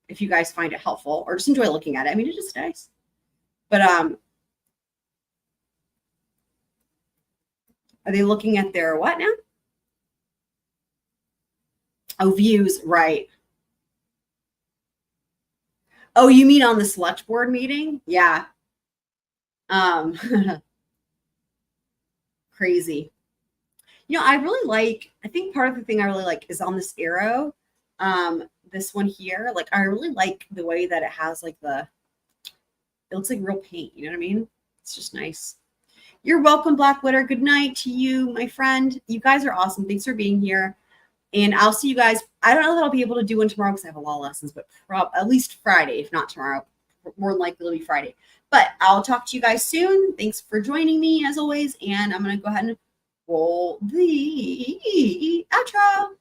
If you guys find it helpful or just enjoy looking at it. I mean, it's just nice. But are they looking at their what now? Oh, views, right. Oh, you mean on the select board meeting? Yeah. Crazy. You know, I think part of the thing I really like is on this arrow, this one here, like I really like the way that it has like it looks like real paint, you know what I mean? It's just nice. You're welcome, Black Witter. Good night to you, my friend. You guys are awesome. Thanks for being here. And I'll see you guys. I don't know that I'll be able to do one tomorrow because I have a lot of lessons, but at least Friday, if not tomorrow. More than likely it'll be Friday. But I'll talk to you guys soon. Thanks for joining me as always. And I'm going to go ahead and roll the outro.